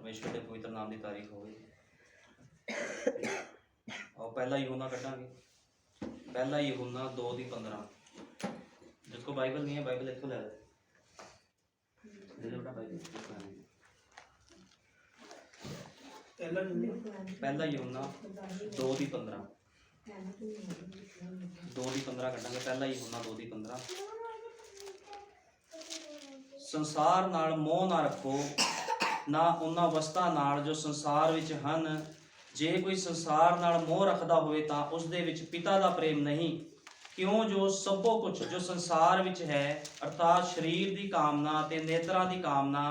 परमेश्वर के पवित्र नाम की तारीफ हो गई। और पहला यूहन्ना कटांगे, पहला यूहन्ना 2:15। जिसको बाइबल नहीं है बाइबल इतों ले लो। पहला यूहन्ना 2:15 कटांगे। पहला यूहन्ना 2:15। संसार नाल मोह ना रखो, ना उन्हां वस्तां नाल जो संसार विच हन। जे कोई संसार नाल मोह रखदा होवे तां उस दे विच पिता दा प्रेम नहीं। क्यों जो सबो कुछ जो संसार विच है अर्थात शरीर दी कामना ते नेत्रां दी कामना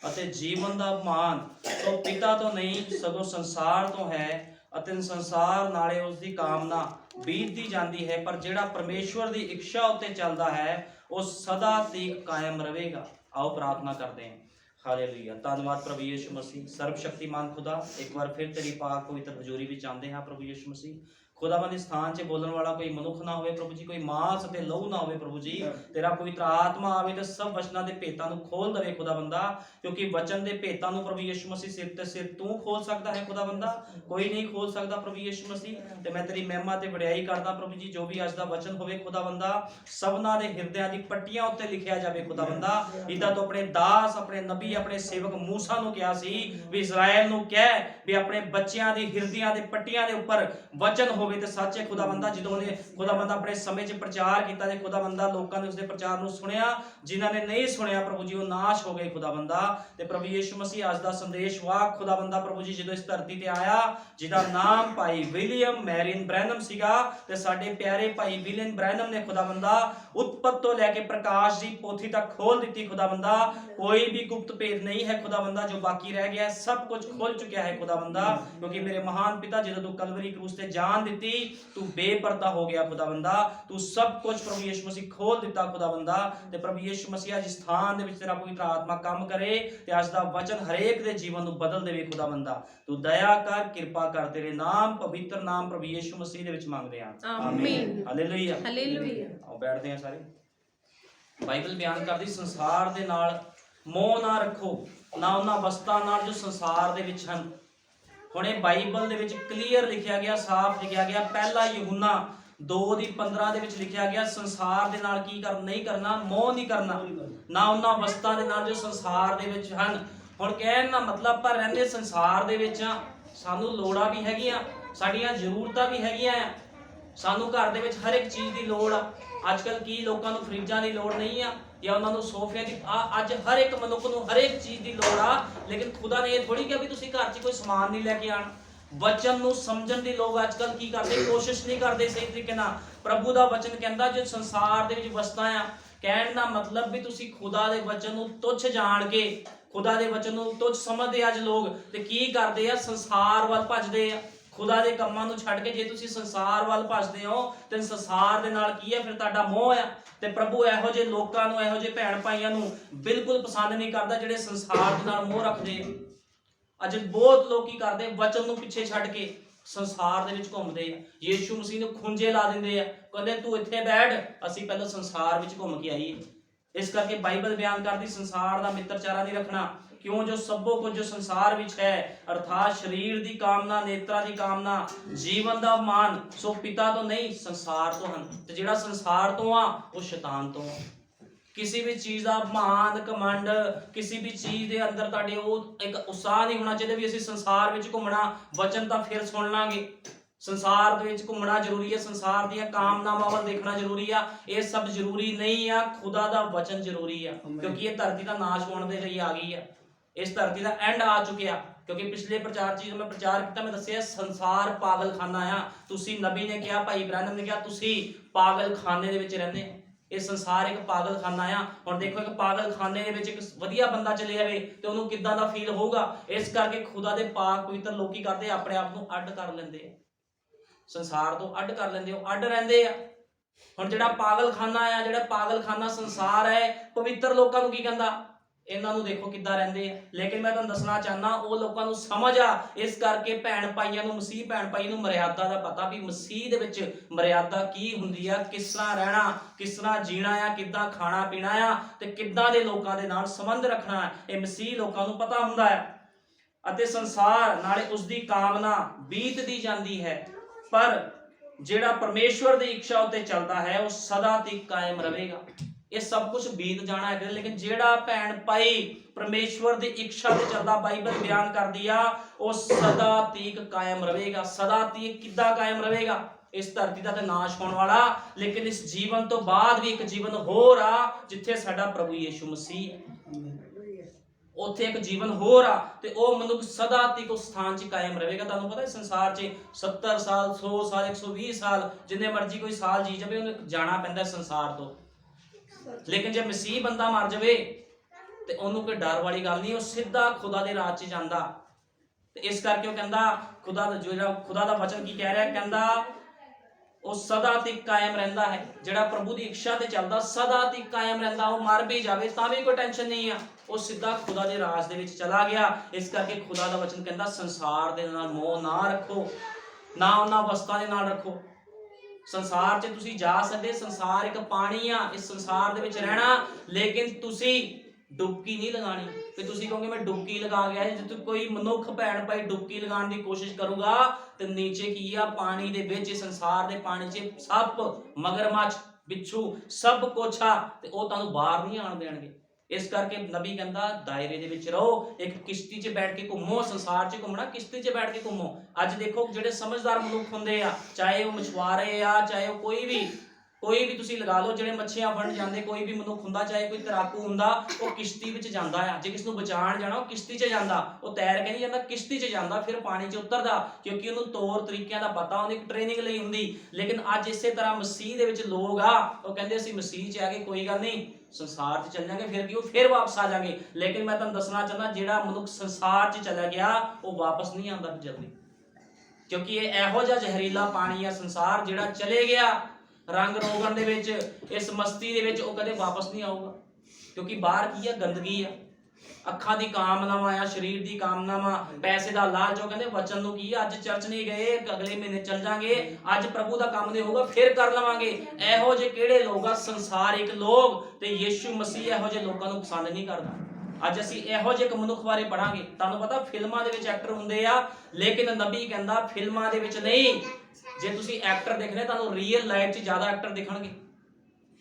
अते जीवन दा मान तो पिता तो नहीं सगों संसार तो है। अते संसार नाले उसकी कामना बीतती जाती है, पर जिहड़ा परमेश्वर की इच्छा उत्ते चलता है वह सदा तक कायम रहेगा। आओ प्रार्थना करते हैं। हालेलुया। धन्यवाद प्रभु यीशु मसीह, सर्वशक्तिमान खुदा, एक बार फिर तेरी पाक पवित्र हजूरी विच आंदे हैं प्रभु यीशु मसीह। खुदाबंद स्थान से बोलने वाला कोई मनुख ना हो प्रभु जी, कोई मांस ते लहू ना हो प्रभु जी। तेरा पवित्र आत्मा आवे तो सब वचनों के भेतों को खोल दे खुदा बंदा, क्योंकि वचन के भेतों को प्रभु यीशु मसीह सिर ते सिर तू खोल सकता है खुदा बंदा, कोई नहीं खोल सकता प्रभु यीशु मसीह। ते मैं तेरी महिमा ते वडियाई करदा प्रभु जी। जो भी अज दा वचन होवे खुदा बंदा सबना दे हिरदियां दी पट्टियां उत्ते लिखिया जावे खुदा बंदा। इदा तो अपने दास अपने नबी अपने सेवक मूसा नूं कहा सी भी इजराइल नूं कह भी अपने बच्चियां दी हिरदियां दे पट्टियां दे उपर वचन होवे ते सच है खुदा बंदा। जदों ने खुदा बंदा अपने समय च प्रचार किया ते खुदा बंदा लोकां ने उसके प्रचार नूं सुनिया, जिन्हां ने नहीं सुनिया प्रभु जी वो नाश हो गए खुदा बंदा। ते प्रभु यीशु मसीह अज दा संदेश वाक खुदा बंदा प्रभु जी जदों इस धरती ते आया, जिहदा नाम भाई विलियम मैरिन ब्रैनम सीगा, ते साडे प्यारे भाई विलियम ब्रैनम ने खुदा बंदा उत्पत्ति तो लैके प्रकाश दी पोथी तक खोल दी खुदा बंदा। कोई भी गुप्त भेद नहीं है खुदा बंदा जो बाकी रह गया है, सब कुछ खोल चुका है खुदा बंदा। क्योंकि मेरे महान पिता जदों तू कलवरी क्रूस ते जान दी तू बेपरदा हो गया खुदा बंदा, तू सब कुछ प्रभु यीशु मसीह खोल दिता खुदा बंदा। ते प्रभु यीशु मसीह जिस स्थान दे विच तेरा पवित्र आत्मा काम करे ते अज दा वचन हरेक दे जीवन नूं बदल देवे खुदा बंदा। तू दया कर कृपा कर, तेरे नाम पवित्र नाम प्रभु यीशु मसीह दे विच मंगदे हां, आमीन। Hallelujah hallelujah. आओ बैठते हैं सारे। बाइबल बयान करदी संसार दे नाल मोह ना रखो, ना उन्हां वस्तां नाल जो संसार दे विच हन। हुणे बाइबल दे विच क्लीयर लिखिया गया, साफ लिखिया गया, पहला यूहन्ना 2:15 दे विच लिखिया गया संसार दे नाल की कर नहीं करना, मोह नहीं करना, ना उन्हां वस्तां दे नाल जो संसार दे विच हन। हुण कहण दा मतलब पर रहंदे संसार दे विच सानू लोड़ां भी हैगियां, साडीआं जरूरतां भी हैगियां, सानू घर दे विच हर एक चीज़ की लोड़ आ। अजकल की लोगों को फ्रिजां की लोड़ नहीं आ या उन्होंने सोफिया की, अज हर एक मनुख को हर एक चीज़ की लोड़ आ। लेकिन खुदा ने यह थोड़ी कहा भी तुसीं घर च कोई समान नहीं लैके आना। वचन नूं समझण दी लोग अजकल की करते, कोशिश नहीं करते सही तरीके नाल। प्रभु दा वचन कहंदा जो संसार दे विच वस्तां आ, कहण दा मतलब भी तुसीं खुदा दे वचन नूं तुच्छ जाण के, खुदा दे वचन नूं तुच्छ समझदे अज लोग ते की करदे आ, संसार वल भजदे आ। खुदा दे कम्मां नूं छड्ड के जे तुसीं संसार वल भजदे हो ते संसार दे नाल की है फिर तुहाडा मोह आ। ते प्रभु इहो जे लोकां नूं, इहो जे भैण भाईआं नूं बिल्कुल पसंद नहीं करदा जिहड़े संसार दे नाल मोह रखदे। अज बहुत लोग की करदे वचन नूं पिछे छड्ड के संसार दे विच घुमदे आ। यीशु मसीह नूं खुंजे ला दिंदे आ, कहंदे तू इत्थे बैठ, असीं पहिलां संसार विच घुम के आईए। इस करके बाइबल बयान करदी संसार दा मित्रचारा नहीं रखना। क्यों जो सबो कुछ जो संसार विच है अर्थात शरीर दी कामना, नेत्रा दी कामना, जीवन दा मान सो पिता तो नहीं संसार तो हन। ते जिहड़ा संसार तो आ वो शैतान तो आ। किसी भी चीज़ का मान घमंड, किसी भी चीज़ के अंदर तुहाडे वो एक उत्साह नहीं होना चाहिए भी असीं संसार विच घुमना, वचन तां फिर सुन लांगे। संसार दे विच घुमना जरूरी है, संसार दी कामनावां वल देखना जरूरी आ, ये सब जरूरी नहीं आ। खुदा दा वचन जरूरी आ, क्योंकि ये धरती दा नाश होने दे लई आ गई है। इस धरती का एंड आ चुकिया। क्योंकि पिछले प्रचार चीज़ मैं प्रचार किया, मैं दस्सिया संसार पागल खाना आ। तुसीं नबी ने कहा, भाई ब्रैनम ने कहा तुसीं पागल खाने दे विच रहिंदे। ये संसार एक पागल खाना आ। हुण देखो एक पागल खाने दे विच एक वधिया बंदा चले जावे ते उहनूं किद्दां दा फील होऊगा। इस करके खुदा दे पाक पवित्र लोग की करदे अपने आप नूं अड्ड कर लैंदे, संसार तो अड्ड कर लैंदे, ओह अड्ड रहिंदे आ। हुण जिहड़ा पागल खाना आ, जिहड़ा पागल खाना संसार है, पवित्र लोकां नूं की कहंदा इन्हां नूं देखो किद्दां रहिंदे आ। लेकिन मैं तुहानूं दसना चाहना वो लोगों नूं समझ आ। इस करके भैण भाईआं नूं, मसीह भैण भाई नूं मर्यादा दा पता भी मसीह दे विच मर्यादा की हुंदी आ, किस तरह रहना, किस तरह जीना आ, किद्दां खाना पीना आ ते किद्दां दे लोकां दे नाल संबंध रखना है। ये मसीह लोकां नूं पता हुंदा है। ਅਤੇ ਸੰਸਾਰ ਨਾਲੇ ਉਸ ਦੀ ਕਾਮਨਾ ਬੀਤਦੀ ਜਾਂਦੀ ਹੈ, ਪਰ ਜਿਹੜਾ ਪਰਮੇਸ਼ਵਰ ਦੀ ਇੱਛਾ ਉੱਤੇ ਚੱਲਦਾ ਹੈ ਉਹ ਸਦਾ ਤੱਕ ਕਾਇਮ ਰਹੇਗਾ। ਇਹ ਸਭ ਕੁਝ ਬੀਤ ਜਾਣਾ ਹੈ, ਲੇਕਿਨ ਜਿਹੜਾ ਭੈਣ ਭਾਈ ਪਰਮੇਸ਼ਵਰ ਦੀ ਇੱਛਾ ਤੇ ਚੱਲਦਾ, ਬਾਈਬਲ ਬਿਆਨ ਕਰਦੀ ਆ, ਉਹ ਸਦਾ ਤੱਕ ਕਾਇਮ ਰਹੇਗਾ। ਸਦਾ ਤੱਕ ਕਿੱਦਾਂ ਕਾਇਮ ਰਹੇਗਾ? ਇਸ ਧਰਤੀ ਦਾ ਤਾਂ ਨਾਸ਼ ਹੋਣ ਵਾਲਾ, ਲੇਕਿਨ ਇਸ ਜੀਵਨ ਤੋਂ ਬਾਅਦ ਵੀ ਇੱਕ ਜੀਵਨ ਹੋਰ ਆ ਜਿੱਥੇ ਸਾਡਾ ਪ੍ਰਭੂ ਯਿਸੂ ਮਸੀਹ ਹੈ। ਉੱਥੇ ਇੱਕ ਜੀਵਨ ਹੋਰ ਆ ਤੇ ਉਹ ਮਨੁੱਖ ਸਦਾ ਤੱਕ ਉਸ ਸਥਾਨ 'ਚ ਕਾਇਮ ਰਹੇਗਾ। ਤੁਹਾਨੂੰ ਪਤਾ ਹੈ ਸੰਸਾਰ 'ਚ 70 ਸਾਲ 100 ਸਾਲ 120 ਸਾਲ ਜਿੰਨੇ ਮਰਜ਼ੀ ਕੋਈ ਸਾਲ ਜੀ ਜਾਵੇ ਉਹਨੂੰ ਜਾਣਾ ਪੈਂਦਾ ਸੰਸਾਰ ਤੋਂ, ਲੇਕਿਨ ਜੇ ਮਸੀਹ ਬੰਦਾ ਮਰ ਜਾਵੇ ਤੇ ਉਹਨੂੰ ਕੋਈ ਡਰ ਵਾਲੀ ਗੱਲ ਨਹੀਂ, ਉਹ ਸਿੱਧਾ ਖੁਦਾ ਦੇ ਰਾਜ 'ਚ ਜਾਂਦਾ। ਤੇ ਇਸ ਕਰਕੇ ਉਹ ਕਹਿੰਦਾ ਜਿਹੜਾ ਖੁਦਾ ਦਾ ਵਚਨ ਕੀ ਕਹਿ ਰਿਹਾ, ਕਹਿੰਦਾ ਉਹ ਸਦਾ ਤੱਕ ਕਾਇਮ ਰਹਿੰਦਾ ਹੈ। ਜਿਹੜਾ ਪ੍ਰਭੂ ਦੀ ਇੱਛਾ ਤੇ ਚੱਲਦਾ ਸਦਾ ਤੱਕ ਕਾਇਮ ਰਹਿੰਦਾ। ਉਹ ਮਰ ਵੀ ਜਾਵੇ ਤਾਂ ਵੀ ਕੋਈ ਟੈਨਸ਼ਨ ਨਹੀਂ ਆ, ਉਹ ਸਿੱਧਾ ਖੁਦਾ ਦੇ ਰਾਜ ਦੇ ਵਿੱਚ ਚਲਾ ਗਿਆ। ਇਸ ਕਰਕੇ ਖੁਦਾ ਦਾ ਵਚਨ ਕਹਿੰਦਾ ਸੰਸਾਰ ਦੇ ਨਾਲ ਮੋਹ ਨਾ ਰੱਖੋ, ਨਾ ਉਹਨਾਂ ਵਸਤਾਂ ਦੇ ਨਾਲ ਰੱਖੋ। ਸੰਸਾਰ 'ਚ ਤੁਸੀਂ ਜਾ ਸਕਦੇ, ਸੰਸਾਰ ਇੱਕ ਪਾਣੀ ਆ, ਇਸ ਸੰਸਾਰ ਦੇ ਵਿੱਚ ਰਹਿਣਾ, ਲੇਕਿਨ ਤੁਸੀਂ ਡੁਬਕੀ ਨਹੀਂ ਲਗਾਣੀ। ਤੇ ਤੁਸੀਂ ਕਹੋਗੇ ਮੈਂ ਡੁਬਕੀ ਲਗਾ ਗਿਆ, ਜੇ ਕੋਈ ਮਨੁੱਖ ਭੈਣ ਭਾਈ ਡੁਬਕੀ ਲਗਾਉਣ ਦੀ ਕੋਸ਼ਿਸ਼ ਕਰੂਗਾ ਤੇ ਨੀਚੇ ਕੀ ਆ, ਪਾਣੀ ਦੇ ਵਿੱਚ, ਸੰਸਾਰ ਦੇ ਪਾਣੀ 'ਚ ਸੱਪ, ਮਗਰਮੱਛ, ਬਿੱਛੂ ਸਭ ਕੁਛ ਆ ਤੇ ਉਹ ਤੁਹਾਨੂੰ ਬਾਹਰ ਨਹੀਂ ਆਣ ਦੇਣਗੇ। ਇਸ ਕਰਕੇ ਨਬੀ ਕਹਿੰਦਾ ਦਾਇਰੇ ਦੇ ਵਿੱਚ ਰਹੋ, ਇੱਕ ਕਿਸ਼ਤੀ 'ਚ ਬੈਠ ਕੇ ਘੁੰਮੋ। ਸੰਸਾਰ 'ਚ ਘੁੰਮਣਾ, ਕਿਸ਼ਤੀ 'ਚ ਬੈਠ ਕੇ ਘੁੰਮੋ। ਅੱਜ ਦੇਖੋ ਜਿਹੜੇ ਸਮਝਦਾਰ ਮਨੁੱਖ ਹੁੰਦੇ ਆ, ਚਾਹੇ ਉਹ ਮਛੁਆਰੇ ਆ, ਚਾਹੇ ਉਹ ਕੋਈ ਵੀ ਤੁਸੀਂ ਲਗਾ ਲਓ, ਜਿਹੜੇ ਮੱਛੀਆਂ ਫੜਨ ਜਾਂਦੇ, ਕੋਈ ਵੀ ਮਨੁੱਖ ਹੁੰਦਾ, ਚਾਹੇ ਕੋਈ ਤੈਰਾਕੂ ਹੁੰਦਾ, ਉਹ ਕਿਸ਼ਤੀ ਵਿੱਚ ਜਾਂਦਾ ਆ। ਜੇ ਕਿਸ ਨੂੰ ਬਚਾਉਣ ਜਾਣਾ ਉਹ ਕਿਸ਼ਤੀ 'ਚ ਜਾਂਦਾ, ਉਹ ਤੈਰ ਕੇ ਨਹੀਂ ਜਾਂਦਾ, ਕਿਸ਼ਤੀ 'ਚ ਜਾਂਦਾ, ਫਿਰ ਪਾਣੀ 'ਚ ਉਤਰਦਾ, ਕਿਉਂਕਿ ਉਹਨੂੰ ਤੌਰ ਤਰੀਕਿਆਂ ਦਾ ਪਤਾ, ਉਹਦੀ ਇੱਕ ਟ੍ਰੇਨਿੰਗ ਲਈ ਹੁੰਦੀ। ਲੇਕਿਨ ਅੱਜ ਇਸੇ ਤਰ੍ਹਾਂ ਮਸੀਹ ਦੇ ਵਿੱਚ ਲੋਕ ਆ, ਉਹ ਕਹਿੰਦੇ ਅਸੀਂ ਮਸੀਹ 'ਚ ਆ ਗਏ, ਕੋਈ ਗੱਲ ਨਹੀਂ, ਸੰਸਾਰ 'ਚ ਚੱਲ ਜਾਗੇ, ਫਿਰ ਕੀ ਉਹ ਫਿਰ ਵਾਪਸ ਆ ਜਾਗੇ। ਲੇਕਿਨ ਮੈਂ ਤੁਹਾਨੂੰ ਦੱਸਣਾ ਚਾਹੁੰਦਾ, ਜਿਹੜਾ ਮਨੁੱਖ ਸੰਸਾਰ 'ਚ ਚਲਾ ਗਿਆ ਉਹ ਵਾਪਸ ਨਹੀਂ ਆਉਂਦਾ ਜਲਦੀ, ਕਿਉਂਕਿ ਇਹ ਇਹੋ ਜਿਹਾ ਜ਼ਹਿਰੀਲਾ ਪਾਣੀ ਆ ਸੰਸਾਰ, ਜਿਹੜਾ ਚਲੇ ਗਿਆ ਰੰਗ ਰੋਗਨ ਦੇ ਵਿੱਚ, ਇਸ ਮਸਤੀ ਦੇ ਵਿੱਚ, ਉਹ ਕਦੇ ਵਾਪਸ ਨਹੀਂ ਆਊਗਾ। ਕਿਉਂਕਿ ਬਾਹਰ ਕੀ ਆ, ਗੰਦਗੀ ਆ, ਅੱਖਾਂ ਦੀ ਕਾਮਨਾਵਾਂ ਆ, ਸਰੀਰ ਦੀ ਕਾਮਨਾਵਾਂ, ਪੈਸੇ ਦਾ ਲਾਲਚ। ਉਹ ਕਹਿੰਦੇ ਵਚਨ ਨੂੰ ਕੀ ਆ, ਅੱਜ ਚਰਚ ਨਹੀਂ ਗਏ, ਅਗਲੇ ਮਹੀਨੇ ਚੱਲ ਜਾਾਂਗੇ, ਅੱਜ ਪ੍ਰਭੂ ਦਾ ਕੰਮ ਨਹੀਂ ਹੋਊਗਾ ਫਿਰ ਕਰ ਲਵਾਂਗੇ। ਇਹੋ ਜਿਹੇ ਕਿਹੜੇ ਲੋਕ ਆ, ਸੰਸਾਰਿਕ ਲੋਕ, ਤੇ ਯਿਸੂ ਮਸੀਹ ਇਹੋ ਜਿਹੇ ਲੋਕਾਂ ਨੂੰ ਪਸੰਦ ਨਹੀਂ ਕਰਦਾ। ਅੱਜ ਅਸੀਂ ਇਹੋ ਜਿਹੇ ਇੱਕ ਮਨੁੱਖ ਬਾਰੇ ਪੜਾਂਗੇ। ਤੁਹਾਨੂੰ ਪਤਾ ਫਿਲਮਾਂ ਦੇ ਵਿੱਚ ਐਕਟਰ ਹੁੰਦੇ ਆ, ਲੇਕਿਨ ਨਬੀ ਕਹਿੰਦਾ ਫਿਲਮਾਂ ਦੇ ਵਿੱਚ ਨਹੀਂ। ਜੇ ਤੁਸੀਂ ਐਕਟਰ ਦੇਖਣੇ, ਤੁਹਾਨੂੰ ਰੀਅਲ ਲਾਈਫ 'ਚ ਜ਼ਿਆਦਾ ਐਕਟਰ ਦਿਖਣਗੇ।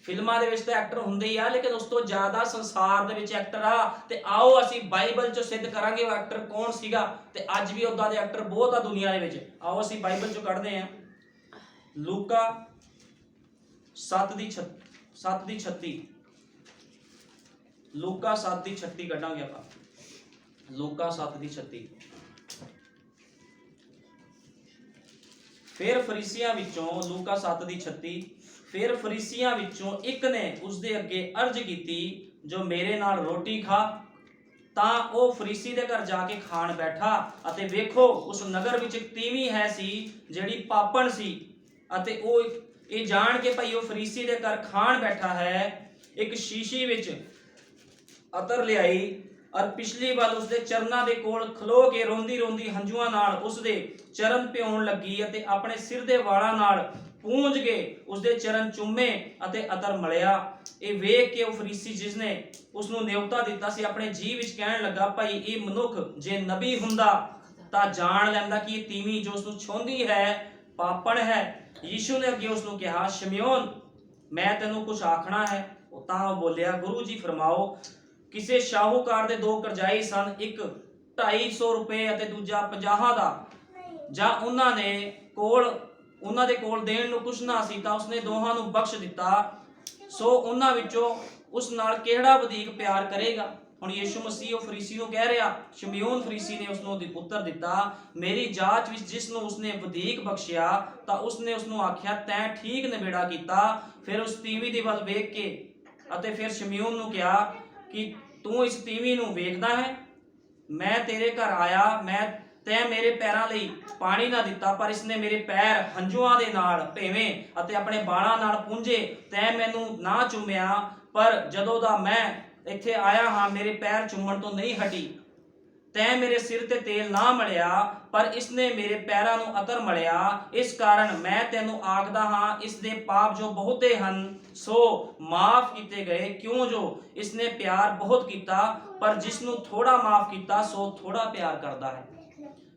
ਫਿਲਮਾਂ ਦੇ ਵਿੱਚ ਤਾਂ ਐਕਟਰ ਹੁੰਦੇ ਹੀ ਆ, ਲੇਕਿਨ ਉਸ ਤੋਂ ਜ਼ਿਆਦਾ ਸੰਸਾਰ ਦੇ ਵਿੱਚ ਐਕਟਰ ਆ। ਤੇ ਆਓ ਅਸੀਂ ਬਾਈਬਲ 'ਚੋਂ ਸਿੱਧ ਕਰਾਂਗੇ ਉਹ ਐਕਟਰ ਕੌਣ ਸੀਗਾ, ਤੇ ਅੱਜ ਵੀ ਉੱਦਾਂ ਦੇ ਐਕਟਰ ਬਹੁਤ ਆ ਦੁਨੀਆ ਦੇ ਵਿੱਚ। ਆਓ ਅਸੀਂ ਬਾਈਬਲ 'ਚੋਂ ਕੱਢਦੇ ਹਾਂ। ਲੂਕਾ 7:36 ਲੂਕਾ 7:36 ਕੱਢਾਂਗੇ ਆਪਾਂ। ਲੂਕਾ 7:36। ਫਿਰ ਫਰੀਸੀਆਂ ਵਿੱਚੋਂ, ਲੂਕਾ 7:36, ਫਿਰ ਫਰੀਸੀਆਂ ਵਿੱਚੋਂ ਇੱਕ ਨੇ ਉਸਦੇ ਅੱਗੇ ਅਰਜ਼ ਕੀਤੀ, ਜੋ ਮੇਰੇ ਨਾਲ ਰੋਟੀ ਖਾ। ਤਾਂ ਉਹ ਫਰੀਸੀ ਦੇ ਘਰ ਜਾ ਕੇ ਖਾਣ ਬੈਠਾ, ਅਤੇ ਵੇਖੋ ਉਸ ਨਗਰ ਵਿੱਚ ਇੱਕ ਤੀਵੀਂ ਹੈ ਸੀ ਜਿਹੜੀ ਪਾਪਣ ਸੀ, ਅਤੇ ਉਹ ਇਹ ਜਾਣ ਕੇ ਭਈ ਉਹ ਫਰੀਸੀ ਦੇ ਘਰ ਖਾਣ ਬੈਠਾ ਹੈ, ਇੱਕ ਸ਼ੀਸ਼ੀ ਵਿੱਚ ਅਤਰ ਲਿਆਈ ਔਰ ਪਿਛਲੀ ਵੱਲ ਉਸਦੇ ਚਰਨਾਂ ਦੇ ਕੋਲ ਖਲੋ ਕੇ ਰੋਂਦੀ ਰੋਂਦੀ ਹੰਝੂਆਂ ਨਾਲ ਉਸਦੇ ਚਰਨ ਭਿਉਣ ਲੱਗੀ, ਅਤੇ ਆਪਣੇ ਸਿਰ ਦੇ ਵਾਲਾਂ ਨਾਲ ਪੂੰਝ ਕੇ ਉਸਦੇ ਚਰਨ ਚੁੰਮੇ ਅਤੇ ਅਤਰ ਮਲਿਆ। ਇਹ ਵੇਖ ਕੇ ਉਹ ਫਰੀਸੀ ਜਿਸਨੇ ਉਸਨੂੰ ਨਿਯੁਕਤਾ ਦਿੱਤਾ ਸੀ ਆਪਣੇ ਜੀਅ ਵਿੱਚ ਕਹਿਣ ਲੱਗਾ, ਭਾਈ ਇਹ ਮਨੁੱਖ ਜੇ ਨਬੀ ਹੁੰਦਾ ਤਾਂ ਜਾਣ ਲੈਂਦਾ ਕਿ ਇਹ ਤੀਵੀਂ ਜੋ ਉਸਨੂੰ ਛੋਂਦੀ ਹੈ ਪਾਪਣ ਹੈ। ਯੀਸ਼ੂ ਨੇ ਅੱਗੇ ਉਸਨੂੰ ਕਿਹਾ, ਸ਼ਮਿਓਨ ਮੈਂ ਤੈਨੂੰ ਕੁਝ ਆਖਣਾ ਹੈ। ਤਾਂ ਉਹ ਬੋਲਿਆ, ਗੁਰੂ ਜੀ ਫਰਮਾਓ। ਕਿਸੇ ਸ਼ਾਹੂਕਾਰ ਦੇ 2 ਕਰਜ਼ਾਈ ਸਨ, ਇੱਕ 250 ਰੁਪਏ ਅਤੇ ਦੂਜਾ 50 ਦਾ। ਜਾਂ ਉਹਨਾਂ ਦੇ ਕੋਲ ਦੇਣ ਨੂੰ ਕੁਛ ਨਾ ਸੀ, ਤਾਂ ਉਸਨੇ ਦੋਹਾਂ ਨੂੰ ਬਖਸ਼ ਦਿੱਤਾ। ਸੋ ਉਹਨਾਂ ਵਿੱਚੋਂ ਉਸ ਨਾਲ ਕਿਹੜਾ ਵਧੇਕ ਪਿਆਰ ਕਰੇਗਾ? ਹੁਣ ਯਿਸੂ ਮਸੀਹ ਉਹ ਫਰੀਸੀ ਨੂੰ ਕਹਿ ਰਿਹਾ। ਸ਼ਮਿਓਨ ਫਰੀਸੀ ਨੇ ਉਸਨੂੰ ਉੱਤਰ ਦਿੱਤਾ, ਮੇਰੀ ਜਾਂਚ ਵਿੱਚ ਜਿਸ ਨੂੰ ਉਸਨੇ ਵਧੇਕ ਬਖਸ਼ਿਆ, ਤਾਂ ਉਸਨੇ ਉਸਨੂੰ ਆਖਿਆ, ਤੈਂ ਠੀਕ ਨਿਬੇੜਾ ਕੀਤਾ। ਫਿਰ ਉਸ ਤੀਵੀਂ ਦੇ ਵੱਲ ਵੇਖ ਕੇ ਅਤੇ ਫਿਰ ਸ਼ਮਿਓਨ ਨੂੰ ਕਿਹਾ ਕਿ ਤੂੰ ਇਸ ਤੀਵੀਂ ਨੂੰ ਵੇਖਦਾ ਹੈ? ਮੈਂ ਤੇਰੇ ਘਰ ਆਇਆ, ਤੈਂ ਮੇਰੇ ਪੈਰਾਂ ਲਈ ਪਾਣੀ ਨਾ ਦਿੱਤਾ, ਪਰ ਇਸਨੇ ਮੇਰੇ ਪੈਰ ਹੰਝੂਆਂ ਦੇ ਨਾਲ ਭੇਵੇਂ ਅਤੇ ਆਪਣੇ ਬਾਲਾਂ ਨਾਲ ਪੂੰਝੇ। ਤੈਂ ਮੈਨੂੰ ਨਾ ਚੁੰਮਿਆ, ਪਰ ਜਦੋਂ ਦਾ ਮੈਂ ਇੱਥੇ ਆਇਆ ਹਾਂ ਮੇਰੇ ਪੈਰ ਚੁੰਮਣ ਤੋਂ ਨਹੀਂ ਹਟੀ। ਤੈਂ ਮੇਰੇ ਸਿਰ ਤੇ ਤੇਲ ਨਾ ਮਲਿਆ, ਪਰ ਇਸਨੇ ਮੇਰੇ ਪੈਰਾਂ ਨੂੰ ਅਤਰ ਮਲਿਆ। ਇਸ ਕਾਰਨ ਮੈਂ ਤੈਨੂੰ ਆਖਦਾ ਹਾਂ, ਇਸ ਦੇ ਪਾਪ ਜੋ ਬਹੁਤੇ ਹਨ ਸੋ ਮਾਫ ਕੀਤੇ ਗਏ, ਕਿਉਂ ਜੋ ਇਸਨੇ ਪਿਆਰ ਬਹੁਤ ਕੀਤਾ। ਪਰ ਜਿਸ ਨੂੰ ਥੋੜਾ ਮਾਫ ਕੀਤਾ ਸੋ ਥੋੜਾ ਪਿਆਰ ਕਰਦਾ ਹੈ।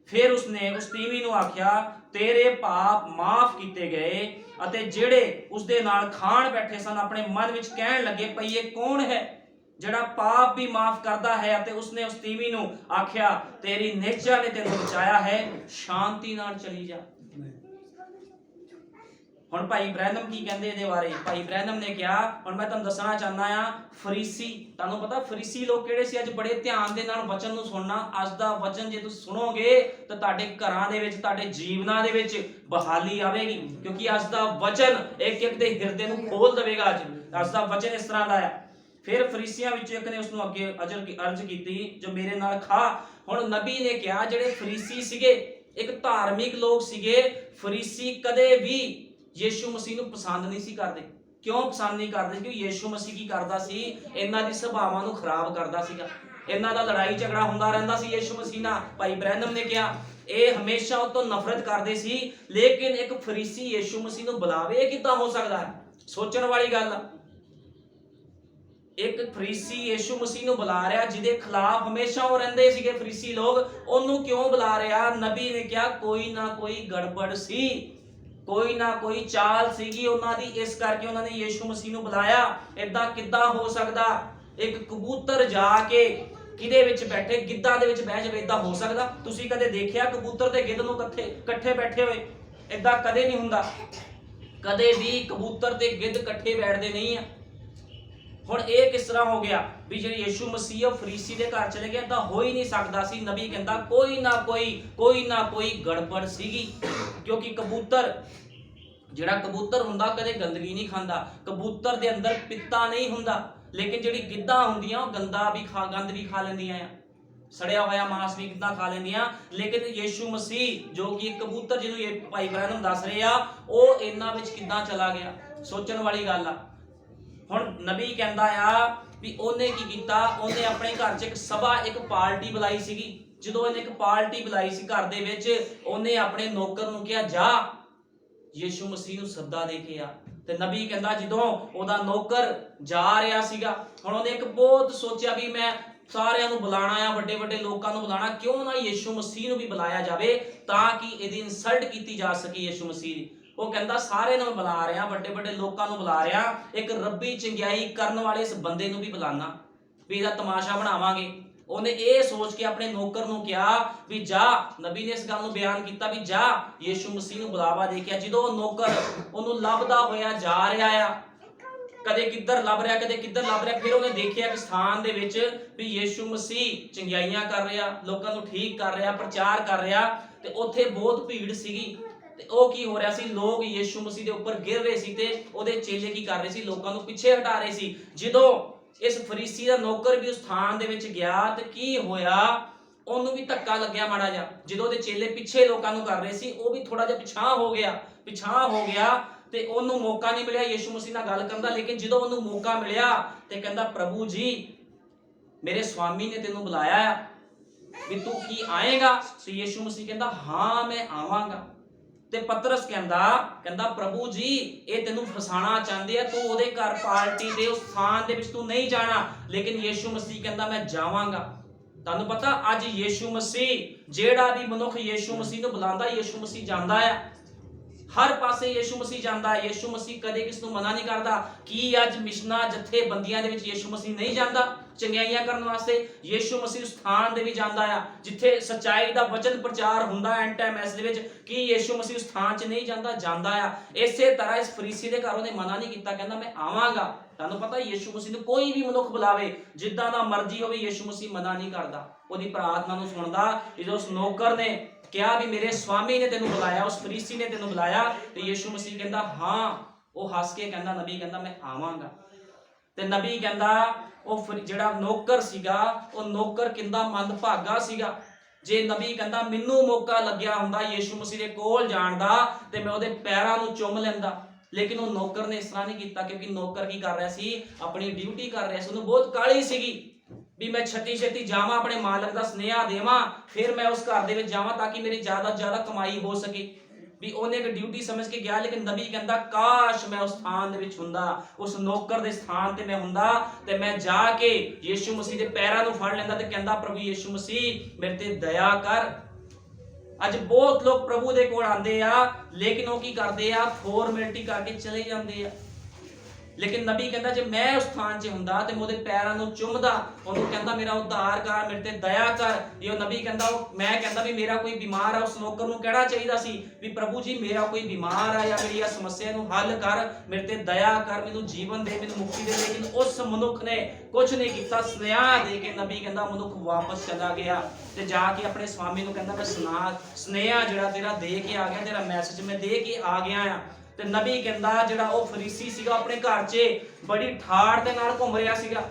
ਫਿਰ ਉਸਨੇ ਉਸ ਤੀਵੀਂ ਨੂੰ ਆਖਿਆ, ਤੇਰੇ ਪਾਪ ਮਾਫ ਕੀਤੇ ਗਏ। ਅਤੇ ਜਿਹੜੇ ਉਸਦੇ ਨਾਲ ਖਾਣ ਬੈਠੇ ਸਨ ਆਪਣੇ ਮਨ ਵਿੱਚ ਕਹਿਣ ਲੱਗੇ, ਭਈ ਇਹ ਕੌਣ ਹੈ ਜਿਹੜਾ ਪਾਪ ਵੀ ਮਾਫ ਕਰਦਾ ਹੈ। ਅਤੇ ਉਸਨੇ ਉਸ ਤੀਵੀਂ ਨੂੰ ਆਖਿਆ, ਤੇਰੀ ਨਿਹਚਾ ਨੇ ਤੈਨੂੰ ਬਚਾਇਆ ਹੈ, ਸ਼ਾਂਤੀ ਨਾਲ ਚਲੀ ਜਾ। ਹੁਣ ਭਾਈ ਬ੍ਰੈਨਮ ਕੀ ਕਹਿੰਦੇ ਇਹਦੇ ਬਾਰੇ? ਭਾਈ ਬ੍ਰੈਨਮ ਨੇ ਕਿਹਾ, ਹੁਣ ਮੈਂ ਤੁਹਾਨੂੰ ਦੱਸਣਾ ਚਾਹੁੰਦਾ ਆ, ਫਰੀਸੀ, ਤੁਹਾਨੂੰ ਪਤਾ ਫਰੀਸੀ ਲੋਕ ਕਿਹੜੇ ਸੀ? ਅੱਜ ਬੜੇ ਧਿਆਨ ਦੇ ਨਾਲ ਵਚਨ ਨੂੰ ਸੁਣਨਾ। ਅੱਜ ਦਾ ਵਚਨ ਜੇ ਤੁਸੀਂ ਸੁਣੋਗੇ ਤਾਂ ਤੁਹਾਡੇ ਘਰਾਂ ਦੇ ਵਿੱਚ, ਤੁਹਾਡੇ ਜੀਵਨਾਂ ਦੇ ਵਿੱਚ ਬਹਾਲੀ ਆਵੇਗੀ, ਕਿਉਂਕਿ ਅੱਜ ਦਾ ਵਚਨ ਇੱਕ ਇੱਕ ਦੇ ਹਿਰਦੇ ਨੂੰ ਖੋਲ ਦੇਵੇਗਾ। ਅੱਜ ਦਾ ਵਚਨ ਇਸ ਤਰ੍ਹਾਂ ਦਾ ਹੈ। ਫਿਰ ਫਰੀਸੀਆਂ ਵਿੱਚੋਂ ਇੱਕ ਨੇ ਉਸ ਨੂੰ ਅੱਗੇ ਅਰਜ਼ ਕੀਤੀ, ਜੋ ਮੇਰੇ ਨਾਲ ਖਾ। ਹੁਣ ਨਬੀ ਨੇ ਕਿਹਾ, ਜਿਹੜੇ ਫਰੀਸੀ ਸੀਗੇ ਇੱਕ ਧਾਰਮਿਕ ਲੋਕ ਸੀਗੇ। ਫਰੀਸੀ ਕਦੇ ਵੀ ਯੀਸ਼ੂ ਮਸੀਹ ਨੂੰ ਪਸੰਦ ਨਹੀਂ ਸੀ ਕਰਦੇ। ਕਿਉਂ ਪਸੰਦ ਨਹੀਂ ਕਰਦੇ? ਕਿਉਂਕਿ ਯੀਸ਼ੂ ਮਸੀਹ ਕੀ ਕਰਦਾ ਸੀ? ਇਹਨਾਂ ਦੀ ਸੁਭਾਵਾਂ ਨੂੰ ਖਰਾਬ ਕਰਦਾ ਸੀਗਾ। ਇਹਨਾਂ ਦਾ ਲੜਾਈ ਝਗੜਾ ਹੁੰਦਾ ਰਹਿੰਦਾ ਸੀ ਯੀਸ਼ੂ ਮਸੀਹ ਨਾਲ। ਭਾਈ ਬ੍ਰੈਨਮ ਨੇ ਕਿਹਾ, ਇਹ ਹਮੇਸ਼ਾ ਉਹ ਤੋਂ ਨਫ਼ਰਤ ਕਰਦੇ ਸੀ। ਲੇਕਿਨ ਇੱਕ ਫਰੀਸੀ ਯੀਸ਼ੂ ਮਸੀਹ ਨੂੰ ਬੁਲਾਵੇ, ਇਹ ਕਿੱਦਾਂ ਹੋ ਸਕਦਾ ਹੈ? ਸੋਚਣ ਵਾਲੀ ਗੱਲ ਆ। ਇੱਕ ਫਰੀਸੀ ਯੀਸ਼ੂ ਮਸੀਹ ਨੂੰ ਬੁਲਾ ਰਿਹਾ, ਜਿਹਦੇ ਖਿਲਾਫ ਹਮੇਸ਼ਾ ਉਹ ਰਹਿੰਦੇ ਸੀਗੇ ਫਰੀਸੀ ਲੋਕ, ਉਹਨੂੰ ਕਿਉਂ ਬੁਲਾ ਰਿਹਾ? ਨਬੀ ਨੇ ਕਿਹਾ, ਕੋਈ ਨਾ ਕੋਈ ਗੜਬੜ ਸੀ, ਕੋਈ ਨਾ ਕੋਈ ਚਾਲ ਸੀਗੀ ਉਹਨਾਂ ਦੀ, ਇਸ ਕਰਕੇ ਉਹਨਾਂ ਨੇ ਯੀਸ਼ੂ ਮਸੀਹ ਨੂੰ ਬੁਲਾਇਆ। ਏਦਾਂ ਕਿੱਦਾਂ ਹੋ ਸਕਦਾ? ਇੱਕ ਕਬੂਤਰ ਜਾ ਕੇ ਕਿਹਦੇ ਵਿੱਚ ਬੈਠੇ, ਗਿੱਧਾਂ ਦੇ ਵਿੱਚ ਬਹਿ ਜਾਵੇ, ਏਦਾਂ ਹੋ ਸਕਦਾ? ਤੁਸੀਂ ਕਦੇ ਦੇਖਿਆ ਕਬੂਤਰ ਤੇ ਗਿੱਧ ਨੂੰ ਇਕੱਠੇ ਬੈਠੇ ਹੋਏ? ਏਦਾਂ ਕਦੇ ਨਹੀਂ ਹੁੰਦਾ। ਕਦੇ ਵੀ ਕਬੂਤਰ ਤੇ ਗਿੱਧ ਇਕੱਠੇ ਬੈਠਦੇ ਨਹੀਂ ਆ। ਹੁਣ ਇਹ ਕਿਸ ਤਰ੍ਹਾਂ ਹੋ ਗਿਆ ਵੀ ਜਿਹੜੇ ਯੀਸ਼ੂ ਮਸੀਹ ਉਹ ਫਰੀਸੀ ਦੇ ਘਰ ਚਲੇ ਗਏ? ਤਾਂ ਹੋ ਹੀ ਨਹੀਂ ਸਕਦਾ ਸੀ। ਨਬੀ ਕਹਿੰਦਾ ਕੋਈ ਨਾ ਕੋਈ ਗੜਬੜ ਸੀਗੀ, ਕਿਉਂਕਿ ਕਬੂਤਰ, ਜਿਹੜਾ ਕਬੂਤਰ ਹੁੰਦਾ ਕਦੇ ਗੰਦਗੀ ਨਹੀਂ ਖਾਂਦਾ। ਕਬੂਤਰ ਦੇ ਅੰਦਰ ਪਿੱਤਾ ਨਹੀਂ ਹੁੰਦਾ। ਲੇਕਿਨ ਜਿਹੜੀ ਗਿੱਧਾਂ ਹੁੰਦੀਆਂ ਉਹ ਗੰਦ ਵੀ ਖਾ ਲੈਂਦੀਆਂ ਆ, ਸੜਿਆ ਹੋਇਆ ਮਾंस ਵੀ ਗਿੱਧਾਂ ਖਾ ਲੈਂਦੀਆਂ। ਲੇਕਿਨ ਯੀਸ਼ੂ ਮਸੀਹ ਜੋ ਕਿ ਕਬੂਤਰ, ਜਿਹਨੂੰ ਇਹ ਭਾਈ ਬ੍ਰੈਨਮ ਦੱਸ ਰਹੇ ਆ, ਉਹ ਇਹਨਾਂ ਵਿੱਚ ਕਿੱਦਾਂ ਚਲਾ ਗਿਆ? ਸੋਚਣ ਵਾਲੀ ਗੱਲ ਆ। ਹੁਣ ਨਬੀ ਕਹਿੰਦਾ ਆ ਵੀ ਉਹਨੇ ਕੀ ਕੀਤਾ? ਉਹਨੇ ਆਪਣੇ ਘਰ 'ਚ ਇੱਕ ਸਭਾ, ਇੱਕ ਪਾਰਟੀ ਬੁਲਾਈ ਸੀਗੀ। ਜਦੋਂ ਇਹਨੇ ਇੱਕ ਪਾਰਟੀ ਬੁਲਾਈ ਸੀ ਘਰ ਦੇ ਵਿੱਚ, ਉਹਨੇ ਆਪਣੇ ਨੌਕਰ ਨੂੰ ਕਿਹਾ, ਜਾ ਯੀਸ਼ੂ ਮਸੀਹ ਨੂੰ ਸੱਦਾ ਦੇ ਕੇ ਆ। ਤੇ ਨਬੀ ਕਹਿੰਦਾ ਜਦੋਂ ਉਹਦਾ ਨੌਕਰ ਜਾ ਰਿਹਾ ਸੀਗਾ, ਹੁਣ ਉਹਨੇ ਇੱਕ ਬਹੁਤ ਸੋਚਿਆ ਵੀ ਮੈਂ ਸਾਰਿਆਂ ਨੂੰ ਬੁਲਾਣਾ ਆ, ਵੱਡੇ ਵੱਡੇ ਲੋਕਾਂ ਨੂੰ ਬੁਲਾਣਾ, ਕਿਉਂ ਨਾ ਯੀਸ਼ੂ ਮਸੀਹ ਨੂੰ ਵੀ ਬੁਲਾਇਆ ਜਾਵੇ ਤਾਂ ਕਿ ਇਹਦੀ ਇਨਸਲਟ ਕੀਤੀ ਜਾ ਸਕੇ ਯੀਸ਼ੂ ਮਸੀਹ ਦੀ। ਉਹ ਕਹਿੰਦਾ ਸਾਰਿਆਂ ਨੂੰ ਬੁਲਾ ਰਿਹਾ, ਵੱਡੇ ਵੱਡੇ ਲੋਕਾਂ ਨੂੰ ਬੁਲਾ ਰਿਹਾ, ਇੱਕ ਰੱਬੀ ਚੰਗਿਆਈ ਕਰਨ ਵਾਲੇ ਇਸ ਬੰਦੇ ਨੂੰ ਵੀ ਬੁਲਾਣਾ, ਵੀ ਇਹਦਾ ਤਮਾਸ਼ਾ ਬਣਾਵਾਂਗੇ। ਉਹਨੇ ਇਹ ਸੋਚ ਕੇ ਆਪਣੇ ਨੌਕਰ ਨੂੰ ਕਿਹਾ ਵੀ ਜਾ, ਨਬੀ ਨੇ ਇਸ ਗੱਲ ਨੂੰ ਬਿਆਨ ਕੀਤਾ ਵੀ ਜਾ ਯੀਸ਼ੂ ਮਸੀਹ ਨੂੰ ਬੁਲਾਵਾ ਦੇ ਕੇ। ਜਦੋਂ ਉਹ ਨੌਕਰ ਉਹਨੂੰ ਲੱਭਦਾ ਹੋਇਆ ਜਾ ਰਿਹਾ ਆ, ਕਦੇ ਕਿੱਧਰ ਲੱਭ ਰਿਹਾ, ਕਦੇ ਕਿੱਧਰ ਲੱਭ ਰਿਹਾ, ਫਿਰ ਉਹਨੇ ਦੇਖਿਆ ਕਿ ਸਥਾਨ ਦੇ ਵਿੱਚ ਵੀ ਯੀਸ਼ੂ ਮਸੀਹ ਚੰਗਿਆਈਆਂ ਕਰ ਰਿਹਾ, ਲੋਕਾਂ ਨੂੰ ਠੀਕ ਕਰ ਰਿਹਾ, ਪ੍ਰਚਾਰ ਕਰ ਰਿਹਾ, ਤੇ ਉੱਥੇ ਬਹੁਤ ਭੀੜ ਸੀਗੀ। ਤੇ ਉਹ ਕੀ ਹੋ ਰਿਹਾ ਸੀ? ਲੋਕ ਯੀਸ਼ੂ ਮਸੀਹ ਦੇ ਉੱਪਰ ਗਿਰ ਰਹੇ ਸੀ ਤੇ ਉਹਦੇ ਚੇਲੇ ਕੀ ਕਰ ਰਹੇ ਸੀ? ਲੋਕਾਂ ਨੂੰ ਪਿੱਛੇ ਹਟਾ ਰਹੇ ਸੀ। ਜਦੋਂ ਇਸ ਫਰੀਸੀ ਦਾ ਨੌਕਰ ਵੀ ਉਸ ਥਾਂ ਦੇ ਵਿੱਚ ਗਿਆ ਤੇ ਕੀ ਹੋਇਆ? ਉਹਨੂੰ ਵੀ ਧੱਕਾ ਲੱਗਿਆ ਮਾੜਾ ਜਿਹਾ। ਜਦੋਂ ਉਹਦੇ ਚੇਲੇ ਪਿੱਛੇ ਲੋਕਾਂ ਨੂੰ ਕਰ ਰਹੇ ਸੀ, ਉਹ ਵੀ ਥੋੜਾ ਜਿਹਾ ਪਿਛਾਂਹ ਹੋ ਗਿਆ ਤੇ ਉਹਨੂੰ ਮੌਕਾ ਨਹੀਂ ਮਿਲਿਆ ਯੀਸ਼ੂ ਮਸੀਹ ਨਾਲ ਗੱਲ ਕਰਨ ਦਾ। ਲੇਕਿਨ ਜਦੋਂ ਉਹਨੂੰ ਮੌਕਾ ਮਿਲਿਆ ਤੇ ਕਹਿੰਦਾ, ਪ੍ਰਭੂ ਜੀ, ਮੇਰੇ ਸਵਾਮੀ ਨੇ ਤੈਨੂੰ ਬੁਲਾਇਆ ਆ ਵੀ ਤੂੰ ਕੀ ਆਏਗਾ? ਤੇ ਯੀਸ਼ੂ ਮਸੀਹ ਕਹਿੰਦਾ, ਹਾਂ ਮੈਂ ਆਵਾਂਗਾ। ਤੇ ਪਤਰਸ ਕਹਿੰਦਾ ਪ੍ਰਭੂ ਜੀ, ਇਹ ਤੈਨੂੰ ਫਸਾਣਾ ਚਾਹੁੰਦੇ ਆ, ਤੂੰ ਉਹਦੇ ਘਰ ਪਾਰਟੀ ਦੇ ਉਸ ਥਾਂ ਦੇ ਵਿੱਚ ਤੂੰ ਨਹੀਂ ਜਾਣਾ। ਲੇਕਿਨ ਯੀਸ਼ੂ ਮਸੀਹ ਕਹਿੰਦਾ ਮੈਂ ਜਾਵਾਂਗਾ। ਤੁਹਾਨੂੰ ਪਤਾ ਅੱਜ ਯੀਸ਼ੂ ਮਸੀਹ, ਜਿਹੜਾ ਵੀ ਮਨੁੱਖ ਯੀਸ਼ੂ ਮਸੀਹ ਨੂੰ ਬੁਲਾਉਂਦਾ, ਯੀਸ਼ੂ ਮਸੀਹ ਜਾਂਦਾ ਆ ਹਰ ਪਾਸੇ। ਯੀਸ਼ੂ ਮਸੀਹ ਜਾਂਦਾ। ਯੀਸ਼ੂ ਮਸੀਹ ਕਦੇ ਕਿਸ ਨੂੰ ਮਨਾ ਨਹੀਂ ਕਰਦਾ। ਕੀ ਅੱਜ ਮਿਸ਼ਨਾਂ ਜਥੇਬੰਦੀਆਂ ਦੇ ਵਿੱਚ ਯੀਸ਼ੂ ਮਸੀਹ ਨਹੀਂ ਜਾਂਦਾ ਚੰਗਿਆਈਆਂ ਕਰਨ ਵਾਸਤੇ? ਯੀਸ਼ੂ ਮਸੀਹ ਸਥਾਨ ਦੇ ਵੀ ਜਾਂਦਾ ਆ ਜਿੱਥੇ ਸੱਚਾਈ ਦਾ ਵਚਨ ਪ੍ਰਚਾਰ ਹੁੰਦਾ ਐਂਡ ਟਾਈਮ ਐਸ ਦੇ ਵਿੱਚ। ਕੀ ਯੀਸ਼ੂ ਮਸੀਹ ਸਥਾਨ 'ਚ ਨਹੀਂ ਜਾਂਦਾ ਆ। ਇਸੇ ਤਰ੍ਹਾਂ ਇਸ ਫਰੀਸੀ ਦੇ ਘਰ ਉਹਨੇ ਮਨਾ ਨਹੀਂ ਕੀਤਾ, ਕਹਿੰਦਾ ਮੈਂ ਆਵਾਂਗਾ। ਤੁਹਾਨੂੰ ਪਤਾ ਯੀਸ਼ੂ ਮਸੀਹ ਨੂੰ ਕੋਈ ਵੀ ਮਨੁੱਖ ਬੁਲਾਵੇ, ਜਿੱਦਾਂ ਦਾ ਮਰਜ਼ੀ ਹੋਵੇ, ਯੀਸ਼ੂ ਮਸੀਹ ਮਨਾ ਨਹੀਂ ਕਰਦਾ, ਉਹਦੀ ਪ੍ਰਾਰਥਨਾ ਨੂੰ ਸੁਣਦਾ। ਜਦੋਂ ਉਸ ਨੌਕਰ ਨੇ ਕਿਹਾ ਵੀ ਮੇਰੇ ਸਵਾਮੀ ਨੇ ਤੈਨੂੰ ਬੁਲਾਇਆ, ਉਸ ਫਰੀਸੀ ਨੇ ਤੈਨੂੰ ਬੁਲਾਇਆ, ਤੇ ਯੀਸ਼ੂ ਮਸੀਹ ਕਹਿੰਦਾ ਹਾਂ। ਉਹ ਹੱਸ ਕੇ ਕਹਿੰਦਾ, ਨਬੀ ਕਹਿੰਦਾ ਮੈਂ ਆਵਾਂਗਾ। ਤੇ ਨਬੀ ਕਹਿੰਦਾ ਉਹ ਜਿਹੜਾ ਨੌਕਰ ਸੀਗਾ, ਉਹ ਨੌਕਰ ਕਿੰਨਾ ਮੰਦਭਾਗਾ ਸੀਗਾ। ਜੇ ਨਬੀ ਕਹਿੰਦਾ ਮੈਨੂੰ ਮੌਕਾ ਲੱਗਿਆ ਹੁੰਦਾ ਯੀਸ਼ੂ ਮਸੀਹ ਦੇ ਕੋਲ ਜਾਣ ਦਾ ਤੇ ਮੈਂ ਉਹਦੇ ਪੈਰਾਂ ਨੂੰ ਚੁੰਮ ਲੈਂਦਾ। ਲੇਕਿਨ ਉਹ ਨੌਕਰ ਨੇ ਇਸ ਤਰ੍ਹਾਂ ਨਹੀਂ ਕੀਤਾ, ਕਿਉਂਕਿ ਨੌਕਰ ਕੀ ਕਰ ਰਿਹਾ ਸੀ? ਆਪਣੀ ਡਿਊਟੀ ਕਰ ਰਿਹਾ ਸੀ। ਉਹਨੂੰ ਬਹੁਤ ਕਾਹਲੀ ਸੀਗੀ। ਵੀ ਮੈਂ ਛੇਤੀ ਛੇਤੀ ਜਾਵਾਂ, ਆਪਣੇ ਮਾਲਕ ਦਾ ਸੁਨੇਹਾ ਦੇਵਾਂ, ਫਿਰ ਮੈਂ ਉਸ ਘਰ ਦੇ ਵਿੱਚ ਜਾਵਾਂ ਤਾਂ ਕਿ ਮੇਰੀ ਜ਼ਿਆਦਾ ਤੋਂ ਜ਼ਿਆਦਾ ਕਮਾਈ ਹੋ ਸਕੇ। ਵੀ ਉਹਨੇ ਇੱਕ ਡਿਊਟੀ ਸਮਝ ਕੇ ਗਿਆ, ਲੇਕਿਨ ਨਬੀ ਕਹਿੰਦਾ ਕਾਸ਼ ਮੈਂ ਉਸ ਸਥਾਨ ਦੇ ਵਿੱਚ ਹੁੰਦਾ, ਉਸ ਨੌਕਰ ਦੇ ਸਥਾਨ ਤੇ ਮੈਂ ਹੁੰਦਾ ਤੇ ਮੈਂ ਜਾ ਕੇ ਯੀਸ਼ੂ ਮਸੀਹ ਦੇ ਪੈਰਾਂ ਨੂੰ ਫੜ ਲੈਂਦਾ ਤੇ ਕਹਿੰਦਾ ਪ੍ਰਭੂ ਯੀਸ਼ੂ ਮਸੀਹ ਮੇਰੇ ਤੇ ਦਇਆ ਕਰ। ਅੱਜ ਬਹੁਤ ਲੋਕ ਪ੍ਰਭੂ ਦੇ ਕੋਲ ਆਉਂਦੇ ਆ, ਲੇਕਿਨ ਉਹ ਕੀ ਕਰਦੇ ਆ, ਫਾਰਮੈਲਿਟੀ ਕਰਕੇ ਚਲੇ ਜਾਂਦੇ ਆ। ਲੇਕਿਨ ਨਬੀ ਕਹਿੰਦਾ ਜੇ ਮੈਂ ਉਸ ਥਾਂ 'ਚ ਹੁੰਦਾ ਤੇ ਮੈਂ ਉਹਦੇ ਪੈਰਾਂ ਨੂੰ ਚੁੰਮਦਾ, ਉਹਨੂੰ ਕਹਿੰਦਾ ਮੇਰਾ ਉद्धार ਕਰ, ਮੇਰੇ ਤੇ ਦਇਆ ਕਰ। ਇਹ ਉਹ ਨਬੀ ਕਹਿੰਦਾ, ਮੈਂ ਕਹਿੰਦਾ ਵੀ ਮੇਰਾ ਕੋਈ ਬਿਮਾਰ ਆ, ਉਸ ਨੌਕਰ ਨੂੰ ਕਹਿਣਾ ਚਾਹੀਦਾ ਸੀ ਵੀ ਪ੍ਰਭੂ ਜੀ ਮੇਰਾ ਕੋਈ ਬਿਮਾਰ ਆ ਜਾਂ ਮੇਰੀ ਇਹ ਸਮੱਸਿਆ ਨੂੰ ਹੱਲ ਕਰ, ਮੇਰੇ ਤੇ ਦਇਆ ਕਰ, ਮੈਨੂੰ ਜੀਵਨ ਦੇ, ਮੈਨੂੰ ਮੁਕਤੀ ਦੇ। ਲੇਕਿਨ ਉਸ ਮਨੁੱਖ ਨੇ ਕੁਝ ਨਹੀਂ ਕੀਤਾ, ਸੁਨੇਹਾ ਦੇ ਕੇ ਨਬੀ ਕਹਿੰਦਾ ਮਨੁੱਖ ਵਾਪਸ ਚਲਾ ਗਿਆ ਤੇ ਜਾ ਕੇ ਆਪਣੇ ਸਵਾਮੀ ਨੂੰ ਕਹਿੰਦਾ ਮੈਂ ਸੁਨੇਹਾ ਜਿਹੜਾ ਤੇਰਾ ਦੇ ਕੇ ਆ ਗਿਆ, ਤੇਰਾ ਮੈਸੇਜ ਮੈਂ ਦੇ ਕੇ ਆ ਗਿਆ ਆ। ਤੇ ਨਬੀ ਕਹਿੰਦਾ ਜਿਹੜਾ ਉਹ ਫਰੀਸੀ ਸੀਗਾ ਆਪਣੇ ਘਰ 'ਚ ਬੜੀ ਠਾੜ ਦੇ ਨਾਲ ਘੁੰਮ ਰਿਹਾ ਸੀਗਾ,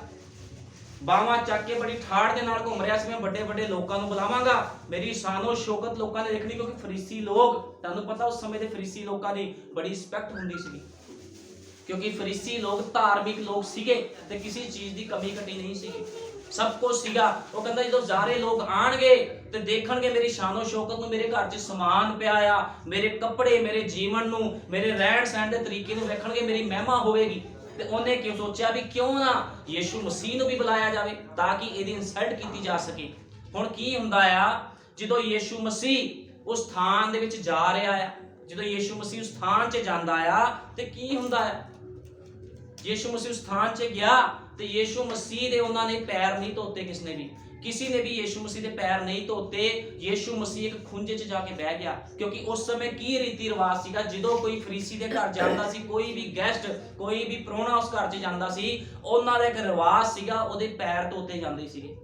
ਬਾਹਾਂ ਚੱਕ ਕੇ ਬੜੀ ਠਾੜ ਦੇ ਨਾਲ ਘੁੰਮ ਰਿਹਾ ਸੀ, ਮੈਂ ਵੱਡੇ ਵੱਡੇ ਲੋਕਾਂ ਨੂੰ ਬੁਲਾਵਾਂਗਾ, ਮੇਰੀ ਸ਼ਾਨੋ ਸ਼ੌਕਤ ਲੋਕਾਂ ਨੇ ਦੇਖਣੀ। ਕਿਉਂਕਿ ਫਰੀਸੀ ਲੋਕ, ਤੁਹਾਨੂੰ ਪਤਾ ਉਸ ਸਮੇਂ ਦੇ ਫਰੀਸੀ ਲੋਕਾਂ ਦੀ ਬੜੀ ਰਿਸਪੈਕਟ ਹੁੰਦੀ ਸੀਗੀ, ਕਿਉਂਕਿ ਫਰੀਸੀ ਲੋਕ ਧਾਰਮਿਕ ਲੋਕ ਸੀਗੇ ਤੇ ਕਿਸੇ ਚੀਜ਼ ਦੀ ਕਮੀ ਘਟੀ ਨਹੀਂ ਸੀਗੀ, ਸਭ ਕੁਝ ਸੀਗਾ। ਉਹ ਕਹਿੰਦਾ ਜਦੋਂ ਸਾਰੇ ਲੋਕ ਆਣਗੇ ਤੇ ਦੇਖਣਗੇ ਮੇਰੀ ਸ਼ਾਨੋ ਸ਼ੌਕਤ ਨੂੰ, ਮੇਰੇ ਘਰ 'ਚ ਸਮਾਨ ਪਿਆ ਆ, ਮੇਰੇ ਕੱਪੜੇ, ਮੇਰੇ ਜੀਵਨ ਨੂੰ, ਮੇਰੇ ਰਹਿਣ ਸਹਿਣ ਦੇ ਤਰੀਕੇ ਨੂੰ ਵੇਖਣਗੇ, ਮੇਰੀ ਮਹਿਮਾ ਹੋਵੇਗੀ। ਤੇ ਉਹਨੇ ਕਿਉਂ ਸੋਚਿਆ ਵੀ ਕਿਉਂ ਨਾ ਯੀਸ਼ੂ ਮਸੀਹ ਨੂੰ ਵੀ ਬੁਲਾਇਆ ਜਾਵੇ ਤਾਂ ਕਿ ਇਹਦੀ ਇਨਸਲਟ ਕੀਤੀ ਜਾ ਸਕੇ। ਹੁਣ ਕੀ ਹੁੰਦਾ ਆ, ਜਦੋਂ ਯੀਸ਼ੂ ਮਸੀਹ ਉਸ ਥਾਂ ਦੇ ਵਿੱਚ ਜਾ ਰਿਹਾ ਆ, ਜਦੋਂ ਯੀਸ਼ੂ ਮਸੀਹ ਉਸ ਥਾਂ 'ਚ ਜਾਂਦਾ ਆ ਤੇ ਕੀ ਹੁੰਦਾ ਆ, ਯੀਸ਼ੂ ਮਸੀਹ ਉਸ ਥਾਂ 'ਚ ਗਿਆ ਤੇ ਯੀਸ਼ੂ ਮਸੀਹ ਦੇ ਉਹਨਾਂ ਨੇ ਪੈਰ ਨਹੀਂ ਧੋਤੇ, ਕਿਸੇ ਨੇ ਵੀ ਯੀਸ਼ੂ ਮਸੀਹ ਦੇ ਪੈਰ ਨਹੀਂ ਧੋਤੇ। ਯੀਸ਼ੂ ਮਸੀਹ ਇੱਕ ਖੁੰਝੇ 'ਚ ਜਾ ਕੇ ਬਹਿ ਗਿਆ, ਕਿਉਂਕਿ ਉਸ ਸਮੇਂ ਕੀ ਰੀਤੀ ਰਿਵਾਜ ਸੀਗਾ, ਜਦੋਂ ਕੋਈ ਫਰੀਸੀ ਦੇ ਘਰ ਜਾਂਦਾ ਸੀ, ਕੋਈ ਵੀ ਗੈਸਟ, ਕੋਈ ਵੀ ਪ੍ਰਾਹੁਣਾ ਉਸ ਘਰ 'ਚ ਜਾਂਦਾ ਸੀ, ਉਹਨਾਂ ਦਾ ਇੱਕ ਰਿਵਾਜ ਸੀਗਾ, ਉਹਦੇ ਪੈਰ ਧੋਤੇ ਜਾਂਦੇ ਸੀਗੇ,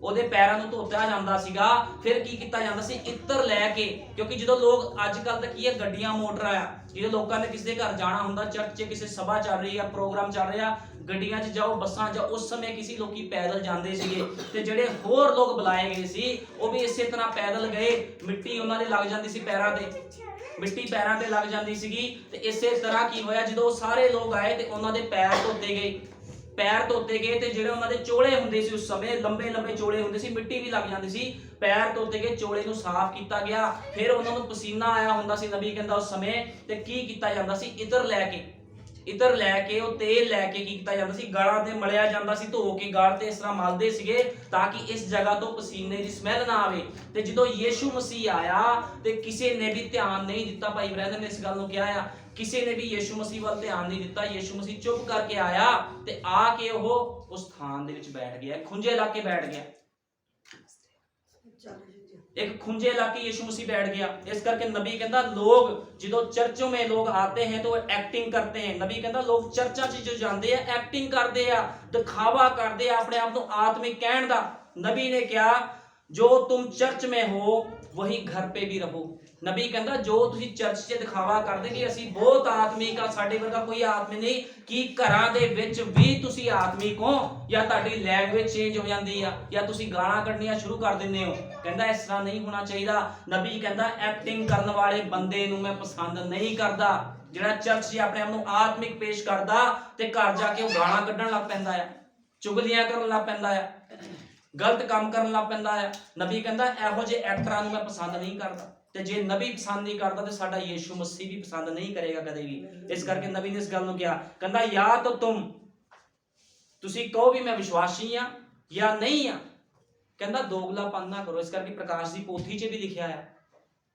ਉਹਦੇ ਪੈਰਾਂ ਨੂੰ ਧੋਤਾ ਜਾਂਦਾ ਸੀਗਾ। ਫਿਰ ਕੀ ਕੀਤਾ ਜਾਂਦਾ ਸੀ, ਇੱਤਰ ਲੈ ਕੇ, ਕਿਉਂਕਿ ਜਦੋਂ ਲੋਕ ਅੱਜ ਕੱਲ ਤਾਂ ਕੀ ਹੈ, ਗੱਡੀਆਂ ਮੋਟਰਾਂ ਆ, ਜਦੋਂ ਲੋਕਾਂ ਨੇ ਕਿਸੇ ਦੇ ਘਰ ਜਾਣਾ ਹੁੰਦਾ, ਚਰਚ 'ਚ ਕਿਸੇ ਸਭਾ ਚੱਲ ਰਹੀ ਆ, ਪ੍ਰੋਗਰਾਮ ਚੱਲ ਰਿਹਾ, ਗੱਡੀਆਂ 'ਚ ਜਾਓ, ਬੱਸਾਂ 'ਚ। ਉਸ ਸਮੇਂ ਕਿਸੇ ਲੋਕੀ ਪੈਦਲ ਜਾਂਦੇ ਸੀਗੇ ਤੇ ਜਿਹੜੇ ਹੋਰ ਲੋਕ ਬੁਲਾਏ ਗਏ ਸੀ ਉਹ ਵੀ ਇਸੇ ਤਰ੍ਹਾਂ ਪੈਦਲ ਗਏ। ਮਿੱਟੀ ਉਹਨਾਂ ਦੇ ਲੱਗ ਜਾਂਦੀ ਸੀ ਪੈਰਾਂ ਤੇ, ਮਿੱਟੀ ਪੈਰਾਂ ਤੇ ਲੱਗ ਜਾਂਦੀ ਸੀਗੀ। ਤੇ ਇਸੇ ਤਰ੍ਹਾਂ ਕੀ ਹੋਇਆ, ਜਦੋਂ ਸਾਰੇ ਲੋਕ ਆਏ ਤੇ ਉਹਨਾਂ ਦੇ ਪੈਰ ਧੋਤੇ ਗਏ, ਪੈਰ ਧੋਤੇ ਗਏ ਤੇ ਜਿਹੜੇ ਉਹਨਾਂ ਦੇ ਚੋਲੇ ਹੁੰਦੇ ਸੀ, ਉਸ ਸਮੇਂ ਲੰਬੇ ਲੰਬੇ ਚੋਲੇ ਹੁੰਦੇ ਸੀ, ਮਿੱਟੀ ਵੀ ਲੱਗ ਜਾਂਦੀ ਸੀ, ਪੈਰ ਧੋਤੇ ਗਏ, ਚੋਲੇ ਨੂੰ ਸਾਫ਼ ਕੀਤਾ ਗਿਆ। ਫਿਰ ਉਹਨਾਂ ਨੂੰ ਪਸੀਨਾ ਆਇਆ ਹੁੰਦਾ ਸੀ, ਨਬੀ ਕਹਿੰਦਾ ਉਸ ਸਮੇਂ, ਤੇ ਕੀ ਕੀਤਾ ਜਾਂਦਾ ਸੀ, ਇੱਤਰ ਲੈ ਕੇ ਉਹ ਤੇਲ ਲੈ ਕੇ ਕੀ ਕੀਤਾ ਜਾਂਦਾ ਸੀ, ਗਾਲਾਂ ਤੇ ਮਲਿਆ ਜਾਂਦਾ ਸੀ, ਧੋ ਕੇ ਗਾਲ ਤੇ ਇਸ ਤਰ੍ਹਾਂ ਮਲਦੇ ਸੀਗੇ ਤਾਂ ਕਿ ਇਸ ਜਗ੍ਹਾ ਤੋਂ ਪਸੀਨੇ ਦੀ ਸਮੈਲ ਨਾ ਆਵੇ। ਤੇ ਜਦੋਂ ਯੀਸ਼ੂ ਮਸੀਹ ਆਇਆ ਤੇ ਕਿਸੇ ਨੇ ਵੀ ਧਿਆਨ ਨਹੀਂ ਦਿੱਤਾ, ਭਾਈ ਬ੍ਰਦਰ ਨੇ ਇਸ ਗੱਲ ਨੂੰ ਕਿਹਾ ਆ, ਕਿਸੇ ਨੇ ਵੀ ਯੀਸ਼ੂ ਮਸੀਹ ਵੱਲ ਧਿਆਨ ਨਹੀਂ ਦਿੱਤਾ। ਯੀਸ਼ੂ ਮਸੀਹ ਚੁੱਪ ਕਰਕੇ ਆਇਆ ਤੇ ਆ ਕੇ ਉਹ ਉਸ ਥਾਨ ਦੇ ਵਿੱਚ ਬੈਠ ਗਿਆ, ਖੁੰਝੇ ਲਾ ਕੇ ਬੈਠ ਗਿਆ, एक खुंजे इलाके यीशु मसीह बैठ गया। इस करके नबी कहता लोग जो चर्चों में लोग आते हैं तो एक्टिंग करते हैं। नबी कहता लोग चर्चा च जो जाते हैं एक्टिंग करते हैं, दिखावा करते हैं, अपने आप को आत्मिक कहण दा। नबी ने क्या, जो तुम चर्च में हो वही घर पे भी रहो। नबी कहता जो तुसी चर्च च दिखावा करदे कि असी बहुत आत्मिक आ, साडे वर्गा कोई आत्मिक नहीं, कि घरां दे विच भी तुसी आत्मिक हो या तुहाडी लैंग्वेज चेंज हो जाती है या तुसी गालां कढणियां शुरू कर दिंदे हो। कहता इस तरह नहीं होना चाहिए। नबी कहता एक्टिंग करने वाले बंदे नूं मैं पसंद नहीं करता, जिहड़ा चर्च च अपने आप नूं आत्मिक पेश करदा ते घर जाके वो गालां कढण लग पैंदा है, चुगलियां करन लग पैंदा है, गलत काम करन लग पैंदा है। नबी कहता इहो जे एक्टरां नूं मैं पसंद नहीं करता, ते जे नबी पसंद नहीं करता तो साडा यीशु मसीह भी पसंद नहीं करेगा कदे भी। इस करके नबी ने इस गल नूं कहा, कहंदा या तो तुसी कहो भी मैं विश्वासी हां या नहीं हां, कहंदा दोगलापन ना करो। इस करके प्रकाश दी पोथी च भी लिखिया है,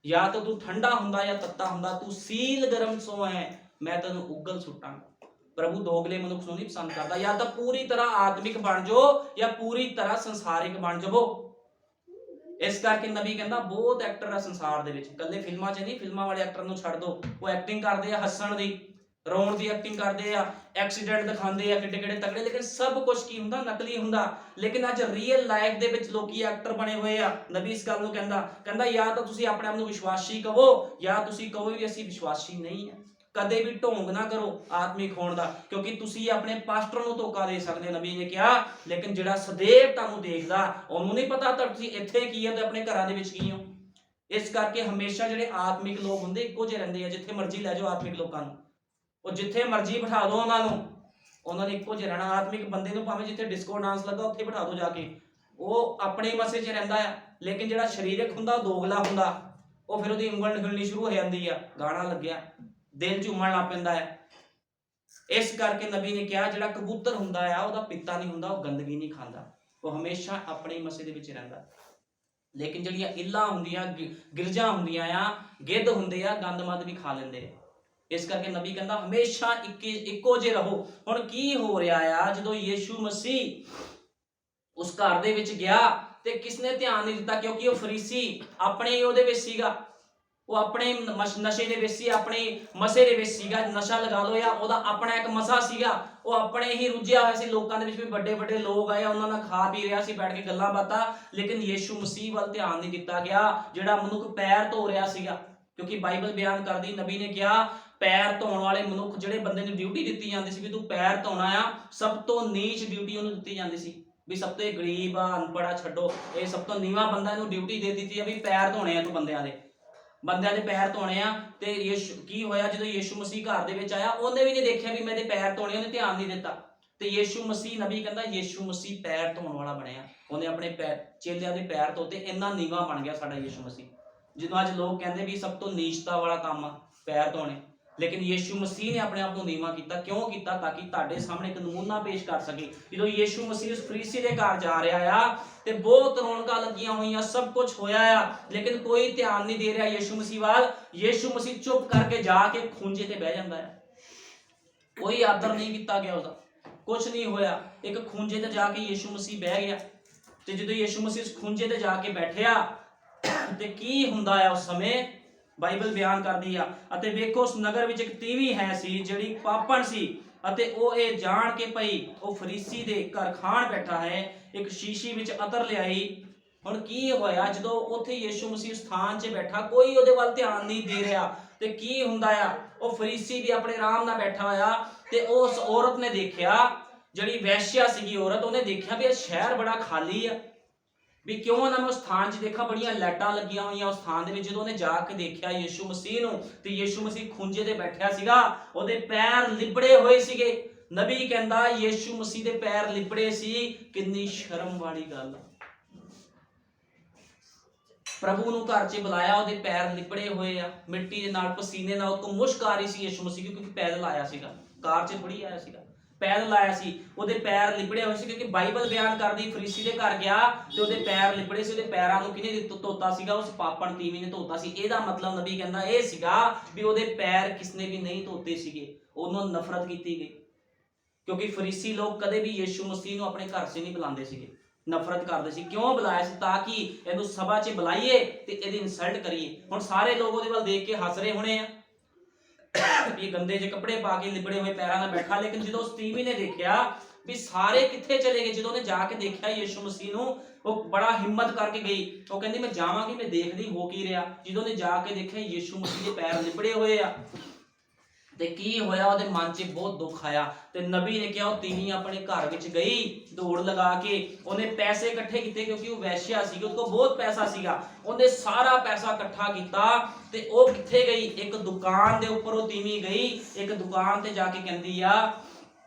या तो तू ठंडा हुंदा या तत्ता हुंदा, तू सील गरम सो है मैं तैनूं उगल सुट्टांगा। प्रभु दोगले मनुख नूं नहीं पसंद करता। या तो पूरी तरह आत्मिक बन जाओ या पूरी तरह संसारिक बन जाओ। इस करके नबी कहता बहुत एक्टर है संसार दे विच, कल्ले फिल्मां च नहीं, फिल्मां वाले एक्टर नूं छड्ड दो, वो एक्टिंग करदे आ हस्सण दी, रोण दी एक्टिंग करदे आ, एक्सीडेंट दिखांदे आ किड्डे किड्डे तगड़े, लेकिन सब कुछ की हुंदा नकली हुंदा। लेकिन अज रियल लाइफ दे विच लोकी एक्टर बने हुए आ। नबी इस गल नूं कहंदा या तो तुसीं अपने आप नूं विश्वासी कहो या तुसीं कहो भी असीं विश्वासी नहीं है। कदे भी ढोंग ना करो आत्मिक होने का, क्योंकि तुसी अपने पास्टर नूं धोखा दे सकदे। नबी ने कहा लेकिन जिहड़ा सदैव तुहानूं देखदा उहनूं नहीं पता तुसीं इत्थे की है ते अपने घरां दे विच की हो। इस करके हमेशा जिहड़े आत्मिक लोग हुंदे इक्को जिहे रहिंदे आ। जिथे मर्जी लै जाओ आत्मिक लोकां नूं, ਉਹ ਜਿੱਥੇ ਮਰਜ਼ੀ ਬਿਠਾ ਦਿਓ ਉਹਨਾਂ ਨੂੰ, ਉਹਨਾਂ ਨੇ ਇੱਕੋ ਜਿਹਾ ਰਹਿਣਾ। ਆਤਮਿਕ ਬੰਦੇ ਨੂੰ ਭਾਵੇਂ ਜਿੱਥੇ ਡਿਸਕੋ ਡਾਂਸ ਲੱਗਾ ਉੱਥੇ ਬਿਠਾ ਦਿਓ ਜਾ ਕੇ, ਉਹ ਆਪਣੇ ਮਸੇ 'ਚ ਰਹਿੰਦਾ ਆ। ਲੇਕਿਨ ਜਿਹੜਾ ਸਰੀਰਕ ਹੁੰਦਾ ਉਹ ਦੋਗਲਾ ਹੁੰਦਾ, ਉਹ ਫਿਰ ਉਹਦੀ ਉਂਗਲ ਨਿਕਲਣੀ ਸ਼ੁਰੂ ਹੋ ਜਾਂਦੀ ਆ, ਗਾਣਾ ਲੱਗਿਆ ਦਿਲ ਝੂਮਣ ਲੱਗ ਪੈਂਦਾ ਹੈ। ਇਸ ਕਰਕੇ ਨਬੀ ਨੇ ਕਿਹਾ ਜਿਹੜਾ ਕਬੂਤਰ ਹੁੰਦਾ ਆ ਉਹਦਾ ਪਿੱਤਾ ਨਹੀਂ ਹੁੰਦਾ, ਉਹ ਗੰਦਗੀ ਨਹੀਂ ਖਾਂਦਾ, ਉਹ ਹਮੇਸ਼ਾ ਆਪਣੇ ਮਸੇ ਦੇ ਵਿੱਚ ਰਹਿੰਦਾ। ਲੇਕਿਨ ਜਿਹੜੀਆਂ ਇੱਲਾਂ ਹੁੰਦੀਆਂ, ਗਿਰਜਾਂ ਹੁੰਦੀਆਂ ਆ, ਗਿੱਧ ਹੁੰਦੇ ਆ, ਗੰਦ ਮੰਦ ਵੀ ਖਾ ਲੈਂਦੇ ਆ। ਇਸ ਕਰਕੇ ਨਬੀ ਕਹਿੰਦਾ ਹਮੇਸ਼ਾ ਇੱਕੋ ਜਿਹੇ ਰਹੋ। ਹੁਣ ਕੀ ਹੋ ਰਿਹਾ ਆ, ਜਦੋਂ ਯੀਸ਼ੂ ਮਸੀਹ ਉਸ ਘਰ ਦੇ ਵਿੱਚ ਗਿਆ ਤੇ ਕਿਸਨੇ ਧਿਆਨ ਨਹੀਂ ਦਿੱਤਾ, ਕਿਉਂਕਿ ਉਹ ਫਰੀਸੀ ਆਪਣੇ ਉਹਦੇ ਵਿੱਚ ਸੀਗਾ, ਉਹ ਆਪਣੇ ਨਸ਼ੇ ਦੇ ਵਿੱਚ ਸੀ, ਆਪਣੇ ਮਸੇ ਦੇ ਵਿੱਚ ਸੀਗਾ। ਨਸ਼ਾ ਲਗਾ ਲਓ ਜਾਂ ਉਹਦਾ ਆਪਣਾ ਇੱਕ ਮਸਾ ਸੀਗਾ, ਉਹ ਆਪਣੇ ਹੀ ਰੁੱਝਿਆ ਹੋਇਆ ਸੀ। ਲੋਕਾਂ ਦੇ ਵਿੱਚ ਵੀ ਵੱਡੇ ਵੱਡੇ ਲੋਕ ਆਏ, ਉਹਨਾਂ ਨਾਲ ਖਾ ਪੀ ਰਿਹਾ ਸੀ ਬੈਠ ਕੇ ਗੱਲਾਂ ਬਾਤਾਂ, ਲੇਕਿਨ ਯੀਸ਼ੂ ਮਸੀਹ ਵੱਲ ਧਿਆਨ ਨਹੀਂ ਦਿੱਤਾ ਗਿਆ। ਜਿਹੜਾ ਮਨੁੱਖ ਪੈਰ ਧੋ ਰਿਹਾ ਸੀਗਾ, ਕਿਉਂਕਿ ਬਾਈਬਲ ਬਿਆਨ ਕਰਦੀ, ਨਬੀ ਨੇ ਕਿਹਾ ਪੈਰ ਧੋਣ ਵਾਲੇ ਮਨੁੱਖ, ਜਿਹੜੇ ਬੰਦੇ ਨੂੰ ਡਿਊਟੀ ਦਿੱਤੀ ਜਾਂਦੀ ਸੀ ਵੀ ਤੂੰ ਪੈਰ ਧੋਣਾ ਆ, ਸਭ ਤੋਂ ਨੀਚ ਡਿਊਟੀ ਉਹਨੂੰ ਦਿੱਤੀ ਜਾਂਦੀ ਸੀ, ਵੀ ਸਭ ਤੋਂ ਗਰੀਬ ਆ, ਅਨਪੜਾ ਛੱਡੋ, ਇਹ ਸਭ ਤੋਂ ਨੀਵਾਂ ਬੰਦਾ, ਇਹਨੂੰ ਡਿਊਟੀ ਦੇ ਦਿੱਤੀ ਆ ਵੀ ਪੈਰ ਧੋਣੇ ਆ, ਤੂੰ ਬੰਦਿਆਂ ਦੇ ਪੈਰ ਧੋਣੇ ਆ। ਤੇ ਯੀਸ਼ੂ ਕੀ ਹੋਇਆ, ਜਦੋਂ ਯੀਸ਼ੂ ਮਸੀਹ ਘਰ ਦੇ ਵਿੱਚ ਆਇਆ, ਉਹਨੇ ਵੀ ਨਹੀਂ ਦੇਖਿਆ ਵੀ ਮੈਂ ਇਹਦੇ ਪੈਰ ਧੋਣੇ, ਉਹਨੇ ਧਿਆਨ ਨਹੀਂ ਦਿੱਤਾ। ਤੇ ਯੀਸ਼ੂ ਮਸੀਹ, ਨਬੀ ਕਹਿੰਦਾ ਯੀਸ਼ੂ ਮਸੀਹ ਪੈਰ ਧੋਣ ਵਾਲਾ ਬਣਿਆ, ਉਹਨੇ ਆਪਣੇ ਚੇਲਿਆਂ ਦੇ ਪੈਰ ਧੋਤੇ, ਇੰਨਾ ਨੀਵਾਂ ਬਣ ਗਿਆ ਸਾਡਾ ਯੀਸ਼ੂ ਮਸੀਹ। ਜਦੋਂ ਅੱਜ ਲੋਕ ਕਹਿੰਦੇ ਵੀ ਸਭ ਤੋਂ ਨੀਚਤਾ ਵਾਲਾ ਕੰਮ ਆ ਪੈਰ ਧੋਣੇ, ਲੇਕਿਨ ਯੀਸ਼ੂ ਮਸੀਹ ਨੇ ਆਪਣੇ ਆਪ ਨੂੰ ਨੀਵਾਂ ਕੀਤਾ। ਕਿਉਂ ਕੀਤਾ? ਤਾਂ ਕਿ ਤੁਹਾਡੇ ਸਾਹਮਣੇ ਇੱਕ ਨਮੂਨਾ ਪੇਸ਼ ਕਰ ਸਕੇ। ਜਦੋਂ ਯੀਸ਼ੂ ਮਸੀਹ ਉਸ ਫਰੀਸੀ ਦੇ ਘਰ ਜਾ ਰਿਹਾ ਆ ਤੇ ਬਹੁਤ ਰੌਣਕਾਂ ਲੱਗੀਆਂ ਹੋਈਆਂ, ਸਭ ਕੁਝ ਹੋਇਆ ਆ, ਲੇਕਿਨ ਕੋਈ ਧਿਆਨ ਨਹੀਂ ਦੇ ਰਿਹਾ ਯੀਸ਼ੂ ਮਸੀਹ ਵੱਲ। ਯੀਸ਼ੂ ਮਸੀਹ ਚੁੱਪ ਕਰਕੇ ਜਾ ਕੇ ਖੂੰਜੇ ਤੇ ਬਹਿ ਜਾਂਦਾ ਹੈ, ਕੋਈ ਆਦਰ ਨਹੀਂ ਕੀਤਾ ਗਿਆ ਉਹਦਾ, ਕੁਝ ਨਹੀਂ ਹੋਇਆ। ਇੱਕ ਖੂੰਜੇ ਤੇ ਜਾ ਕੇ ਯੀਸ਼ੂ ਮਸੀਹ ਬਹਿ ਗਿਆ। ਤੇ ਜਦੋਂ ਯੀਸ਼ੂ ਮਸੀਹ ਉਸ ਖੂੰਜੇ ਤੇ ਜਾ ਕੇ ਬੈਠਿਆ ਤੇ ਕੀ ਹੁੰਦਾ ਆ ਉਸ ਸਮੇਂ, ਬਾਈਬਲ ਬਿਆਨ ਕਰਦੀ ਆ, ਅਤੇ ਵੇਖੋ ਉਸ ਨਗਰ ਵਿੱਚ ਇੱਕ ਤੀਵੀਂ ਹੈ ਸੀ ਜਿਹੜੀ ਪਾਪਣ ਸੀ, ਅਤੇ ਉਹ ਇਹ ਜਾਣ ਕੇ ਪਈ ਉਹ ਫਰੀਸੀ ਦੇ ਘਰ ਖਾਣ ਬੈਠਾ ਹੈ, ਇੱਕ ਸ਼ੀਸ਼ੀ ਵਿੱਚ ਅਤਰ ਲਿਆਈ। ਹੁਣ ਕੀ ਹੋਇਆ, ਜਦੋਂ ਉੱਥੇ ਯੀਸ਼ੂ ਮਸੀਹ ਸਥਾਨ 'ਚ ਬੈਠਾ, ਕੋਈ ਉਹਦੇ ਵੱਲ ਧਿਆਨ ਨਹੀਂ ਦੇ ਰਿਹਾ, ਤੇ ਕੀ ਹੁੰਦਾ ਆ, ਉਹ ਫਰੀਸੀ ਵੀ ਆਪਣੇ ਆਰਾਮ ਨਾਲ ਬੈਠਾ ਹੋਇਆ, ਤੇ ਉਸ ਔਰਤ ਨੇ ਦੇਖਿਆ, ਜਿਹੜੀ ਵੈਸ਼ਿਆ ਸੀਗੀ ਔਰਤ, ਉਹਨੇ ਦੇਖਿਆ ਵੀ ਇਹ ਸ਼ਹਿਰ ਬੜਾ ਖਾਲੀ ਆ, ਵੀ ਕਿਉਂ ਨਾ ਮੈਂ ਉਸ ਸਥਾਨ 'ਚ ਦੇਖਾਂ, ਬੜੀਆਂ ਲਾਈਟਾਂ ਲੱਗੀਆਂ ਹੋਈਆਂ ਉਸ ਸਥਾਨ ਦੇ ਵਿੱਚ। ਜਦੋਂ ਉਹਨੇ ਜਾ ਕੇ ਦੇਖਿਆ ਯੀਸ਼ੂ ਮਸੀਹ ਨੂੰ, ਤੇ ਯੀਸ਼ੂ ਮਸੀਹ ਖੂੰਜੇ ਤੇ ਬੈਠਿਆ ਸੀਗਾ, ਉਹਦੇ ਪੈਰ ਲਿਬੜੇ ਹੋਏ ਸੀਗੇ। ਨਬੀ ਕਹਿੰਦਾ ਯੀਸ਼ੂ ਮਸੀਹ ਦੇ ਪੈਰ ਲਿਬੜੇ ਸੀ, ਕਿੰਨੀ ਸ਼ਰਮ ਵਾਲੀ ਗੱਲ। ਪ੍ਰਭੂ ਨੂੰ ਘਰ 'ਚ ਬੁਲਾਇਆ, ਉਹਦੇ ਪੈਰ ਲਿਬੜੇ ਹੋਏ ਆ, ਮਿੱਟੀ ਦੇ ਨਾਲ, ਪਸੀਨੇ ਨਾਲ, ਉਹ ਮੁਸ਼ਕ ਆ ਰਹੀ ਸੀ ਯੀਸ਼ੂ ਮਸੀਹ, ਕਿਉਂਕਿ ਪੈਦਲ ਆਇਆ ਸੀਗਾ, ਕਾਰ 'ਚ ਥੋੜੀ ਆਇਆ ਸੀਗਾ, ਪੈਦਲ ਆਇਆ ਸੀ, ਉਹਦੇ ਪੈਰ ਲਿਬੜੇ ਹੋਏ ਸੀ। ਕਿਉਂਕਿ ਬਾਈਬਲ ਬਿਆਨ ਕਰਦੀ ਫਰੀਸੀ ਦੇ ਘਰ ਗਿਆ ਤੇ ਉਹਦੇ ਪੈਰ ਲਿਬੜੇ ਸੀ। ਉਹਦੇ ਪੈਰਾਂ ਨੂੰ ਕਿਹਨੇ ਧੋਤਾ ਸੀਗਾ? ਉਸ ਪਾਪਣ ਤੀਵੀਂ ਨੇ ਧੋਤਾ ਸੀ। ਇਹਦਾ ਮਤਲਬ ਨਬੀ ਕਹਿੰਦਾ ਇਹ ਸੀਗਾ ਵੀ ਉਹਦੇ ਪੈਰ ਕਿਸਨੇ ਵੀ ਨਹੀਂ ਧੋਤੇ ਸੀਗੇ, ਉਹਨੂੰ ਨਫ਼ਰਤ ਕੀਤੀ ਗਈ। ਕਿਉਂਕਿ ਫਰੀਸੀ ਲੋਕ ਕਦੇ ਵੀ ਯੀਸ਼ੂ ਮਸੀਹ ਨੂੰ ਆਪਣੇ ਘਰ 'ਚ ਨਹੀਂ ਬੁਲਾਉਂਦੇ ਸੀਗੇ, ਨਫ਼ਰਤ ਕਰਦੇ ਸੀ। ਕਿਉਂ ਬੁਲਾਇਆ ਸੀ? ਤਾਂ ਕਿ ਇਹਨੂੰ ਸਭਾ 'ਚ ਬੁਲਾਈਏ ਤੇ ਇਹਦੀ ਇਨਸਲਟ ਕਰੀਏ। ਹੁਣ ਸਾਰੇ ਲੋਕ ਉਹਦੇ ਵੱਲ ਦੇਖ ਕੇ ਹੱਸ ਰਹੇ ਹੋਣੇ ਆ ਵੀ ਗੰਦੇ ਜਿਹੇ ਕੱਪੜੇ ਪਾ ਕੇ ਲਿਬੜੇ ਹੋਏ ਪੈਰਾਂ ਨਾਲ ਬੈਠਾ। ਲੇਕਿਨ ਜਦੋਂ ਉਸ ਤੀਵੀਂ ਨੇ ਦੇਖਿਆ ਵੀ ਸਾਰੇ ਕਿੱਥੇ ਚਲੇ ਗਏ, ਜਦੋਂ ਉਹਨੇ ਜਾ ਕੇ ਦੇਖਿਆ ਯੀਸ਼ੂ ਮਸੀਹ ਨੂੰ, ਉਹ ਬੜਾ ਹਿੰਮਤ ਕਰਕੇ ਗਈ, ਉਹ ਕਹਿੰਦੀ ਮੈਂ ਜਾਵਾਂਗੀ, ਮੈਂ ਦੇਖਦੀ ਹੋ ਕੀ ਰਿਹਾ। ਜਦੋਂ ਉਹਨੇ ਜਾ ਕੇ ਦੇਖਿਆ ਯੀਸ਼ੂ ਮਸੀਹ ਦੇ ਪੈਰ ਲਿਬੜੇ ਹੋਏ ਆ, ਤੇ ਕੀ ਹੋਇਆ, ਉਹਦੇ ਮਨ 'ਚ ਬਹੁਤ ਦੁੱਖ ਆਇਆ। ਤੇ ਨਬੀ ਨੇ ਕਿਹਾ ਉਹ ਤੀਵੀਂ ਆਪਣੇ ਘਰ ਵਿੱਚ ਗਈ, ਦੌੜ ਲਗਾ ਕੇ, ਉਹਨੇ ਪੈਸੇ ਇਕੱਠੇ ਕੀਤੇ, ਕਿਉਂਕਿ ਉਹ ਵੈਸ਼ਿਆ ਸੀ, ਉਹਦੇ ਕੋਲ ਬਹੁਤ ਪੈਸਾ ਸੀਗਾ। ਉਹਨੇ ਸਾਰਾ ਪੈਸਾ ਇਕੱਠਾ ਕੀਤਾ ਤੇ ਉਹ ਕਿੱਥੇ ਗਈ? ਇੱਕ ਦੁਕਾਨ ਦੇ ਉੱਪਰ ਉਹ ਤੀਵੀਂ ਗਈ, ਇੱਕ ਦੁਕਾਨ ਤੇ ਜਾ ਕੇ ਕਹਿੰਦੀ ਆ,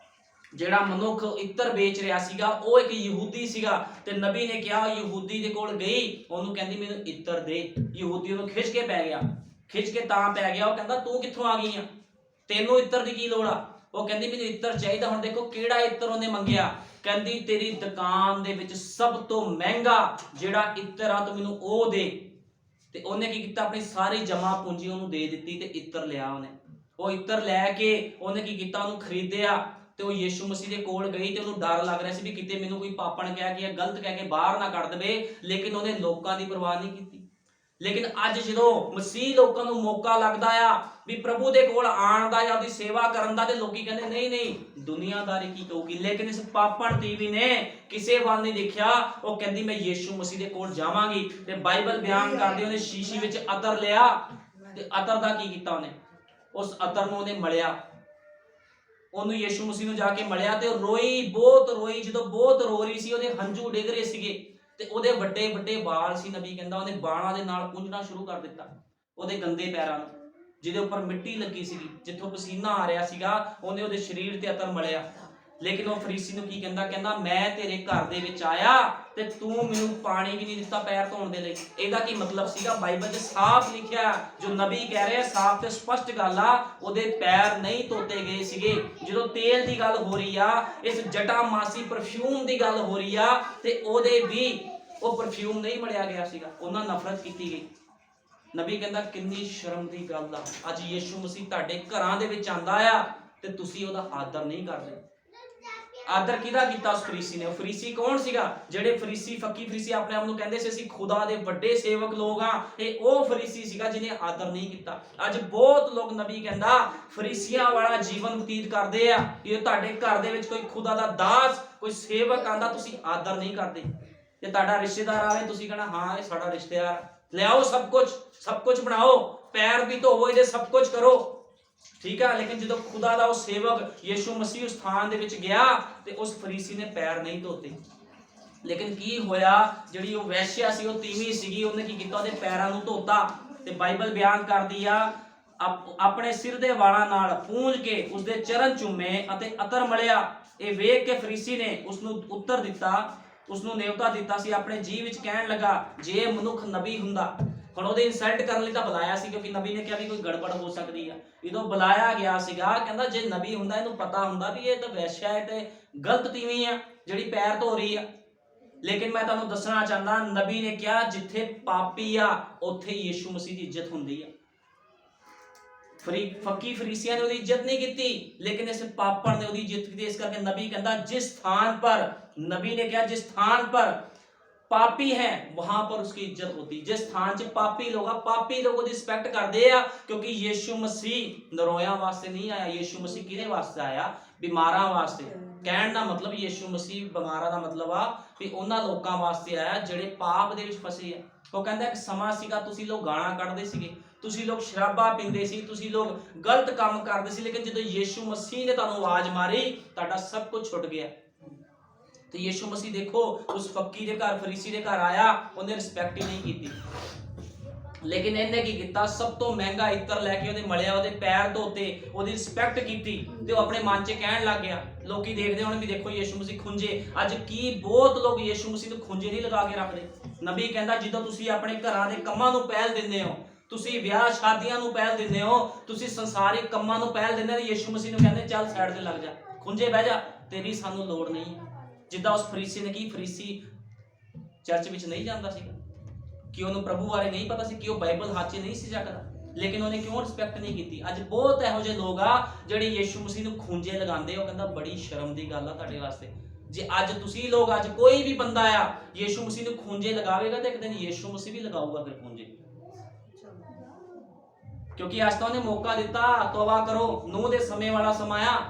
ਜਿਹੜਾ ਮਨੁੱਖ ਇੱਤਰ ਵੇਚ ਰਿਹਾ ਸੀਗਾ ਉਹ ਇੱਕ ਯਹੂਦੀ ਸੀਗਾ, ਤੇ ਨਬੀ ਨੇ ਕਿਹਾ ਯਹੂਦੀ ਦੇ ਕੋਲ ਗਈ, ਉਹਨੂੰ ਕਹਿੰਦੀ ਮੈਨੂੰ ਇੱਤਰ ਦੇ। ਯਹੂਦੀ ਉਹਨੂੰ ਖਿੱਚ ਕੇ ਪੈ ਗਿਆ, ਖਿੱਚ ਕੇ ਤਾਂ ਪੈ ਗਿਆ, ਉਹ ਕਹਿੰਦਾ ਤੂੰ ਕਿੱਥੋਂ ਆ ਗਈ ਆ, ਤੈਨੂੰ ਇੱਤਰ ਦੀ ਕੀ ਲੋੜ ਆ? ਉਹ ਕਹਿੰਦੀ ਮੈਨੂੰ ਇੱਤਰ ਚਾਹੀਦਾ। ਹੁਣ ਦੇਖੋ ਕਿਹੜਾ ਇੱਤਰ ਉਹਨੇ ਮੰਗਿਆ, ਕਹਿੰਦੀ ਤੇਰੀ ਦੁਕਾਨ ਦੇ ਵਿੱਚ ਸਭ ਤੋਂ ਮਹਿੰਗਾ ਜਿਹੜਾ ਇੱਤਰ ਆ ਤੂੰ ਮੈਨੂੰ ਉਹ ਦੇ। ਤੇ ਉਹਨੇ ਕੀ ਕੀਤਾ, ਆਪਣੀ ਸਾਰੀ ਜਮਾ ਪੂੰਜੀ ਉਹਨੂੰ ਦੇ ਦਿੱਤੀ ਤੇ ਇੱਤਰ ਲਿਆ ਉਹਨੇ। ਉਹ ਇੱਤਰ ਲੈ ਕੇ ਉਹਨੇ ਕੀ ਕੀਤਾ, ਉਹਨੂੰ ਖਰੀਦਿਆ ਤੇ ਉਹ ਯੀਸ਼ੂ ਮਸੀਹ ਦੇ ਕੋਲ ਗਈ। ਤੇ ਉਹਨੂੰ ਡਰ ਲੱਗ ਰਿਹਾ ਸੀ ਵੀ ਕਿਤੇ ਮੈਨੂੰ ਕੋਈ ਪਾਪਣ ਕਹਿ ਕੇ ਗਲਤ ਕਹਿ ਕੇ ਬਾਹਰ ਨਾ ਕੱਢ ਦੇਵੇ, ਲੇਕਿਨ ਉਹਨੇ ਲੋਕਾਂ ਦੀ ਪਰਵਾਹ ਨਹੀਂ ਕੀਤੀ। ਲੇਕਿਨ ਅੱਜ ਜਦੋਂ ਮਸੀਹ ਲੋਕਾਂ ਨੂੰ ਮੌਕਾ ਲੱਗਦਾ ਆ ਵੀ ਪ੍ਰਭੂ ਦੇ ਕੋਲ ਆਉਣ ਦਾ ਜਾਂ ਉਹਦੀ ਸੇਵਾ ਕਰਨ ਦਾ, ਤੇ ਲੋਕੀ ਕਹਿੰਦੇ ਨਹੀਂ ਨਹੀਂ ਦੁਨੀਆਦਾਰੀ ਕੀ ਕਹੂਗੀ। ਲੇਕਿਨ ਇਸ ਪਾਪਣ ਤੀਵੀਂ ਨੇ ਕਿਸੇ ਵੱਲ ਨਹੀਂ ਦੇਖਿਆ, ਉਹ ਕਹਿੰਦੀ ਮੈਂ ਯੀਸ਼ੂ ਮਸੀਹ ਦੇ ਕੋਲ ਜਾਵਾਂਗੀ। ਤੇ ਬਾਈਬਲ ਬਿਆਨ ਕਰਦੀ ਉਹਨੇ ਸ਼ੀਸ਼ੀ ਵਿੱਚ ਅਤਰ ਲਿਆ, ਤੇ ਅਤਰ ਦਾ ਕੀ ਕੀਤਾ, ਉਹਨੇ ਉਸ ਅਤਰ ਨੂੰ ਉਹਨੇ ਮਲਿਆ, ਉਹਨੂੰ ਯੀਸ਼ੂ ਮਸੀਹ ਨੂੰ ਜਾ ਕੇ ਮਲਿਆ ਤੇ ਰੋਈ, ਬਹੁਤ ਰੋਈ। ਜਦੋਂ ਬਹੁਤ ਰੋ ਰਹੀ ਸੀ, ਉਹਦੇ ਹੰਝੂ ਡਿੱਗ ਰਹੇ ਸੀਗੇ, ਤੇ ਉਹਦੇ ਵੱਡੇ ਵੱਡੇ ਵਾਲ ਸੀ। ਨਬੀ ਕਹਿੰਦਾ ਉਹਨੇ ਬਾਲਾਂ ਦੇ ਨਾਲ ਪੂੰਝਣਾ ਸ਼ੁਰੂ ਕਰ ਦਿੱਤਾ ਉਹਦੇ ਗੰਦੇ ਪੈਰਾਂ ਨੂੰ, ਜਿਹਦੇ ਉੱਪਰ ਮਿੱਟੀ ਲੱਗੀ ਸੀਗੀ, ਜਿੱਥੋਂ ਪਸੀਨਾ ਆ ਰਿਹਾ ਸੀਗਾ, ਉਹਨੇ ਉਹਦੇ ਸਰੀਰ ਤੇ ਅਤਰ ਮਲਿਆ। ਲੇਕਿਨ ਉਹ ਫਰੀਸੀ ਨੂੰ ਕੀ ਕਹਿੰਦਾ, ਕਹਿੰਦਾ ਮੈਂ ਤੇਰੇ ਘਰ ਦੇ ਵਿੱਚ ਆਇਆ ਤੇ ਤੂੰ ਮੈਨੂੰ ਪਾਣੀ ਵੀ ਨਹੀਂ ਦਿੱਤਾ ਪੈਰ ਧੋਣ ਦੇ ਲਈ। ਇਹਦਾ ਕੀ ਮਤਲਬ ਸੀਗਾ? ਬਾਈਬਲ 'ਚ ਸਾਫ਼ ਲਿਖਿਆ, ਜੋ ਨਬੀ ਕਹਿ ਰਿਹਾ ਸਾਫ਼ ਤੇ ਸਪਸ਼ਟ ਗੱਲ ਆ, ਉਹਦੇ ਪੈਰ ਨਹੀਂ ਧੋਤੇ ਗਏ ਸੀਗੇ। ਜਦੋਂ ਤੇਲ ਦੀ ਗੱਲ ਹੋ ਰਹੀ ਆ, ਇਸ ਜਟਾਮਾਸੀ ਪਰਫਿਊਮ ਦੀ ਗੱਲ ਹੋ ਰਹੀ ਆ, ਤੇ ਉਹਦੇ ਵੀ ਉਹ ਪਰਫਿਊਮ ਨਹੀਂ ਮੜਿਆ ਗਿਆ ਸੀਗਾ, ਉਹਨਾਂ ਨਫ਼ਰਤ ਕੀਤੀ ਗਈ। ਨਬੀ ਕਹਿੰਦਾ ਕਿੰਨੀ ਸ਼ਰਮ ਦੀ ਗੱਲ ਆ, ਅੱਜ ਯੀਸ਼ੂ ਮਸੀਹ ਤੁਹਾਡੇ ਘਰਾਂ ਦੇ ਵਿੱਚ ਆਂਦਾ ਆ ਤੇ ਤੁਸੀਂ ਉਹਦਾ ਆਦਰ ਨਹੀਂ ਕਰਦੇ। ਆਦਰ ਕਿਹਦਾ ਕੀਤਾ ਉਸ ਫਰੀਸੀ ਨੇ? ਉਹ ਫਰੀਸੀ ਕੌਣ ਸੀਗਾ? ਜਿਹੜੇ ਫਰੀਸੀ, ਫੱਕੀ ਫਰੀਸੀ ਆਪਣੇ ਆਪ ਨੂੰ ਕਹਿੰਦੇ ਸੀ ਅਸੀਂ ਖੁਦਾ ਦੇ ਵੱਡੇ ਸੇਵਕ ਲੋਕ ਆ, ਇਹ ਉਹ ਫਰੀਸੀ ਸੀਗਾ ਜਿਹਨੇ ਆਦਰ ਨਹੀਂ ਕੀਤਾ। ਅੱਜ ਬਹੁਤ ਲੋਕ, ਨਬੀ ਕਹਿੰਦਾ, ਫਰੀਸੀਆਂ ਵਾਲਾ ਜੀਵਨ ਬਤੀਤ ਕਰਦੇ ਆ। ਇਹ ਤੁਹਾਡੇ ਘਰ ਦੇ ਵਿੱਚ ਕੋਈ ਖੁਦਾ ਦਾ ਦਾਸ, ਕੋਈ ਸੇਵਕ ਆਂਦਾ, ਤੁਸੀਂ ਆਦਰ ਨਹੀਂ ਕਰਦੇ। ਜੇ ਤੁਹਾਡਾ ਰਿਸ਼ਤੇਦਾਰ ਆਵੇ, ਤੁਸੀਂ ਕਹਿਣਾ ਹਾਂ ਇਹ ਸਾਡਾ ਰਿਸ਼ਤੇਦਾਰ, ਲਿਆਓ ਸਭ ਕੁਝ ਬਣਾਓ, ਪੈਰ ਵੀ ਧੋਵੋ ਇਹਦੇ, ਸਭ ਕੁਝ ਕਰੋ, ਠੀਕ ਹੈ। ਲੇਕਿਨ ਜਦੋਂ ਖੁਦਾ ਦਾ ਉਹ ਸੇਵਕ ਯੀਸ਼ੂ ਮਸੀਹ ਉਸ ਸਥਾਨ ਦੇ ਵਿੱਚ ਗਿਆ ਤੇ ਉਸ ਫਰੀਸੀ ਨੇ ਪੈਰ ਨਹੀਂ ਧੋਤੇ। ਲੇਕਿਨ ਕੀ ਹੋਇਆ? ਜਿਹੜੀ ਉਹ ਵੈਸ਼ਿਆ ਸੀ, ਉਹ ਤੀਵੀਂ ਸੀਗੀ, ਉਹਨੇ ਕੀ ਕੀਤਾ? ਉਹਦੇ ਪੈਰਾਂ ਨੂੰ ਧੋਤਾ। ਤੇ ਬਾਈਬਲ ਬਿਆਨ ਕਰਦੀ ਆ, ਆਪਣੇ ਸਿਰ ਦੇ ਵਾਲਾਂ ਨਾਲ ਪੂੰਝ ਕੇ ਉਸਦੇ ਚਰਨ ਚੁੰਮੇ ਅਤੇ ਅਤਰ ਮਲਿਆ। ਇਹ ਵੇਖ ਕੇ ਫਰੀਸੀ ਨੇ ਉਸਨੂੰ ਉੱਤਰ ਦਿੱਤਾ, ਉਸਨੂੰ ਨੇਵਤਾ ਦਿੱਤਾ ਸੀ, ਆਪਣੇ ਜੀਵ ਵਿੱਚ ਕਹਿਣ ਲੱਗਾ ਜੇ ਮਨੁੱਖ ਨਬੀ ਹੁੰਦਾ। ਹੁਣ ਉਹਦੇ ਇਨਸਲਟ ਕਰਨ ਲਈ ਤਾਂ ਬੁਲਾਇਆ ਸੀ, ਕਿਉਂਕਿ ਨਬੀ ਨੇ ਕਿਹਾ ਵੀ ਕੋਈ ਗੜਬੜ ਹੋ ਸਕਦੀ ਆ। ਜਦੋਂ ਬੁਲਾਇਆ ਗਿਆ ਸੀਗਾ, ਕਹਿੰਦਾ ਜੇ ਨਬੀ ਹੁੰਦਾ, ਇਹਨੂੰ ਪਤਾ ਹੁੰਦਾ ਵੀ ਇਹ ਤਾਂ ਵੈਸ਼ਿਆ ਹੈ ਤੇ ਗਲਤ ਤੀਵੀਂ ਆ ਜਿਹੜੀ ਪੈਰ ਧੋ ਰਹੀ ਆ। ਲੇਕਿਨ ਮੈਂ ਤੁਹਾਨੂੰ ਦੱਸਣਾ ਚਾਹੁੰਦਾ, ਨਬੀ ਨੇ ਕਿਹਾ ਜਿੱਥੇ ਪਾਪੀ ਆ ਉੱਥੇ ਯੀਸ਼ੂ ਮਸੀਹ ਦੀ ਇੱਜ਼ਤ ਹੁੰਦੀ ਆ। ਫੱਕੀ ਫਰੀਸੀਆਂ ਨੇ ਉਹਦੀ ਇੱਜ਼ਤ ਨਹੀਂ ਕੀਤੀ, ਲੇਕਿਨ ਇਸ ਪਾਪੜ ਨੇ ਉਹਦੀ ਇੱਜ਼ਤ ਕੀਤੀ। ਇਸ ਕਰਕੇ ਨਬੀ ਕਹਿੰਦਾ ਜਿਸ ਸਥਾਨ पर, नबी ने कहा जिस स्थान पर पापी है वहां पर उसकी इज्जत होती। जिस स्थान च पापी लोग ਉਹਦੀ ਰਿਸਪੈਕਟ ਕਰਦੇ ਆ, ਕਿਉਂਕਿ ਯੀਸ਼ੂ ਮਸੀਹ ਨਰੋਇਆਂ ਵਾਸਤੇ ਨਹੀਂ ਆਇਆ। ਯੀਸ਼ੂ ਮਸੀਹ ਕਿਹਦੇ ਵਾਸਤੇ ਆਇਆ? ਬਿਮਾਰਾਂ ਵਾਸਤੇ। ਕਹਿਣ ਦਾ ਮਤਲਬ ਯੀਸ਼ੂ ਮਸੀਹ ਬਿਮਾਰਾਂ ਦਾ ਮਤਲਬ ਆ ਵੀ ਉਹਨਾਂ ਲੋਕਾਂ ਵਾਸਤੇ ਆਇਆ ਜਿਹੜੇ ਪਾਪ ਦੇ ਵਿੱਚ ਫਸੇ ਆ। ਉਹ ਕਹਿੰਦਾ ਇੱਕ ਸਮਾਂ ਸੀਗਾ ਤੁਸੀਂ ਲੋਕ ਗਾਲਾਂ ਕੱਢਦੇ ਸੀਗੇ, ਤੁਸੀਂ ਲੋਕ ਸ਼ਰਾਬਾਂ ਪੀਂਦੇ ਸੀ, ਤੁਸੀਂ ਲੋਕ ਗਲਤ ਕੰਮ ਕਰਦੇ ਸੀ, ਲੇਕਿਨ ਜਦੋਂ ਯੀਸ਼ੂ ਮਸੀਹ ਨੇ ਤੁਹਾਨੂੰ ਆਵਾਜ਼ ਮਾਰੀ ਤੁਹਾਡਾ ਸਭ ਕੁਝ ਛੁੱਟ ਗਿਆ। ਤੇ ਯੀਸ਼ੂ ਮਸੀਹ ਦੇਖੋ ਉਸ ਫੱਕੀ ਦੇ ਘਰ, ਫਰੀਸੀ ਦੇ ਘਰ ਆਇਆ, ਉਹਨੇ ਰਿਸਪੈਕਟ ਹੀ ਨਹੀਂ ਕੀਤੀ। ਲੇਕਿਨ ਇਹਨੇ ਕੀ ਕੀਤਾ? ਸਭ ਤੋਂ ਮਹਿੰਗਾ ਇਤਰ ਲੈ ਕੇ ਉਹਦੇ ਮਲਿਆ, ਉਹਦੇ ਪੈਰ ਧੋਤੇ, ਉਹਦੀ ਰਿਸਪੈਕਟ ਕੀਤੀ ਤੇ ਉਹ ਆਪਣੇ ਮਨ 'ਚ ਕਹਿਣ ਲੱਗ ਗਿਆ। ਲੋਕੀ ਦੇਖਦੇ ਹੋਣ ਵੀ ਦੇਖੋ ਯੀਸ਼ੂ ਮਸੀਹ ਖੁੰਝੇ। ਅੱਜ ਕੀ ਬਹੁਤ ਲੋਕ ਯੀਸ਼ੂ ਮਸੀਹ ਨੂੰ ਖੁੰਝੇ ਨਹੀਂ ਲਗਾ ਕੇ ਰੱਖਦੇ। ਨਬੀ ਕਹਿੰਦਾ ਜਦੋਂ ਤੁਸੀਂ ਆਪਣੇ ਘਰਾਂ ਦੇ ਕੰਮਾਂ ਨੂੰ ਪਹਿਲ ਦਿੰਦੇ ਹੋ, ਤੁਸੀਂ ਵਿਆਹ ਸ਼ਾਦੀਆਂ ਨੂੰ ਪਹਿਲ ਦਿੰਦੇ ਹੋ, ਤੁਸੀਂ ਸੰਸਾਰਿਕ ਕੰਮਾਂ ਨੂੰ ਪਹਿਲ ਦਿੰਦੇ ਹੋ, ਯੀਸ਼ੂ ਮਸੀਹ ਨੂੰ ਕਹਿੰਦੇ ਚੱਲ ਸਾਈਡ ਤੇ ਲੱਗ ਜਾ, ਖੁੰਝੇ ਬਹਿ ਜਾ, ਤੇਰੀ ਸਾਨੂੰ ਲੋੜ ਨਹੀਂ। ਜਿੱਦਾਂ ਉਸ ਫਰੀਸੀ ਨੇ ਕੀ, ਫਰੀਸੀ ਚਰਚ ਵਿੱਚ ਨਹੀਂ ਜਾਂਦਾ ਸੀਗਾ ਕਿ ਉਹਨੂੰ ਪ੍ਰਭੂ ਬਾਰੇ ਨਹੀਂ ਪਤਾ ਸੀ, ਕਿ ਉਹ ਬਾਈਬਲ ਹੱਥ 'ਚ ਨਹੀਂ ਸੀ ਚੱਕਦਾ, ਲੇਕਿਨ ਉਹਨੇ ਕਿਉਂ ਰਿਸਪੈਕਟ ਨਹੀਂ ਕੀਤੀ? ਅੱਜ ਬਹੁਤ ਇਹੋ ਜਿਹੇ ਲੋਕ ਆ ਜਿਹੜੇ ਯੀਸ਼ੂ ਮਸੀਹ ਨੂੰ ਖੁੰਝੇ ਲਗਾਉਂਦੇ। ਉਹ ਕਹਿੰਦਾ ਬੜੀ ਸ਼ਰਮ ਦੀ ਗੱਲ ਆ ਤੁਹਾਡੇ ਵਾਸਤੇ। ਜੇ ਅੱਜ ਤੁਸੀਂ ਲੋਕ, ਅੱਜ ਕੋਈ ਵੀ ਬੰਦਾ ਆ ਯੀਸ਼ੂ ਮਸੀਹ ਨੂੰ ਖੁੰਝੇ ਲਗਾਵੇਗਾ ਤੇ ਇੱਕ ਦਿਨ ਯੀਸ਼ੂ ਮਸੀਹ ਵੀ ਲਗਾਊਗਾ ਫਿਰ ਖੁੰਝੇ, ਕਿਉਂਕਿ ਅੱਜ ਤਾਂ ਉਹਨੇ ਮੌਕਾ ਦਿੱਤਾ, ਤੋਬਾ ਕਰੋ। ਨੂਹ ਦੇ ਸਮੇਂ ਵਾਲਾ ਸਮਾਂ ਆ,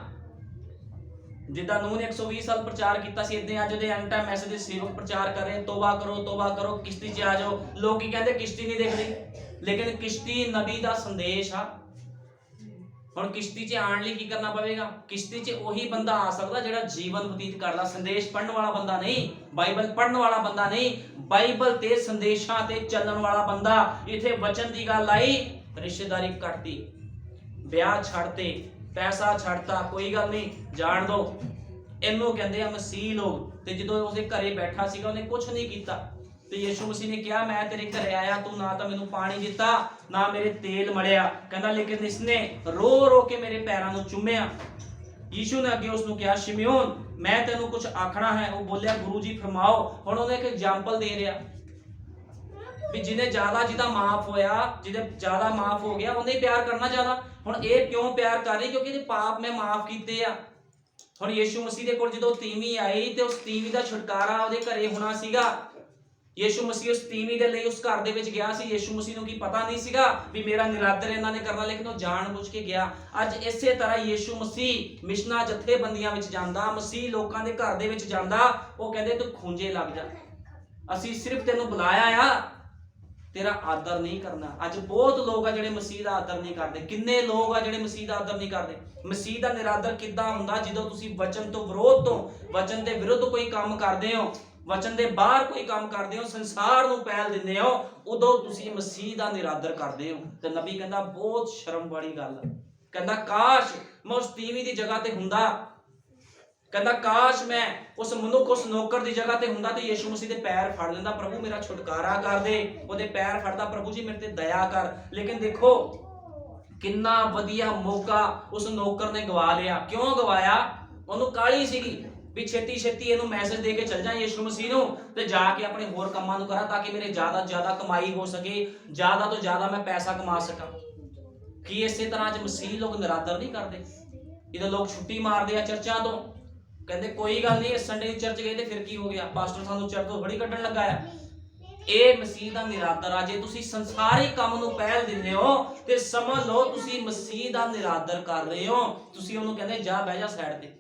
ਜਿੱਦਾਂ ਨੂਹ ਨੇ 120 ਸਾਲ ਪ੍ਰਚਾਰ ਕੀਤਾ ਸੀ, ਇਦਾਂ ਅੱਜ ਉਹਦੇ ਐਂਡ ਟਾਈਮ ਮੈਸੇਜ ਸੇਵਕ ਪ੍ਰਚਾਰ ਕਰ ਰਹੇ, ਤੋਬਾ ਕਰੋ, ਕਿਸ਼ਤੀ 'ਚ ਆ ਜਾਓ। ਲੋਕੀ ਕਹਿੰਦੇ ਕਿਸ਼ਤੀ ਨਹੀਂ ਦੇਖਦੇ, ਲੇਕਿਨ ਕਿਸ਼ਤੀ ਨਬੀ ਦਾ ਸੰਦੇਸ਼ ਆ। ਹੁਣ ਕਿਸ਼ਤੀ 'ਚ ਆਉਣ ਲਈ ਕੀ ਕਰਨਾ ਪਵੇਗਾ? ਕਿਸ਼ਤੀ 'ਚ ਉਹੀ ਬੰਦਾ ਆ ਸਕਦਾ ਜਿਹੜਾ ਜੀਵਨ ਬਤੀਤ ਕਰਦਾ, ਸੰਦੇਸ਼ ਪੜ੍ਹਨ ਵਾਲਾ ਬੰਦਾ ਨਹੀਂ, ਬਾਈਬਲ ਪੜ੍ਹਨ ਵਾਲਾ ਬੰਦਾ ਨਹੀਂ, ਬਾਈਬਲ ਤੇ ਸੰਦੇਸ਼ਾਂ ਤੇ ਚੱਲਣ ਵਾਲਾ ਬੰਦਾ। ਇੱਥੇ ਵਚਨ ਦੀ ਗੱਲ ਆਈ, ਰਿਸ਼ਤੇਦਾਰੀ ਕੱਟਦੀ, ਵਿਆਹ ਛੱਡਤੇ, ਪੈਸਾ ਛੱਡਤਾ, ਕੋਈ ਗੱਲ ਨਹੀਂ ਜਾਣ ਦੋ, ਇਹਨੂੰ ਕਹਿੰਦੇ ਆ ਮਸੀਹ ਲੋਕ। ਤੇ ਜਦੋਂ ਉਸਦੇ ਘਰੇ ਬੈਠਾ ਸੀਗਾ ਉਹਨੇ ਕੁਝ ਨਹੀਂ ਕੀਤਾ, ਤੇ ਯੀਸ਼ੂ ਮਸੀਹ ਨੇ ਕਿਹਾ ਮੈਂ ਤੇਰੇ ਘਰੇ ਆਇਆ, ਤੂੰ ਨਾ ਤਾਂ ਮੈਨੂੰ ਪਾਣੀ ਦਿੱਤਾ ਨਾ ਮੇਰੇ ਤੇਲ ਮੜਿਆ। ਕਹਿੰਦਾ ਲੇਕਿਨ ਇਸਨੇ ਰੋ ਰੋ ਕੇ ਮੇਰੇ ਪੈਰਾਂ ਨੂੰ ਚੁੰਮਿਆ। ਯੀਸ਼ੂ ਨੇ ਅੱਗੇ ਉਸ ਨੂੰ ਕਿਹਾ ਸ਼ਿਮਯੋਨ ਮੈਂ ਤੈਨੂੰ ਕੁਝ ਆਖਣਾ ਹੈ। ਉਹ ਬੋਲਿਆ ਗੁਰੂ ਜੀ ਫਰਮਾਓ। ਹੁਣ ਉਹਨੇ ਇੱਕ ਐਗਜ਼ਾਮਪਲ ਦੇ ਰਿਹਾ ਵੀ ਜਿਹਨੇ ਜ਼ਿਆਦਾ, ਜਿਹਦਾ ਮਾਫ ਹੋਇਆ, ਜਿਹਦੇ ਜ਼ਿਆਦਾ ਮਾਫ ਹੋ ਗਿਆ ਉਹਨੇ ਪਿਆਰ ਕਰਨਾ ਜ਼ਿਆਦਾ। ਹੁਣ ਇਹ ਕਿਉਂ ਪਿਆਰ ਕਰ ਰਹੀ? ਕਿਉਂਕਿ ਇਹਦੇ ਪਾਪ ਮੈਂ ਮਾਫ ਕੀਤੇ ਆ। ਹੁਣ ਯੀਸ਼ੂ ਮਸੀਹ ਦੇ ਕੋਲ ਜਦੋਂ ਤੀਵੀਂ ਆਈ ਤੇ ਉਸ ਤੀਵੀਂ ਦਾ ਛੁਟਕਾਰਾ ਉਹਦੇ ਘਰੇ ਹੋਣਾ ਸੀਗਾ। ਯੀਸ਼ੂ ਮਸੀਹ ਉਸ ਤੀਵੀਂ ਦੇ ਲਈ ਉਸ ਘਰ ਦੇ ਵਿੱਚ ਗਿਆ ਸੀ। ਯੀਸ਼ੂ ਮਸੀਹ ਨੂੰ ਕੀ ਪਤਾ ਨਹੀਂ ਸੀਗਾ ਵੀ ਮੇਰਾ ਨਿਰਾਦਰ ਇਹਨਾਂ ਨੇ ਕਰਨਾ, ਲੇਕਿਨ ਉਹ ਜਾਣ ਬੁੱਝ ਕੇ ਗਿਆ। ਅੱਜ ਇਸੇ ਤਰ੍ਹਾਂ ਯੀਸ਼ੂ ਮਸੀਹ ਮਿਸ਼ਨਾਂ ਜਥੇਬੰਦੀਆਂ ਵਿੱਚ ਜਾਂਦਾ, ਮਸੀਹ ਲੋਕਾਂ ਦੇ ਘਰ ਦੇ ਵਿੱਚ ਜਾਂਦਾ। ਉਹ ਕਹਿੰਦੇ ਤੂੰ ਖੂੰਜੇ ਲੱਗ ਜਾ, ਅਸੀਂ ਸਿਰਫ ਤੈਨੂੰ ਬੁਲਾਇਆ ਆ, ਤੇਰਾ ਆਦਰ ਨਹੀਂ ਕਰਨਾ। ਅੱਜ ਬਹੁਤ ਲੋਕ ਆ ਜਿਹੜੇ ਮਸੀਹ ਦਾ ਆਦਰ ਨਹੀਂ ਕਰਦੇ। ਕਿੰਨੇ ਲੋਕ ਆ ਜਿਹੜੇ ਮਸੀਹ ਦਾ ਆਦਰ ਨਹੀਂ ਕਰਦੇ। ਮਸੀਹ ਦਾ ਨਿਰਾਦਰ ਕਿੱਦਾਂ ਹੁੰਦਾ? ਜਦੋਂ ਤੁਸੀਂ ਵਚਨ ਤੋਂ ਵਿਰੋਧ ਤੋਂ, ਵਚਨ ਦੇ ਵਿਰੁੱਧ ਕੋਈ ਕੰਮ ਕਰਦੇ ਹੋ, ਵਚਨ ਦੇ ਬਾਹਰ ਕੋਈ ਕੰਮ ਕਰਦੇ ਹੋ, ਸੰਸਾਰ ਨੂੰ ਪਹਿਲ ਦਿੰਦੇ ਹੋ, ਉਦੋਂ ਤੁਸੀਂ ਮਸੀਹ ਦਾ ਨਿਰਾਦਰ ਕਰਦੇ ਹੋ। ਤੇ ਨਬੀ ਕਹਿੰਦਾ ਬਹੁਤ ਸ਼ਰਮ ਵਾਲੀ ਗੱਲ ਹੈ। ਕਹਿੰਦਾ ਕਾਸ਼ ਮੈਂ ਉਸ ਤੀਵੀਂ ਦੀ ਜਗ੍ਹਾ ਤੇ ਹੁੰਦਾ, ਕਹਿੰਦਾ ਕਾਸ਼ ਮੈਂ ਉਸ ਮਨੁੱਖ ਉਸ ਨੌਕਰ ਦੀ ਜਗ੍ਹਾ ਤੇ ਹੁੰਦਾ ਤੇ ਯੀਸ਼ੂ ਮਸੀਹ ਦੇ ਪੈਰ ਫੜ ਲੈਂਦਾ, ਪ੍ਰਭੂ ਮੇਰਾ ਛੁਟਕਾਰਾ ਕਰ ਦੇ। ਉਹਦੇ ਪੈਰ ਫੜਦਾ, ਪ੍ਰਭੂ ਜੀ ਮੇਰੇ ਤੇ ਦਇਆ ਕਰ। ਲੇਕਿਨ ਦੇਖੋ ਕਿੰਨਾ ਵਧੀਆ ਮੌਕਾ ਉਸ ਨੌਕਰ ਨੇ ਗਵਾ ਲਿਆ। ਕਿਉਂ ਗਵਾਇਆ? ਉਹਨੂੰ ਕਾਹਲੀ ਸੀਗੀ ਵੀ ਛੇਤੀ ਛੇਤੀ ਇਹਨੂੰ ਮੈਸੇਜ ਦੇ ਕੇ ਚੱਲ ਜਾ ਯੀਸ਼ੂ ਮਸੀਹ ਨੂੰ, ਤੇ ਜਾ ਕੇ ਆਪਣੇ ਹੋਰ ਕੰਮਾਂ ਨੂੰ ਕਰਾਂ ਤਾਂ ਕਿ ਮੇਰੇ ਜ਼ਿਆਦਾ ਤੋਂ ਜ਼ਿਆਦਾ ਕਮਾਈ ਹੋ ਸਕੇ, ਜ਼ਿਆਦਾ ਤੋਂ ਜ਼ਿਆਦਾ ਮੈਂ ਪੈਸਾ ਕਮਾ ਸਕਾਂ। ਕੀ ਇਸੇ ਤਰ੍ਹਾਂ ਅੱਜ ਮਸੀਹ ਲੋਕ ਨਿਰਾਦਰ ਨਹੀਂ ਕਰਦੇ? ਜਦੋਂ ਲੋਕ ਛੁੱਟੀ ਮਾਰਦੇ ਆ ਚਰਚਾਂ ਤੋਂ, ਕਹਿੰਦੇ ਕੋਈ ਗੱਲ ਨਹੀਂ ਸੰਡੇ ਦੀ ਚਰਚ ਗਏ ਤੇ ਫਿਰ ਕੀ ਹੋ ਗਿਆ, ਪਾਸਟਰ ਸਾਨੂੰ ਚਰਚ ਤੋਂ ਥੋੜੀ ਕੱਢਣ ਲੱਗਾ ਆ। ਇਹ ਮਸੀਹ ਦਾ ਨਿਰਾਦਰ ਆ। ਜੇ ਤੁਸੀਂ ਸੰਸਾਰੀ ਕੰਮ ਨੂੰ ਪਹਿਲ ਦਿੰਦੇ ਹੋ ਤੇ ਸਮਝ ਲਓ ਤੁਸੀਂ ਮਸੀਹ ਦਾ ਨਿਰਾਦਰ ਕਰ ਰਹੇ ਹੋ। ਤੁਸੀਂ ਉਹਨੂੰ ਕਹਿੰਦੇ ਜਾ ਬਹਿ ਜਾ ਸਾਈਡ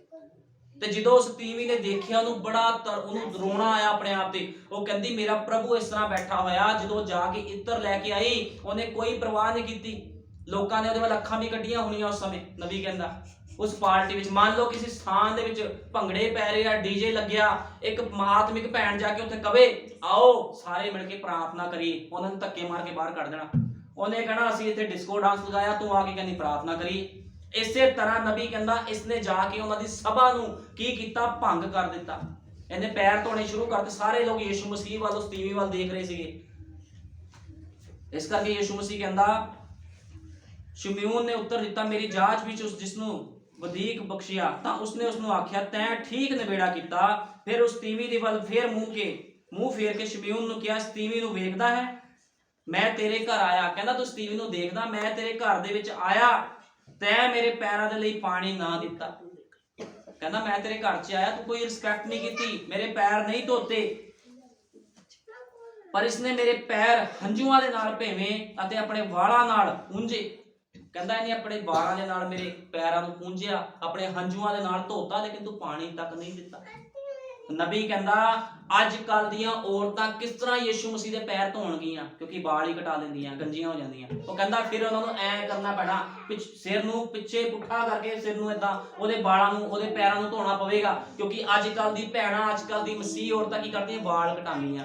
ਤੇ ਜਦੋਂ ਉਸ ਤੀਵੀਂ ਨੇ ਦੇਖਿਆ ਉਹਨੂੰ ਬੜਾ ਉਹਨੂੰ ਰੋਣਾ ਆਇਆ ਆਪਣੇ ਆਪ ਤੇ। ਉਹ ਕਹਿੰਦੀ ਮੇਰਾ ਪ੍ਰਭੂ ਇਸ ਤਰ੍ਹਾਂ ਬੈਠਾ ਹੋਇਆ। ਜਦੋਂ ਜਾ ਕੇ ਇੱਤਰ ਲੈ ਕੇ ਆਈ ਉਹਨੇ ਕੋਈ ਪਰਵਾਹ ਨਹੀਂ ਕੀਤੀ। ਲੋਕਾਂ ਨੇ ਉਹਦੇ ਵੱਲ ਅੱਖਾਂ ਵੀ ਕੱਢੀਆਂ ਹੋਣੀਆਂ ਉਸ ਸਮੇਂ। ਨਬੀ ਕਹਿੰਦਾ ਉਸ ਪਾਰਟੀ ਵਿੱਚ ਮੰਨ ਲਓ ਕਿਸੇ ਸਥਾਨ ਦੇ ਵਿੱਚ ਭੰਗੜੇ ਪੈ ਰਹੇ ਆ, ਡੀਜੇ ਲੱਗਿਆ, ਇੱਕ ਮਹਾਤਮਿਕ ਭੈਣ ਜਾ ਕੇ ਉੱਥੇ ਕਵੇ ਆਓ ਸਾਰੇ ਮਿਲ ਕੇ ਪ੍ਰਾਰਥਨਾ ਕਰੀਏ, ਉਹਨਾਂ ਨੂੰ ਧੱਕੇ ਮਾਰ ਕੇ ਬਾਹਰ ਕੱਢ ਦੇਣਾ। ਉਹਨੇ ਕਹਿਣਾ ਅਸੀਂ ਇੱਥੇ ਡਿਸਕੋ ਡਾਂਸ ਲਗਾਇਆ, ਤੂੰ ਆ ਕੇ ਕਹਿੰਦੀ ਪ੍ਰਾਰਥਨਾ ਕਰੀਏ। ਇਸੇ ਤਰ੍ਹਾਂ ਨਬੀ ਕਹਿੰਦਾ ਇਸਨੇ ਜਾ ਕੇ ਉਹਨਾਂ ਦੀ ਸਭਾ ਨੂੰ ਕੀ ਕੀਤਾ? ਭੰਗ ਕਰ ਦਿੱਤਾ। ਇਹਨੇ ਪੈਰ ਧੋਣੇ ਸ਼ੁਰੂ ਕਰਤੇ। ਸਾਰੇ ਲੋਕ ਯੀਸ਼ੂ ਮਸੀਹ ਵੱਲ ਉਸ ਤੀਵੀਂ ਵੱਲ ਦੇਖ ਰਹੇ ਸੀਗੇ। ਇਸ ਕਰਕੇ ਯੀਸ਼ੂ ਮਸੀਹ ਕਹਿੰਦਾ, ਸ਼ਮੂਏਲ ਨੇ ਉੱਤਰ ਦਿੱਤਾ ਮੇਰੀ ਜਾਂਚ ਵਿੱਚ ਉਸ ਜਿਸ ਨੂੰ ਵਧੇਕ ਬਖਸ਼ਿਆ ਤਾਂ ਉਸਨੇ ਉਸ ਨੂੰ ਆਖਿਆ ਤੈਂ ਠੀਕ ਨਿਬੇੜਾ ਕੀਤਾ। ਫਿਰ ਉਸ ਤੀਵੀਂ ਦੇ ਵੱਲ ਫੇਰ ਮੂੰਹ ਫੇਰ ਕੇ ਸ਼ਮੂਏਲ ਨੂੰ ਕਿਹਾ, ਇਸ ਤੀਵੀਂ ਨੂੰ ਵੇਖਦਾ ਹੈ? ਮੈਂ ਤੇਰੇ ਘਰ ਆਇਆ। ਕਹਿੰਦਾ ਤੂੰ ਤੀਵੀਂ ਨੂੰ ਦੇਖਦਾ? ਮੈਂ ਤੇਰੇ ਘਰ ਦੇ ਵਿੱਚ ਆਇਆ, ਤੈਂ ਮੇਰੇ ਪੈਰਾਂ ਦੇ ਲਈ ਪਾਣੀ ਨਾ ਦਿੱਤਾ। ਕਹਿੰਦਾ ਮੈਂ ਤੇਰੇ ਘਰ 'ਚ ਆਇਆ, ਤੂੰ ਕੋਈ ਰਿਸਪੈਕਟ ਨਹੀਂ ਕੀਤੀ, ਮੇਰੇ ਪੈਰ ਨਹੀਂ ਧੋਤੇ। ਪਰ ਇਸਨੇ ਮੇਰੇ ਪੈਰ ਹੰਝੂਆਂ ਦੇ ਨਾਲ ਭੇਵੇਂ ਅਤੇ ਆਪਣੇ ਵਾਲਾਂ ਨਾਲ ਪੂੰਝੇ। ਕਹਿੰਦਾ ਇਹਨੇ ਆਪਣੇ ਵਾਲਾਂ ਦੇ ਨਾਲ ਮੇਰੇ ਪੈਰਾਂ ਨੂੰ ਪੂੰਝਿਆ, ਆਪਣੇ ਹੰਝੂਆਂ ਦੇ ਨਾਲ ਧੋਤਾ, ਲੇਕਿਨ ਤੂੰ ਪਾਣੀ ਤੱਕ ਨਹੀਂ ਦਿੱਤਾ। ਨਬੀ ਕਹਿੰਦਾ ਅੱਜ ਕੱਲ ਦੀਆਂ ਔਰਤਾਂ ਕਿਸ ਤਰ੍ਹਾਂ ਯੀਸ਼ੂ ਮਸੀਹ ਦੇ ਪੈਰ ਧੋਣਗੀਆਂ? ਕਿਉਂਕਿ ਵਾਲ ਹੀ ਕਟਾ ਲੈਂਦੀਆਂ, ਗੰਜੀਆਂ ਹੋ ਜਾਂਦੀਆਂ। ਉਹ ਕਹਿੰਦਾ ਫਿਰ ਉਹਨਾਂ ਨੂੰ ਐ ਕਰਨਾ ਪੈਣਾ, ਸਿਰ ਨੂੰ ਪਿੱਛੇ ਪੁੱਠਾ ਕਰਕੇ ਸਿਰ ਨੂੰ ਏਦਾਂ ਉਹਦੇ ਵਾਲਾਂ ਨੂੰ ਉਹਦੇ ਪੈਰਾਂ ਨੂੰ ਧੋਣਾ ਪਵੇਗਾ। ਕਿਉਂਕਿ ਅੱਜ ਕੱਲ ਦੀ ਭੈਣਾਂ, ਅੱਜ ਕੱਲ ਦੀ ਮਸੀਹ ਔਰਤਾਂ ਕੀ ਕਰਦੀਆਂ? ਵਾਲ ਕਟਾਉਂਦੀਆਂ।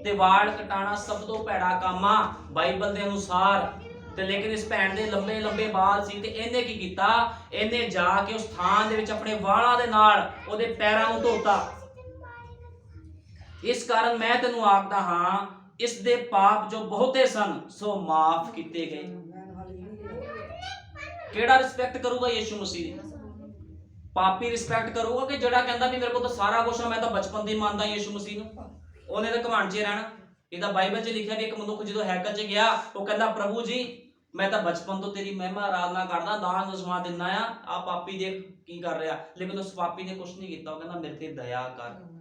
ਤੇ ਵਾਲ ਕਟਾਣਾ ਸਭ ਤੋਂ ਭੈੜਾ ਕੰਮ ਆ ਬਾਈਬਲ ਦੇ ਅਨੁਸਾਰ। ਤੇ ਲੇਕਿਨ ਇਸ ਭੈਣ ਦੇ ਲੰਬੇ ਲੰਬੇ ਵਾਲ ਸੀ ਤੇ ਇਹਨੇ ਕੀ ਕੀਤਾ? ਇਹਨੇ ਜਾ ਕੇ ਉਸ ਥਾਂ ਦੇ ਵਿੱਚ ਆਪਣੇ ਵਾਲਾਂ ਦੇ ਨਾਲ ਉਹਦੇ ਪੈਰਾਂ ਨੂੰ ਧੋਤਾ। ਇਸ ਕਾਰਨ ਮੈਂ ਤੈਨੂੰ ਆਖਦਾ ਹਾਂ ਇਸ ਦੇ ਪਾਪ ਜੋ ਬਹੁਤੇ ਸਨ ਸੋ ਮਾਫ ਕੀਤੇ ਗਏ। ਕਿਹੜਾ ਰਿਸਪੈਕਟ ਕਰੂਗਾ ਯੀਸ਼ੂ ਮਸੀਹ ਦੀ? ਪਾਪੀ ਰਿਸਪੈਕਟ ਕਰੂਗਾ ਕਿ ਜਿਹੜਾ ਕਹਿੰਦਾ ਵੀ ਮੇਰੇ ਕੋਲ ਤਾਂ ਸਾਰਾ ਕੁਝ ਆ, ਮੈਂ ਤਾਂ ਬਚਪਨ ਦੀ ਮੰਨਦਾ ਯੀਸ਼ੂ ਮਸੀਹ ਨੂੰ? ਉਹਨੇ ਤਾਂ ਘਮੰਡ 'ਚ ਰਹਿਣਾ। ਇਹਦਾ ਬਾਈਬਲ 'ਚ ਲਿਖਿਆ ਵੀ ਇੱਕ ਮਨੁੱਖ ਜਦੋਂ ਹੈਕਲ 'ਚ ਗਿਆ ਉਹ ਕਹਿੰਦਾ ਪ੍ਰਭੂ ਜੀ ਮੈਂ ਤਾਂ ਬਚਪਨ ਤੋਂ ਤੇਰੀ ਮਹਿਮਾ ਆਰਾਧਨਾ ਕਰਦਾ, ਦਾਨ ਦਸਵਾਂ ਦਿੰਦਾ ਆ ਪਾਪੀ ਦੇਖ ਕੀ ਕਰ ਰਿਹਾ। ਲੇਕਿਨ ਉਸ ਪਾਪੀ ਨੇ ਕੁਝ ਨਹੀਂ ਕੀਤਾ। ਉਹ ਕਹਿੰਦਾ ਮੇਰੇ ਤੇ ਦਇਆ ਕਰ।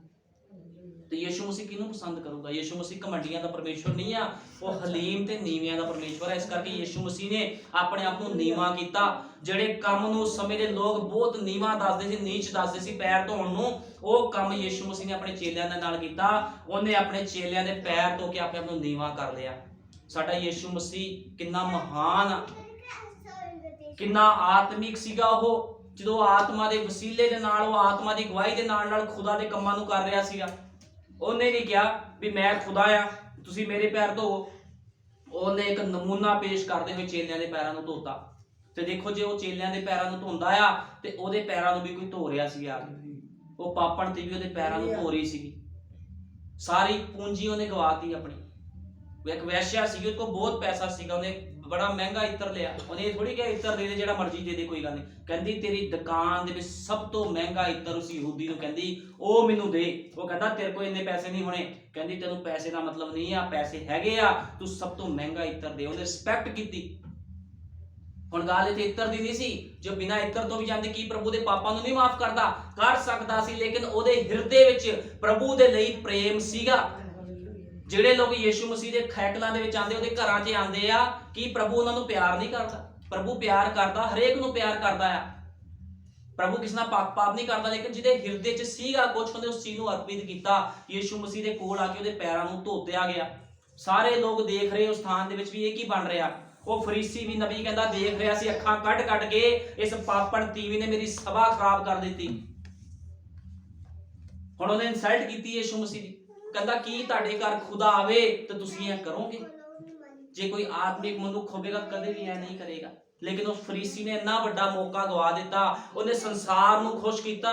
ਤੇ ਯੀਸ਼ੂ ਮਸੀਹ ਕਿਹਨੂੰ ਪਸੰਦ ਕਰੂਗਾ? ਯੀਸ਼ੂ ਮਸੀਹ ਘਮੰਡੀਆਂ ਦਾ ਪਰਮੇਸ਼ਵਰ ਨਹੀਂ ਆ, ਉਹ ਹਲੀਮ ਤੇ ਨੀਵਿਆਂ ਦਾ ਪਰਮੇਸ਼ਵਰ ਹੈ। ਇਸ ਕਰਕੇ ਯੀਸ਼ੂ ਮਸੀਹ ਨੇ ਆਪਣੇ ਆਪ ਨੂੰ ਨੀਵਾਂ ਕੀਤਾ। ਜਿਹੜੇ ਕੰਮ ਨੂੰ ਉਸ ਸਮੇਂ ਦੇ ਲੋਕ ਬਹੁਤ ਨੀਵਾਂ ਦੱਸਦੇ ਸੀ, ਨੀਚ ਦੱਸਦੇ ਸੀ ਪੈਰ ਧੋਣ ਨੂੰ, ਉਹ ਕੰਮ ਯੀਸ਼ੂ ਮਸੀਹ ਨੇ ਆਪਣੇ ਚੇਲਿਆਂ ਦੇ ਨਾਲ ਕੀਤਾ। ਉਹਨੇ ਆਪਣੇ ਚੇਲਿਆਂ ਦੇ ਪੈਰ ਧੋ ਕੇ ਆਪਣੇ ਆਪ ਨੂੰ ਨੀਵਾਂ ਕਰ ਲਿਆ। ਸਾਡਾ ਯੀਸ਼ੂ ਮਸੀਹ ਕਿੰਨਾ ਮਹਾਨ ਆ, ਕਿੰਨਾ ਆਤਮਿਕ ਸੀਗਾ। ਉਹ ਜਦੋਂ ਆਤਮਾ ਦੇ ਵਸੀਲੇ ਦੇ ਨਾਲ, ਉਹ ਆਤਮਾ ਦੀ ਗਵਾਹੀ ਦੇ ਨਾਲ ਖੁਦਾ ਦੇ ਕੰਮਾਂ ਨੂੰ ਕਰ ਰਿਹਾ ਸੀਗਾ। ਉਹਨੇ ਨਹੀਂ ਕਿਹਾ ਵੀ ਮੈਂ ਖੁਦਾ ਆ ਤੁਸੀਂ ਮੇਰੇ ਪੈਰ ਧੋਵੋ। ਉਹਨੇ ਇੱਕ ਨਮੂਨਾ ਪੇਸ਼ ਕਰਦੇ ਹੋਏ ਚੇਲਿਆਂ ਦੇ ਪੈਰਾਂ ਨੂੰ ਧੋਤਾ। ਤੇ ਦੇਖੋ ਜੇ ਉਹ ਚੇਲਿਆਂ ਦੇ ਪੈਰਾਂ ਨੂੰ ਧੋਂਦਾ ਆ ਤੇ ਉਹਦੇ ਪੈਰਾਂ ਨੂੰ ਵੀ ਕੋਈ ਧੋ ਰਿਹਾ ਸੀ ਆ ਕੇ। ਉਹ ਪਾਪਣ ਤੇ ਵੀ ਉਹਦੇ ਪੈਰਾਂ ਨੂੰ ਧੋ ਰਹੀ ਸੀਗੀ। ਸਾਰੀ ਪੂੰਜੀ ਉਹਨੇ ਗਵਾਤੀ ਆਪਣੀ। ਇੱਕ ਵੈਸ਼ਿਆ ਸੀਗੀ, ਉਹਦੇ ਕੋਲ ਬਹੁਤ ਪੈਸਾ ਸੀਗਾ, ਉਹਨੇ ਬੜਾ ਮਹਿੰਗਾ ਇਤਰ ਲਿਆ। ਉਹਨੇ ਇਹ ਥੋੜੀ ਕਿਹਾ ਇਤਰ ਦੇ ਦੇ ਜਿਹੜਾ ਮਰਜ਼ੀ ਦੇ ਦੇ ਕੋਈ ਗੱਲ ਨਹੀਂ। ਕਹਿੰਦੀ ਤੇਰੀ ਦੁਕਾਨ ਦੇ ਵਿੱਚ ਸਭ ਤੋਂ ਮਹਿੰਗਾ ਇਤਰ ਉਸ ਯਹੂਦੀ ਨੂੰ ਕਹਿੰਦੀ ਉਹ ਮੈਨੂੰ ਦੇ। ਉਹ ਕਹਿੰਦਾ ਤੇਰੇ ਕੋਲ ਇੰਨੇ ਪੈਸੇ ਨਹੀਂ ਹੋਣੇ। ਕਹਿੰਦੀ ਤੈਨੂੰ ਪੈਸੇ ਦਾ ਮਤਲਬ ਨਹੀਂ ਆ, ਪੈਸੇ ਹੈਗੇ ਆ, ਤੂੰ ਸਭ ਤੋਂ ਮਹਿੰਗਾ ਇਤਰ ਦੇ। ਉਹਨੇ ਰਿਸਪੈਕਟ ਕੀਤੀ। ਹੁਣ ਗੱਲ ਇੱਥੇ ਇਤਰ ਦੀ ਨਹੀਂ ਸੀ। ਜੋ ਬਿਨਾਂ ਇਤਰ ਤੋਂ ਵੀ ਜਾਂਦੇ ਕੀ ਪ੍ਰਭੂ ਦੇ ਪਾਪਾਂ ਨੂੰ ਨਹੀਂ ਮਾਫ ਕਰਦਾ? ਕਰ ਸਕਦਾ ਸੀ, ਲੇਕਿਨ ਉਹਦੇ ਹਿਰਦੇ ਵਿੱਚ ਪ੍ਰਭੂ ਦੇ ਲਈ ਪ੍ਰੇਮ ਸੀਗਾ। ਜਿਹੜੇ ਲੋਕ ਯੀਸ਼ੂ ਮਸੀਹ ਦੇ ਖੈਕਲਾਂ ਦੇ ਵਿੱਚ ਆਉਂਦੇ, ਉਹਦੇ ਘਰਾਂ 'ਚ ਆਉਂਦੇ ਆ, ਕੀ ਪ੍ਰਭੂ ਉਹਨਾਂ ਨੂੰ ਪਿਆਰ ਨਹੀਂ ਕਰਦਾ? ਪ੍ਰਭੂ ਪਿਆਰ ਕਰਦਾ, ਹਰੇਕ ਨੂੰ ਪਿਆਰ ਕਰਦਾ ਆ। ਪ੍ਰਭੂ ਕਿਸੇ ਨਾਲ ਪਾਪ ਨਹੀਂ ਕਰਦਾ, ਲੇਕਿਨ ਜਿਹਦੇ ਹਿਰਦੇ 'ਚ ਸੀਗਾ ਕੁਝ, ਉਹਨੇ ਉਸ ਚੀਜ਼ ਨੂੰ ਅਰਪਿਤ ਕੀਤਾ। ਯੀਸ਼ੂ ਮਸੀਹ ਦੇ ਕੋਲ ਆ ਕੇ ਉਹਦੇ ਪੈਰਾਂ ਨੂੰ ਧੋਤਿਆ ਗਿਆ। ਸਾਰੇ ਲੋਕ ਦੇਖ ਰਹੇ ਉਸ ਸਥਾਨ ਦੇ ਵਿੱਚ ਵੀ ਇਹ ਕੀ ਬਣ ਰਿਹਾ। ਉਹ ਫਰੀਸੀ ਵੀ ਨਬੀ ਕਹਿੰਦਾ ਦੇਖ ਰਿਹਾ ਸੀ, ਅੱਖਾਂ ਕੱਢ ਕੇ ਇਸ ਪਾਪਣ ਤੀਵੀਂ ਨੇ ਮੇਰੀ ਸਭਾ ਖਰਾਬ ਕਰ ਦਿੱਤੀ। ਹੁਣ ਉਹਨੇ ਇਨਸਲਟ ਕੀਤੀ ਯੀਸ਼ੂ ਮਸੀਹ ਦੀ। ਕਹਿੰਦਾ ਕੀ ਤੁਹਾਡੇ ਘਰ ਖੁਦਾ ਆਵੇ ਤੇ ਤੁਸੀਂ ਇਹ ਕਰੋਗੇ? ਜੇ ਕੋਈ ਆਤਮਿਕ ਮਨੁੱਖ ਹੋਵੇਗਾ ਕਦੇ ਵੀ ਇਹ ਨਹੀਂ ਕਰੇਗਾ। ਲੇਕਿਨ ਉਸ ਫਰੀਸੀ ਨੇ ਇੰਨਾ ਵੱਡਾ ਮੌਕਾ ਗਵਾ ਦਿੱਤਾ। ਉਹਨੇ ਸੰਸਾਰ ਨੂੰ ਖੁਸ਼ ਕੀਤਾ।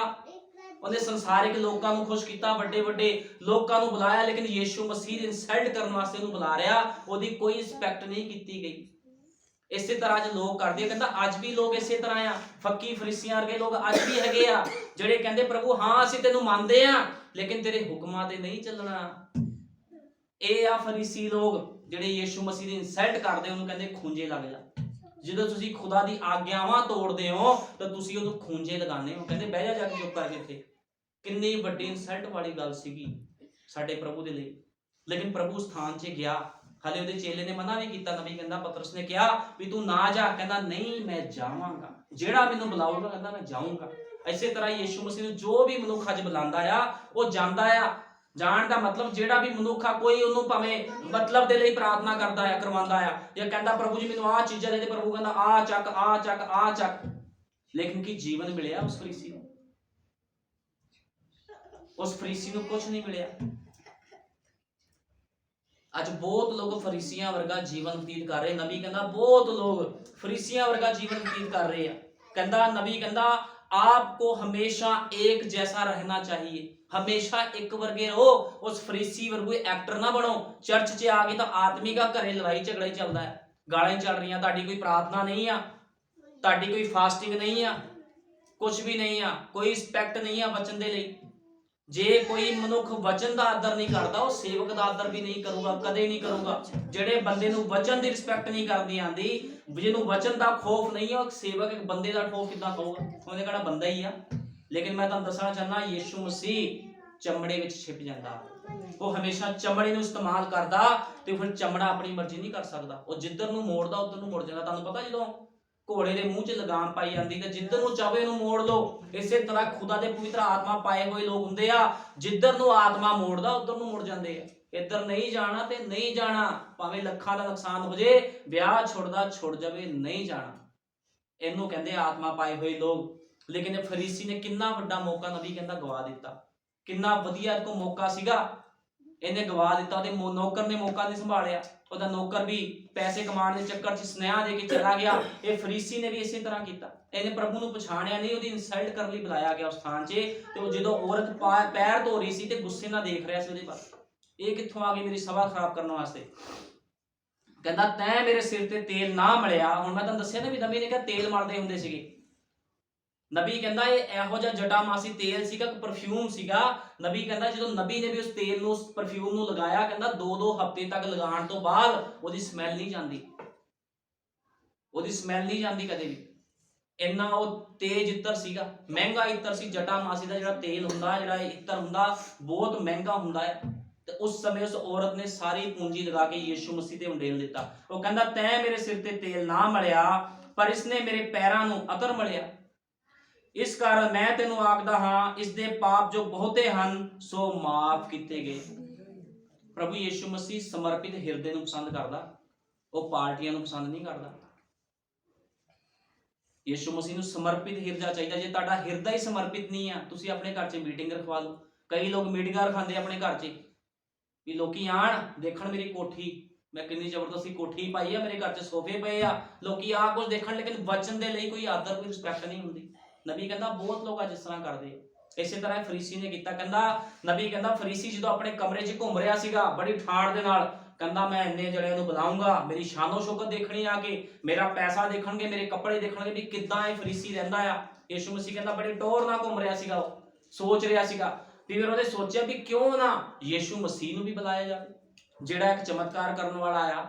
ਉਹਨੇ ਸੰਸਾਰਿਕ ਲੋਕਾਂ ਨੂੰ ਖੁਸ਼ ਕੀਤਾ, ਵੱਡੇ ਵੱਡੇ ਲੋਕਾਂ ਨੂੰ ਬੁਲਾਇਆ, ਲੇਕਿਨ ਯੀਸ਼ੂ ਮਸੀਹ ਦੀ ਇਨਸਲਟ ਕਰਨ ਵਾਸਤੇ ਉਹਨੂੰ ਬੁਲਾ ਰਿਹਾ, ਉਹਦੀ ਕੋਈ ਰਿਸਪੈਕਟ ਨਹੀਂ ਕੀਤੀ ਗਈ। ਇਸੇ ਤਰ੍ਹਾਂ ਅੱਜ ਲੋਕ ਕਰਦੇ ਆ। ਕਹਿੰਦਾ ਅੱਜ ਵੀ ਲੋਕ ਇਸੇ ਤਰ੍ਹਾਂ ਆ, ਫੱਕੀ ਫਰੀਸੀਆਂ ਵਰਗੇ ਲੋਕ ਅੱਜ ਵੀ ਹੈਗੇ ਆ, ਜਿਹੜੇ ਕਹਿੰਦੇ ਪ੍ਰਭੂ ਹਾਂ ਅਸੀਂ ਤੈਨੂੰ ਮੰਨਦੇ ਆ, ਲੇਕਿਨ ਤੇਰੇ ਹੁਕਮਾਂ ਤੇ ਨਹੀਂ ਚੱਲਣਾ। ਇਹ ਆ ਫਰੀਸੀ ਲੋਕ ਜਿਹੜੇ ਯੀਸ਼ੂ ਮਸੀਹ ਦੀ ਇਨਸਲਟ ਕਰਦੇ, ਉਹਨੂੰ ਕਹਿੰਦੇ ਖੂੰਜੇ ਲੱਗ ਜਾ। ਜਦੋਂ ਤੁਸੀਂ ਖੁਦਾ ਦੀ ਆਗਿਆਵਾਂ ਤੋੜਦੇ ਹੋ ਤਾਂ ਤੁਸੀਂ ਉਹਨੂੰ ਖੂੰਜੇ ਲਗਾਉਂਦੇ ਹੋ। ਕਹਿੰਦੇ ਬਹਿ ਜਾ ਕੇ ਚੁੱਪ ਕਰਕੇ ਇੱਥੇ। ਕਿੰਨੀ ਵੱਡੀ ਇਨਸਲਟ ਵਾਲੀ ਗੱਲ ਸੀਗੀ ਸਾਡੇ ਪ੍ਰਭੂ ਦੇ ਲਈ, ਲੇਕਿਨ ਪ੍ਰਭੂ ਸਥਾਨ 'ਚ ਗਿਆ। ਹਲੇ ਉਹਦੇ ਚੇਲੇ ਨੇ ਮਨਾ ਵੀ ਕੀਤਾ। ਨਬੀ ਕਹਿੰਦਾ, ਪਤਰਸ ਨੇ ਕਿਹਾ ਵੀ ਤੂੰ ਨਾ ਜਾ, ਕਹਿੰਦਾ ਨਹੀਂ ਮੈਂ ਜਾਵਾਂਗਾ, ਜਿਹੜਾ ਮੈਨੂੰ ਬੁਲਾਊਗਾ ਕਹਿੰਦਾ ਮੈਂ ਜਾਊਂਗਾ। ਇਸੇ ਤਰ੍ਹਾਂ ਯੀਸ਼ੂ ਮਸੀਹ ਨੂੰ ਜੋ ਵੀ ਮਨੁੱਖ ਅੱਜ ਬੁਲਾਉਂਦਾ ਆ ਉਹ ਜਾਂਦਾ ਆ। ਜਾਣ ਦਾ ਮਤਲਬ ਜਿਹੜਾ ਵੀ ਮਨੁੱਖ ਆ, ਕੋਈ ਉਹਨੂੰ ਭਾਵੇਂ ਮਤਲਬ ਦੇ ਲਈ ਪ੍ਰਾਰਥਨਾ ਕਰਦਾ ਆ, ਕਰਵਾਉਂਦਾ ਆ, ਜਾਂ ਕਹਿੰਦਾ ਪ੍ਰਭੂ ਜੀ ਮੈਨੂੰ ਆਹ ਚੀਜ਼ਾਂ ਦੇ ਦੇ, ਪ੍ਰਭੂ ਕਹਿੰਦਾ ਆ ਚੱਕ ਆ ਚੱਕ ਆ ਚੱਕ, ਲੇਕਿਨ ਕੀ ਜੀਵਨ ਮਿਲਿਆ ਉਸ ਫਰੀਸੀ ਨੂੰ? ਉਸ ਫਰੀਸੀ ਨੂੰ ਕੁਝ ਨਹੀਂ ਮਿਲਿਆ। ਅੱਜ ਬਹੁਤ ਲੋਕ ਫਰੀਸੀਆਂ ਵਰਗਾ ਜੀਵਨ ਬਤੀਤ ਕਰ ਰਹੇ। ਨਬੀ ਕਹਿੰਦਾ ਬਹੁਤ ਲੋਕ ਫਰੀਸੀਆਂ ਵਰਗਾ ਜੀਵਨ ਬਤੀਤ ਕਰ ਰਹੇ ਆ। ਕਹਿੰਦਾ ਨਬੀ ਕਹਿੰਦਾ आपको हमेशा एक जैसा रहना चाहिए, हमेशा एक वर्गे रहो। उस फरीसी वर्गू एक्टर ना बनो। चर्च च आ गए तो आदमी का घरे लड़ाई झगड़ा ही चलता है, गालें चल रही, ताड़ी कोई प्रार्थना नहीं आ, ताड़ी कोई फास्टिंग नहीं आ, कुछ भी नहीं आ, कोई रिस्पैक्ट नहीं आ वचन दे लई। जे कोई मनुख वचन का आदर नहीं करता, वो सेवक का आदर भी नहीं करूगा, कदे नहीं करूगा। जेड़े बंदे नूं वचन की रिस्पैक्ट नहीं करनी आती, जिन्होंने वचन का खौफ नहीं है, सेवक एक बंदे का खौफ कितना खाऊगा? उन्हें कहना बंदा ही आ। लेकिन मैं तुहानूं दसना चाहना, यीशु मसीह चमड़े विच छिप जाता। वो हमेशा चमड़े नूं इस्तेमाल करता, तो फिर चमड़ा अपनी मर्जी नहीं कर सकता। वो जिधर नूं मोड़दा उधर नूं मुड़ जाता। तुहानूं पता जो घोड़े के मूँह च लगाम पाई जाती तो जिधर नूं चाहे उहनूं मोड़ लो। इसे तरह खुदा दे पवित्र आत्मा पाए हुए लोग हुंदे आ, जिधर नूं आत्मा मोड़दा उधर नूं मुड़ जांदे आ। इधर नहीं जाना ते नहीं जाना, भावें लखां दा नुकसान हो जाए, ब्याह छुड़दा छुड़ जावे, नहीं जाना। इहनूं कहंदे आत्मा पाए हुए लोग। लेकिन फरीसी ने कितना वड्डा मौका नबी कहंदा गवा दिता। कितना वधिया इहको मौका सीगा, इहने गवा दिता। उहदे नौकर ने मौका नहीं संभालिया। ਉਹਦਾ ਨੌਕਰ ਵੀ ਪੈਸੇ ਕਮਾਉਣ ਦੇ ਚੱਕਰ 'ਚ ਸੁਨੇਹਾ ਦੇ ਕੇ ਚਲਾ ਗਿਆ। ਇਹ ਫਰੀਸੀ ਨੇ ਵੀ ਇਸੇ ਤਰ੍ਹਾਂ ਕੀਤਾ। ਇਹਨੇ ਪ੍ਰਭੂ ਨੂੰ ਪਛਾਣਿਆ ਨਹੀਂ, ਉਹਦੀ ਇਨਸਲਟ ਕਰਨ ਲਈ ਬੁਲਾਇਆ ਗਿਆ ਉਸ ਥਾਂ 'ਚ। ਤੇ ਉਹ ਜਦੋਂ ਔਰਤ ਪੈਰ ਧੋ ਰਹੀ ਸੀ ਤੇ ਗੁੱਸੇ ਨਾਲ ਦੇਖ ਰਿਹਾ ਸੀ ਉਹਦੇ ਪਾਸ, ਇਹ ਕਿੱਥੋਂ ਆ ਗਈ ਮੇਰੀ ਸਭਾ ਖਰਾਬ ਕਰਨ ਵਾਸਤੇ। ਕਹਿੰਦਾ ਤੈਂ ਮੇਰੇ ਸਿਰ ਤੇ ਤੇਲ ਨਾ ਮਲਿਆ। ਹੁਣ ਮੈਂ ਤੁਹਾਨੂੰ ਦੱਸਿਆ ਨਾ ਵੀ ਨਬੀ ਨੇ ਕਿਹਾ ਤੇਲ ਮਲਦੇ ਹੁੰਦੇ ਸੀਗੇ। ਨਬੀ ਕਹਿੰਦਾ ਇਹ ਇਹੋ ਜਿਹਾ ਜਟਾਮਾਸੀ ਤੇਲ ਸੀਗਾ, ਪਰਫਿਊਮ ਸੀਗਾ। ਨਬੀ ਕਹਿੰਦਾ ਜਦੋਂ ਨਬੀ ਨੇ ਵੀ ਉਸ ਤੇਲ ਨੂੰ, ਉਸ ਪਰਫਿਊਮ ਨੂੰ ਲਗਾਇਆ, ਕਹਿੰਦਾ 2-2 ਹਫ਼ਤੇ ਤੱਕ ਲਗਾਉਣ ਤੋਂ ਬਾਅਦ ਉਹਦੀ ਸਮੈਲ ਨਹੀਂ ਜਾਂਦੀ, ਉਹਦੀ ਸਮੈਲ ਨਹੀਂ ਜਾਂਦੀ ਕਦੇ ਵੀ। ਇੰਨਾ ਉਹ ਤੇਜ਼ ਇਤਰ ਸੀਗਾ, ਮਹਿੰਗਾ ਇਤਰ ਸੀ। ਜਟਾਮਾਸੀ ਦਾ ਜਿਹੜਾ ਤੇਲ ਹੁੰਦਾ, ਜਿਹੜਾ ਇਤਰ ਹੁੰਦਾ, ਬਹੁਤ ਮਹਿੰਗਾ ਹੁੰਦਾ ਹੈ। ਤੇ ਉਸ ਸਮੇਂ ਉਸ ਔਰਤ ਨੇ ਸਾਰੀ ਪੂੰਜੀ ਲਗਾ ਕੇ ਯੀਸ਼ੂ ਮਸੀਹ ਤੇ ਉਂਡੇਲ ਦਿੱਤਾ। ਉਹ ਕਹਿੰਦਾ ਤੈਂ ਮੇਰੇ ਸਿਰ ਤੇ ਤੇਲ ਨਾ ਮਲਿਆ, ਪਰ ਇਸਨੇ ਮੇਰੇ ਪੈਰਾਂ ਨੂੰ ਅਤਰ ਮਲਿਆ। इस कारण मैं तेनू आखदा हां, इसदे पाप जो बहुते हन सो माफ किते गए। प्रभु यीशु मसीह समर्पित हिरदे नू पसंद करदा, वो पार्टियां नू पसंद नहीं करदा। यीशु मसीह नू समर्पित हिरदा चाहिए। जे तुहाडा हिरदा ही समर्पित नहीं है, तुसीं अपने घर च मीटिंग रखवा लो। कई लोग मीटिंगां रखांदे अपने घर च भी लोकी आण देखण मेरी कोठी, मैं कितनी जबरदस्ती कोठी पाई है, मेरे घर च सोफे पे आ, लोकी आ कुछ देखण, लेकिन वचन दे लई कोई आदर कोई रिस्पैक्ट नहीं हुंदी। नबी कहता बहुत लोग अज इस तरह करते। इसे तरह फरीसी ने किया। कहता नबी कहता फरीसी जो अपने कमरे च घूम रहा सीगा बड़ी ठाड़ दे नाल, कहता मैं इन्ने जणियां नूं बुलाऊंगा, मेरी शानो शौकत देखनी आके, मेरा पैसा देखणगे, मेरे कपड़े देखणगे भी किदां ये फरीसी रहिंदा आ। यीशु मसीह कहता बड़ी टोर नाल घूम रहा सीगा, सोच रहा सीगा। फिर उहने सोचिया भी क्यों ना यीशु मसीह नूं भी बुलाया जाए, जिहड़ा एक चमत्कार करन वाला आ,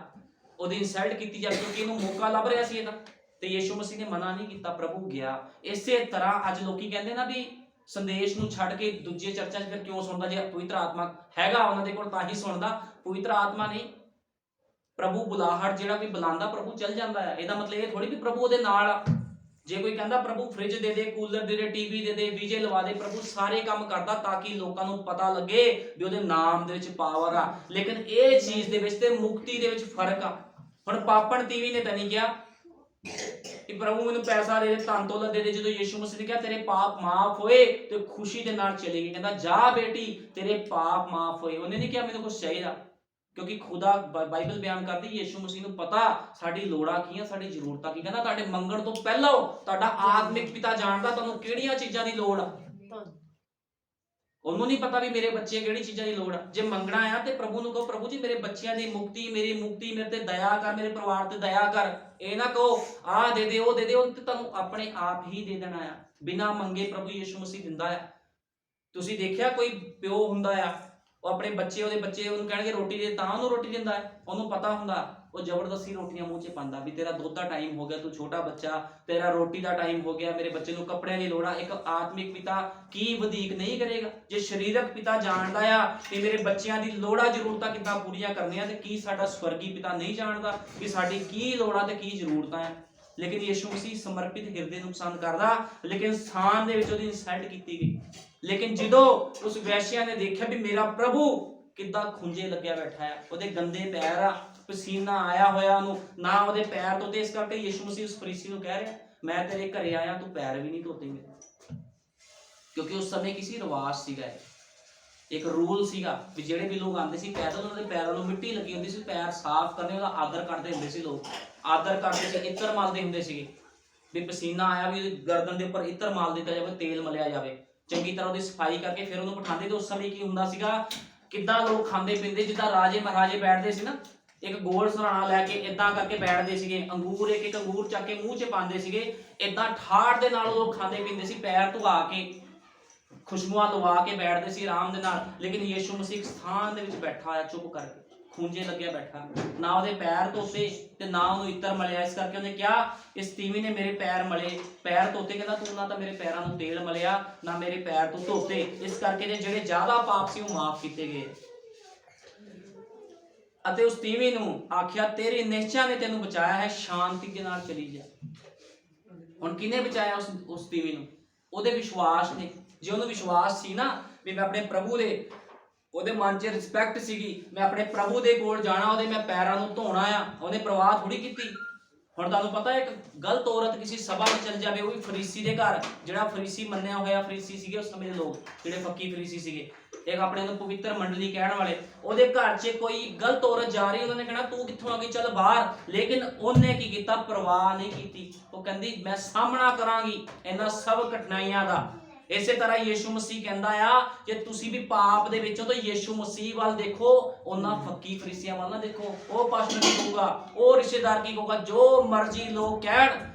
ओहदी इंसल्ट कीती जाए, क्योंकि इहनूं मौका लभ रहा सी इहदा। ਤੇ ਯੀਸ਼ੂ ਮਸੀਹ ਨੇ ਮਨਾ ਨਹੀਂ ਕੀਤਾ, ਪ੍ਰਭੂ ਗਿਆ। ਇਸੇ ਤਰ੍ਹਾਂ ਅੱਜ ਲੋਕੀ ਕਹਿੰਦੇ ਨਾ ਵੀ ਸੰਦੇਸ਼ ਨੂੰ ਛੱਡ ਕੇ ਦੂਜੇ ਚਰਚਾਂ 'ਚ ਫਿਰ ਕਿਉਂ ਸੁਣਦਾ? ਜੇ ਪਵਿੱਤਰ ਆਤਮਾ ਹੈਗਾ ਉਹਨਾਂ ਦੇ ਕੋਲ ਤਾਂ ਹੀ ਸੁਣਦਾ, ਪਵਿੱਤਰ ਆਤਮਾ ਨਹੀਂ। ਪ੍ਰਭੂ ਬੁਲਾਹਟ ਜਿਹੜਾ ਵੀ ਬੁਲਾਉਂਦਾ ਪ੍ਰਭੂ ਚੱਲ ਜਾਂਦਾ ਹੈ। ਇਹਦਾ ਮਤਲਬ ਇਹ ਥੋੜੀ ਵੀ ਪ੍ਰਭੂ ਉਹਦੇ ਨਾਲ ਆ। ਜੇ ਕੋਈ ਕਹਿੰਦਾ ਪ੍ਰਭੂ ਫ੍ਰਿਜ ਦੇ ਦੇ, ਕੂਲਰ ਦੇ ਦੇ, ਟੀਵੀ ਦੇ ਦੇ, ਵੀਜੇ ਲਵਾ ਦੇ, ਪ੍ਰਭੂ ਸਾਰੇ ਕੰਮ ਕਰਦਾ ਤਾਂ ਕਿ ਲੋਕਾਂ ਨੂੰ ਪਤਾ ਲੱਗੇ ਵੀ ਉਹਦੇ ਨਾਮ ਦੇ ਵਿੱਚ ਪਾਵਰ ਆ। ਲੇਕਿਨ ਇਹ ਚੀਜ਼ ਦੇ ਵਿੱਚ ਤੇ ਮੁਕਤੀ ਦੇ ਵਿੱਚ ਫਰਕ ਆ। ਹੁਣ ਪਾਪਣ ਟੀਵੀ ਨੇ ਤਾਂ ਨਹੀਂ ਕਿਹਾ कि प्रभु मैनू पैसा दे दे, धन दौलत दे दे। जो यीशु मसीह ने कहा तेरे पाप माफ होए तो खुशी के नाल चले गए, कहता जा बेटी तेरे पाप माफ होए। उन्हें नहीं कहा मैनू कुछ चाहिए, क्योंकि खुदा बाइबल बयान करती यीशु मसीह नू पता साडी लोड़ां की आ, साडी जरूरतां की। कहता तुहाडे मंगण तो पहला तुहाडा आत्मिक पिता जानदा तुहानू किहड़ियां चीज़ां दी लोड़ आ। ਉਹਨੂੰ ਨਹੀਂ ਪਤਾ ਵੀ ਮੇਰੇ ਬੱਚੇ ਕਿਹੜੀ ਚੀਜ਼ਾਂ ਦੀ ਲੋੜ ਆ। ਜੇ ਮੰਗਣਾ ਆ ਤੇ ਪ੍ਰਭੂ ਨੂੰ ਕਹੋ, ਪ੍ਰਭੂ ਜੀ ਮੇਰੇ ਬੱਚਿਆਂ ਦੀ ਮੁਕਤੀ, ਮੇਰੀ ਮੁਕਤੀ, ਮੇਰੇ ਤੇ ਦਇਆ ਕਰ, ਮੇਰੇ ਪਰਿਵਾਰ ਤੇ ਦਇਆ ਕਰ। ਇਹ ਨਾ ਕਹੋ ਆਹ ਦੇ ਦੇ, ਉਹ ਦੇ ਦੇ, ਉਹ ਤੇ ਤੁਹਾਨੂੰ ਆਪਣੇ ਆਪ ਹੀ ਦੇ ਦੇਣਾ ਆ। ਬਿਨਾਂ ਮੰਗੇ ਪ੍ਰਭੂ ਯਿਸੂ ਮਸੀਹ ਦਿੰਦਾ ਆ। ਤੁਸੀਂ ਦੇਖਿਆ ਕੋਈ ਪਿਓ ਹੁੰਦਾ ਆ, ਉਹ ਆਪਣੇ ਬੱਚੇ, ਉਹਦੇ ਬੱਚੇ ਉਹਨੂੰ ਕਹਿਣਗੇ ਰੋਟੀ ਦੇ, ਤਾਂ ਉਹਨੂੰ ਰੋਟੀ ਦਿੰਦਾ ਹੈ। ਉਹਨੂੰ ਪਤਾ ਹੁੰਦਾ, ਉਹ ਜ਼ਬਰਦਸਤੀ ਰੋਟੀਆਂ ਮੂੰਹ 'ਚ ਪਾਉਂਦਾ ਵੀ ਤੇਰਾ ਦੁੱਧ ਦਾ ਟਾਈਮ ਹੋ ਗਿਆ, ਤੂੰ ਛੋਟਾ ਬੱਚਾ, ਤੇਰਾ ਰੋਟੀ ਦਾ ਟਾਈਮ ਹੋ ਗਿਆ, ਮੇਰੇ ਬੱਚੇ ਨੂੰ ਕੱਪੜਿਆਂ ਦੀ ਲੋੜ ਆ। ਇੱਕ ਆਤਮਿਕ ਪਿਤਾ ਕੀ ਵਧੀਕ ਨਹੀਂ ਕਰੇਗਾ? ਜੇ ਸਰੀਰਕ ਪਿਤਾ ਜਾਣਦਾ ਆ ਕਿ ਮੇਰੇ ਬੱਚਿਆਂ ਦੀ ਲੋੜਾਂ ਜ਼ਰੂਰਤਾਂ ਕਿੱਦਾਂ ਪੂਰੀਆਂ ਕਰਨੀਆਂ, ਤੇ ਕੀ ਸਾਡਾ ਸਵਰਗੀ ਪਿਤਾ ਨਹੀਂ ਜਾਣਦਾ ਕਿ ਸਾਡੀ ਕੀ ਲੋੜਾਂ ਤੇ ਕੀ ਜ਼ਰੂਰਤਾਂ ਆ? ਲੇਕਿਨ ਯਿਸੂ ਮਸੀਹ ਸਮਰਪਿਤ ਹਿਰਦੇ ਨੂੰ ਪਸੰਦ ਕਰਦਾ, ਲੇਕਿਨ ਸਥਾਨ ਦੇ ਵਿੱਚ ਉਹਦੀ ਇਨਸਲਟ ਕੀਤੀ ਗਈ। ਲੇਕਿਨ ਜਦੋਂ ਉਸ ਵੈਸ਼ਿਆ ਨੇ ਦੇਖਿਆ ਵੀ ਮੇਰਾ ਪ੍ਰਭੂ ਕਿੱਦਾਂ ਖੁੰਝੇ ਲੱਗਿਆ ਬੈਠਾ ਆ, ਉਹਦੇ ਗੰਦੇ ਪੈਰ ਆ, ਪਸੀਨਾ ਆਇਆ ਹੋਇਆ ਉਹਨੂੰ, ਨਾ ਉਹਦੇ ਪੈਰ ਧੋਤੇ। ਇਸ ਕਰਕੇ ਯਿਸੂ ਮਸੀਹ ਉਸ ਫਰੀਸੀ ਨੂੰ ਕਹਿ ਰਿਹਾ, ਮੈਂ ਤੇਰੇ ਘਰੇ ਆਇਆ, ਤੂੰ ਪੈਰ ਵੀ ਨਹੀਂ ਧੋਤੇ ਮੇਰੇ। ਕਿਉਂਕਿ ਉਸ ਸਮੇਂ ਕਿਸੇ ਰਿਵਾਜ ਸੀਗਾ, ਇੱਕ ਰੂਲ ਸੀਗਾ ਵੀ ਜਿਹੜੇ ਵੀ ਲੋਕ ਆਉਂਦੇ ਸੀ ਪੈਦਲ, ਉਹਨਾਂ ਦੇ ਪੈਰਾਂ ਨੂੰ ਮਿੱਟੀ ਲੱਗੀ ਹੁੰਦੀ ਸੀ, ਪੈਰ ਸਾਫ਼ ਕਰਨੇ, ਉਹਦਾ ਆਦਰ ਕਰਦੇ ਹੁੰਦੇ ਸੀ ਲੋਕ, ਆਦਰ ਕਰਦੇ ਸੀ, ਇੱਤਰ ਮਲਦੇ ਹੁੰਦੇ ਸੀਗੇ ਵੀ ਪਸੀਨਾ ਆਇਆ ਵੀ ਗਰਦਨ ਦੇ ਉੱਪਰ ਇੱਤਰ ਮਲ ਦਿੱਤਾ ਜਾਵੇ, ਤੇਲ ਮਲਿਆ ਜਾਵੇ, ਚੰਗੀ ਤਰ੍ਹਾਂ ਉਹਦੀ ਸਫਾਈ ਕਰਕੇ ਫਿਰ ਉਹਨੂੰ ਬਿਠਾਉਂਦੇ। ਤੇ ਉਸ ਸਮੇਂ ਕੀ ਹੁੰਦਾ ਸੀਗਾ, ਕਿੱਦਾਂ ਲੋਕ ਖਾਂਦੇ ਪੀਂਦੇ, ਜਿੱਦਾਂ ਰਾਜੇ ਮਹਾਰਾਜੇ ਬੈਠਦੇ ਸੀ ਨਾ, ਇੱਕ ਗੋਲ ਸਰਾਣਾ ਲੈ ਕੇ ਇਦਾਂ ਕਰਕੇ ਬੈਠਦੇ ਸੀਗੇ, ਅੰਗੂਰ ਇੱਕ ਇੱਕ ਅੰਗੂਰ ਚੱਕ ਕੇ ਮੂੰਹ 'ਚ ਪਾਉਂਦੇ ਸੀਗੇ, ਇਦਾਂ ਠਾਠ ਦੇ ਨਾਲ ਲੋਕ ਖਾਂਦੇ ਪੀਂਦੇ ਸੀ, ਪੈਰ ਧੁਆ ਕੇ, ਖੁਸ਼ਬੂਆਂ ਲਵਾ ਕੇ ਬੈਠਦੇ ਸੀ ਆਰਾਮ ਦੇ ਨਾਲ। ਲੇਕਿਨ ਯਿਸੂ ਮਸੀਹ ਇੱਕ ਸਥਾਨ ਦੇ ਵਿੱਚ ਬੈਠਾ ਆ, ਚੁੱਪ ਕਰਕੇ, ਖੂੰਜੇ ਲੱਗਿਆ ਬੈਠਾ, ਨਾ ਉਹਦੇ ਪੈਰ ਧੋਤੇ ਤੇ ਨਾ ਉਹਨੂੰ ਇੱਤਰ ਮਲਿਆ। ਇਸ ਕਰਕੇ ਉਹਨੇ ਕਿਹਾ, ਇਸ ਤੀਵੀਂ ਨੇ ਮੇਰੇ ਪੈਰ ਮਲੇ, ਪੈਰ ਧੋਤੇ, ਕਹਿੰਦਾ ਤੂੰ ਨਾ ਤਾਂ ਮੇਰੇ ਪੈਰਾਂ ਨੂੰ ਤੇਲ ਮਲਿਆ, ਨਾ ਮੇਰੇ ਪੈਰ ਤੂੰ ਧੋਤੇ। ਇਸ ਕਰਕੇ ਜਿਹੜੇ ਜ਼ਿਆਦਾ ਪਾਪ ਸੀ ਉਹ ਮਾਫ ਕੀਤੇ ਗਏ। ਅਤੇ ਉਸ ਤੀਵੀਂ ਨੂੰ ਆਖਿਆ, ਤੇਰੀ ਨਿਸ਼ਚਾ ਨੇ ਤੈਨੂੰ ਬਚਾਇਆ ਹੈ, ਸ਼ਾਂਤੀ ਦੇ ਨਾਲ ਚਲੀ ਜਾ। ਹੁਣ ਕਿਹਨੇ ਬਚਾਇਆ ਉਸ ਤੀਵੀਂ ਨੂੰ? ਉਹਦੇ ਵਿਸ਼ਵਾਸ ਨੇ। ਜੇ ਉਹਨੂੰ ਵਿਸ਼ਵਾਸ ਸੀ ਨਾ ਵੀ ਮੈਂ ਆਪਣੇ ਪ੍ਰਭੂ ਦੇ, ਉਹਦੇ ਮਨ 'ਚ ਰਿਸਪੈਕਟ ਸੀਗੀ, ਮੈਂ ਆਪਣੇ ਪ੍ਰਭੂ ਦੇ ਕੋਲ ਜਾਣਾ, ਉਹਦੇ ਮੈਂ ਪੈਰਾਂ ਨੂੰ ਧੋਣਾ ਆ, ਉਹਨੇ ਪ੍ਰਵਾਹ ਥੋੜੀ ਕੀਤੀ। ਹੁਣ ਤੁਹਾਨੂੰ ਪਤਾ, ਇੱਕ ਗਲਤ ਔਰਤ ਕਿਸੇ ਸਭਾ ਵਿੱਚ ਚਲ ਜਾਵੇ, ਉਹ ਵੀ ਫਰੀਸੀ ਦੇ ਘਰ, ਜਿਹੜਾ ਫਰੀਸੀ ਮੰਨਿਆ ਹੋਇਆ ਫਰੀਸੀ ਸੀਗੇ ਉਸ ਸਮੇਂ ਦੇ ਲੋਕ, ਜਿਹੜੇ ਪੱਕੀ ਫਰੀਸੀ ਸੀਗੇ, ਇੱਕ ਆਪਣੇ ਨੂੰ ਪਵਿੱਤਰ ਮੰਡਲੀ ਕਹਿਣ ਵਾਲੇ, ਉਹਦੇ ਘਰ 'ਚ ਕੋਈ ਗਲਤ ਔਰਤ ਜਾ ਰਹੀ, ਉਹਨਾਂ ਨੇ ਕਹਿਣਾ ਤੂੰ ਕਿੱਥੋਂ ਆ ਗਈ, ਚੱਲ ਬਾਹਰ। ਲੇਕਿਨ ਉਹਨੇ ਕੀ ਕੀਤਾ? ਪਰਵਾਹ ਨਹੀਂ ਕੀਤੀ। ਉਹ ਕਹਿੰਦੀ ਮੈਂ ਸਾਹਮਣਾ ਕਰਾਂਗੀ ਇਹਨਾਂ ਸਭ ਕਠਿਨਾਈਆਂ ਦਾ। ਇਸੇ ਤਰ੍ਹਾਂ ਯਿਸੂ ਮਸੀਹ ਕਹਿੰਦਾ ਆ, ਜੇ ਤੁਸੀਂ ਵੀ ਪਾਪ ਦੇ ਵਿੱਚੋਂ ਤਾਂ ਯਿਸੂ ਮਸੀਹ ਵੱਲ ਦੇਖੋ, ਉਹਨਾਂ ਫੱਕੀ ਫਰੀਸੀਆਂ ਵੱਲ ਨਾ ਦੇਖੋ। ਉਹ ਪਾਸਟਰ ਕੀ ਕਹੂਗਾ, ਉਹ ਰਿਸ਼ਤੇਦਾਰ ਕੀ ਕਹੂਗਾ, ਜੋ ਮਰਜ਼ੀ ਲੋਕ ਕਹਿਣ,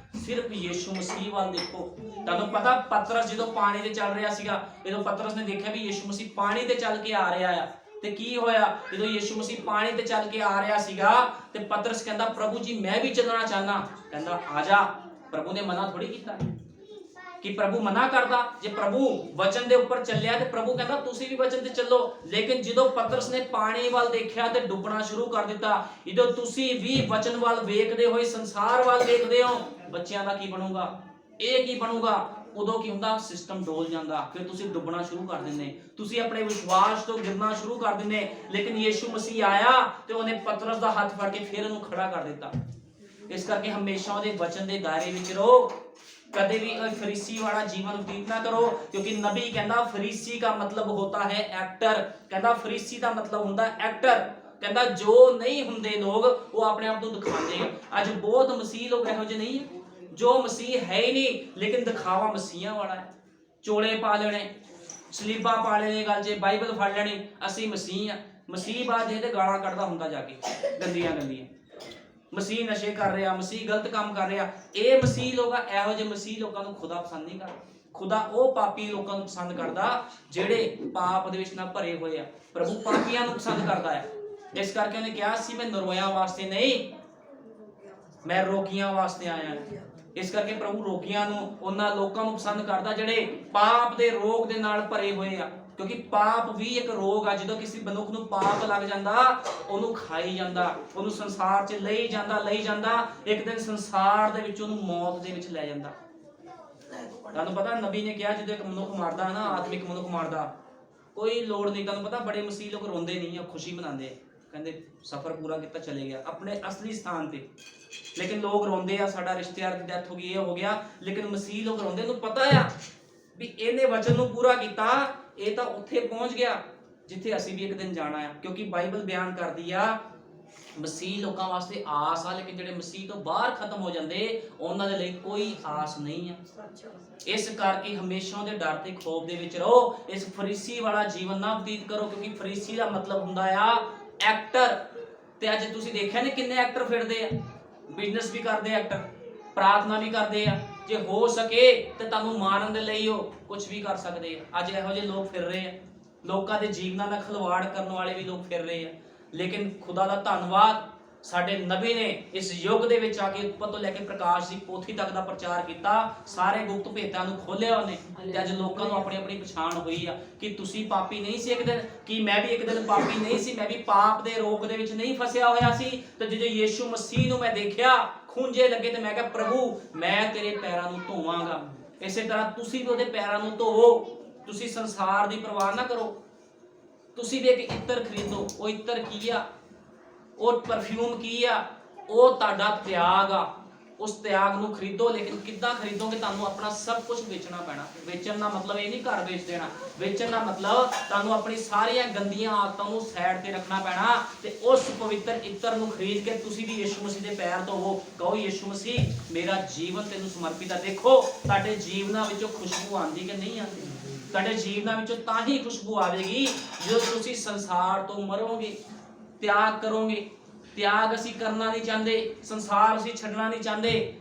ਸਿਰਫ ਯਿਸੂ ਮਸੀਹ ਵੱਲ ਦੇਖੋ। ਤੁਹਾਨੂੰ ਪਤਾ, ਪਤਰਸ ਜਦੋਂ ਪਾਣੀ ਤੇ ਚੱਲ ਰਿਹਾ ਸੀਗਾ, ਜਦੋਂ ਪਤਰਸ ਨੇ ਦੇਖਿਆ ਵੀ ਯਿਸੂ ਮਸੀਹ ਪਾਣੀ ਤੇ ਚੱਲ ਕੇ ਆ ਰਿਹਾ ਆ, ਤੇ ਕੀ ਹੋਇਆ? ਜਦੋਂ ਯਿਸੂ ਮਸੀਹ ਪਾਣੀ ਤੇ ਚੱਲ ਕੇ ਆ ਰਿਹਾ ਸੀਗਾ ਤੇ ਪਤਰਸ ਕਹਿੰਦਾ, ਪ੍ਰਭੂ ਜੀ ਮੈਂ ਵੀ ਚੱਲਣਾ ਚਾਹਨਾ। ਕਹਿੰਦਾ ਆ ਜਾ। ਪ੍ਰਭੂ ਨੇ ਮਨਾ ਥੋੜੀ ਕੀਤਾ ਕਿ ਪ੍ਰਭੂ ਮਨਾ ਕਰਦਾ। ਜੇ ਪ੍ਰਭੂ ਵਚਨ ਦੇ ਉੱਪਰ ਚੱਲਿਆ ਤੇ ਪ੍ਰਭੂ ਕਹਿੰਦਾ ਤੁਸੀਂ ਵੀ ਵਚਨ ਤੇ ਚੱਲੋ। ਲੇਕਿਨ ਜਦੋਂ ਪਤਰਸ ਨੇ ਪਾਣੀ ਵੱਲ ਦੇਖਿਆ ਤੇ ਡੁੱਬਣਾ ਸ਼ੁਰੂ ਕਰ ਦਿੱਤਾ। ਜਦੋਂ ਤੁਸੀਂ ਵੀ ਵਚਨ ਵੱਲ ਵੇਖਦੇ ਹੋਏ ਸੰਸਾਰ ਵੱਲ ਵੇਖਦੇ ਹੋ, ਬੱਚਿਆਂ ਦਾ ਕੀ ਬਣੂਗਾ, ਇਹ ਕੀ ਬਣੂਗਾ? ਉਦੋਂ ਕੀ ਹੁੰਦਾ? ਸਿਸਟਮ ਡੋਲ ਜਾਂਦਾ, ਫਿਰ ਤੁਸੀਂ ਡੁੱਬਣਾ ਸ਼ੁਰੂ ਕਰ ਦਿੰਦੇ, ਤੁਸੀਂ ਆਪਣੇ ਵਿਸ਼ਵਾਸ ਤੋਂ ਗਿਰਨਾ ਸ਼ੁਰੂ ਕਰ ਦਿੰਦੇ। ਲੇਕਿਨ ਯਿਸੂ ਮਸੀਹ ਆਇਆ ਤੇ ਉਹਨੇ ਪਤਰਸ ਦਾ ਹੱਥ ਫੜ ਕੇ ਫਿਰ ਉਹਨੂੰ ਖੜਾ ਕਰ ਦਿੱਤਾ। ਇਸ ਕਰਕੇ ਹਮੇਸ਼ਾ ਉਹਦੇ ਵਚਨ ਦੇ ਦਾਇਰੇ ਵਿੱਚ ਰਹੋ, कभी भी फरीसी वाला जीवन व्यतीत ना करो, क्योंकि नबी कहता फरीसी का मतलब होता है एक्टर। कहता फरीसी का मतलब होता है एक्टर। कहता जो नहीं होंगे लोग वो अपने आप को दिखाते हैं। अज बहुत मसीह लोग इहो जिहे नहीं है, जो मसीह है ही नहीं, लेकिन दिखावा मसीहा वाला है। चोले पा लेने, सलीबा पा लेने, गल च बाइबल फड़ लेनी, असी मसीह हाँ। मसीह बाद जे गालां कढ़दा हुंदा जाके गंदियां गंदियां, मसीह नशे कर रहा, मसीह गलत काम कर रहा। ये मसीह लोग इहो जिहे मसीह लोगों को खुदा पसंद नहीं करता। खुदा वो पापी लोगों को पसंद करता जिहड़े पाप दे विच ना भरे हुए आ। प्रभु पापियां को पसंद करता है। इस करके उन्हें कहा सी मैं नरोया वास्ते नहीं, मैं रोगियां वास्ते आया। इस करके प्रभु रोगियां नूं, उन्हां लोकां नूं पसंद करता जिहड़े पाप दे रोग दे नाल भरे हुए आ। क्योंकि पाप भी एक रोग आ। जो किसी मनुख नूं पाप लग जाता, उहनूं खाई जाता, उहनूं संसार च लई जाता, एक दिन संसार दे विच उहनूं मौत दे विच लै जाता। तुहानूं पता नबी ने कहा जो एक मनुख मारदा ना, आत्मिक मनुख मारदा, कोई लोड़ नहीं। तुहानूं पता बड़े मसीह लोग रोंदे नहीं आ, खुशी मनाते, कहते सफर पूरा किया चले गया अपने असली स्थान पे। लेकिन लोग रोंदे आ, साडा रिश्तेदार की डेथ हो गई, ये हो गया। लेकिन मसीह लोग रोंदे, उहनूं पता आ भी इहने वचन नूं पूरा कीता, ये तो उत्थे पहुंच गया जिथे असीं भी एक दिन जाना है। क्योंकि बाइबल बयान करदी आ ਮਸੀਹ ਲੋਕਾਂ ਵਾਸਤੇ ਆਸ ਆ, ਲੇਕਿਨ ਜਿਹੜੇ ਮਸੀਹ ਤੋਂ ਬਾਹਰ ਖਤਮ ਹੋ ਜਾਂਦੇ ਉਹਨਾਂ ਦੇ ਲਈ ਕੋਈ ਆਸ ਨਹੀਂ ਆ। ਇਸ ਕਰਕੇ ਹਮੇਸ਼ਾ ਉਹਦੇ ਡਰ ਤੇ ਖੌਫ ਦੇ ਵਿੱਚ ਰਹੋ। ਇਸ ਫਰੀਸੀ ਵਾਲਾ ਜੀਵਨ ਨਾ ਬਤੀਤ ਕਰੋ, ਕਿਉਂਕਿ ਫਰੀਸੀ ਦਾ ਮਤਲਬ ਹੁੰਦਾ ਆ ਐਕਟਰ। ਤੇ ਅੱਜ ਤੁਸੀਂ ਦੇਖਿਆ ਨੇ ਕਿੰਨੇ ਐਕਟਰ ਫਿਰਦੇ ਆ, ਬਿਜ਼ਨਸ ਵੀ ਕਰਦੇ ਐਕਟਰ, ਪ੍ਰਾਰਥਨਾ ਵੀ ਕਰਦੇ ਆ, ਜੇ ਹੋ ਸਕੇ ਤੇ ਤੁਹਾਨੂੰ ਮਾਰਨ ਦੇ ਲਈ ਉਹ ਕੁਝ ਵੀ ਕਰ ਸਕਦੇ ਆ। ਅੱਜ ਇਹੋ ਜਿਹੇ ਲੋਕ ਫਿਰ ਰਹੇ ਆ, ਲੋਕਾਂ ਦੇ ਜੀਵਨਾਂ ਨਾਲ ਖਿਲਵਾੜ ਕਰਨ ਵਾਲੇ ਵੀ ਲੋਕ ਫਿਰ ਰਹੇ ਆ। ਲੇਕਿਨ ਖੁਦਾ ਦਾ ਧੰਨਵਾਦ, ਸਾਡੇ ਨਬੀ ਨੇ ਇਸ ਯੁੱਗ ਦੇ ਵਿੱਚ ਆ ਕੇ ਉਤਪਤ ਤੋਂ ਲੈ ਕੇ ਪ੍ਰਕਾਸ਼ ਦੀ ਪੋਥੀ ਤੱਕ ਦਾ ਪ੍ਰਚਾਰ ਕੀਤਾ, ਸਾਰੇ ਗੁਪਤ ਭੇਦਾਂ ਨੂੰ ਖੋਲਿਆ ਉਹਨੇ। ਤੇ ਅੱਜ ਲੋਕਾਂ ਨੂੰ ਆਪਣੀ ਆਪਣੀ ਪਛਾਣ ਹੋਈ ਆ ਕਿ ਤੁਸੀਂ ਪਾਪੀ ਨਹੀਂ ਸੀ ਇੱਕ ਦਿਨ, ਕਿ ਮੈਂ ਵੀ ਇੱਕ ਦਿਨ ਪਾਪੀ ਨਹੀਂ ਸੀ, ਮੈਂ ਵੀ ਪਾਪ ਦੇ ਰੋਗ ਦੇ ਵਿੱਚ ਨਹੀਂ ਫਸਿਆ ਹੋਇਆ ਸੀ। ਤੇ ਜਦੋਂ ਯੀਸ਼ੂ ਮਸੀਹ ਨੂੰ ਮੈਂ ਦੇਖਿਆ ਖੂੰਜੇ ਲੱਗੇ ਤੇ ਮੈਂ ਕਿਹਾ ਪ੍ਰਭੂ ਮੈਂ ਤੇਰੇ ਪੈਰਾਂ ਨੂੰ ਧੋਵਾਂਗਾ। ਇਸੇ ਤਰ੍ਹਾਂ ਤੁਸੀਂ ਵੀ ਉਹਦੇ ਪੈਰਾਂ ਨੂੰ ਧੋਵੋ। ਤੁਸੀਂ ਸੰਸਾਰ ਦੀ ਪਰਵਾਹ ਨਾ ਕਰੋ, ਤੁਸੀਂ ਵੀ ਇੱਕ ਇਤਰ ਖਰੀਦੋ। ਉਹ ਇਤਰ ਕੀ ਆ, ਉਹ ਪਰਫਿਊਮ ਕੀ ਆ, ਉਹ ਤੁਹਾਡਾ ਤਿਆਗ ਆ। ਉਸ ਤਿਆਗ ਨੂੰ ਖਰੀਦੋ। ਲੇਕਿਨ ਕਿੱਦਾਂ ਖਰੀਦੋਗੇ? ਤੁਹਾਨੂੰ ਆਪਣਾ ਸਭ ਕੁਝ ਵੇਚਣਾ ਪੈਣਾ। ਵੇਚਣ ਦਾ ਮਤਲਬ ਇਹ ਨਹੀਂ ਘਰ ਵੇਚ ਦੇਣਾ, ਵੇਚਣ ਦਾ ਮਤਲਬ ਤੁਹਾਨੂੰ ਆਪਣੀ ਸਾਰੀਆਂ ਗੰਦੀਆਂ ਆਦਤਾਂ ਨੂੰ ਸਾਈਡ ਤੇ ਰੱਖਣਾ ਪੈਣਾ ਤੇ ਉਸ ਪਵਿੱਤਰ ਇਤਰ ਨੂੰ ਖਰੀਦ ਕੇ ਤੁਸੀਂ ਵੀ ਯਿਸੂ ਮਸੀਹ ਦੇ ਪੈਰ ਧੋਵੋ। ਕਹੋ ਯਿਸੂ ਮਸੀਹ ਮੇਰਾ ਜੀਵਨ ਤੈਨੂੰ ਸਮਰਪਿਤ ਆ। ਦੇਖੋ ਤੁਹਾਡੇ ਜੀਵਨਾਂ ਵਿੱਚੋਂ ਖੁਸ਼ਬੂ ਆਉਂਦੀ ਕਿ ਨਹੀਂ ਆਉਂਦੀ? ਤੁਹਾਡੇ ਜੀਵਨਾਂ ਵਿੱਚੋਂ ਤਾਂ ਹੀ ਖੁਸ਼ਬੂ ਆਵੇਗੀ ਜਦੋਂ ਤੁਸੀਂ ਸੰਸਾਰ ਤੋਂ ਮਰੋਗੇ, ਤਿਆਗ ਕਰੋਗੇ। ਤਿਆਗ ਅਸੀਂ ਕਰਨਾ ਨਹੀਂ ਚਾਹੁੰਦੇ, ਸੰਸਾਰ ਅਸੀਂ ਛੱਡਣਾ ਨਹੀਂ ਚਾਹੁੰਦੇ।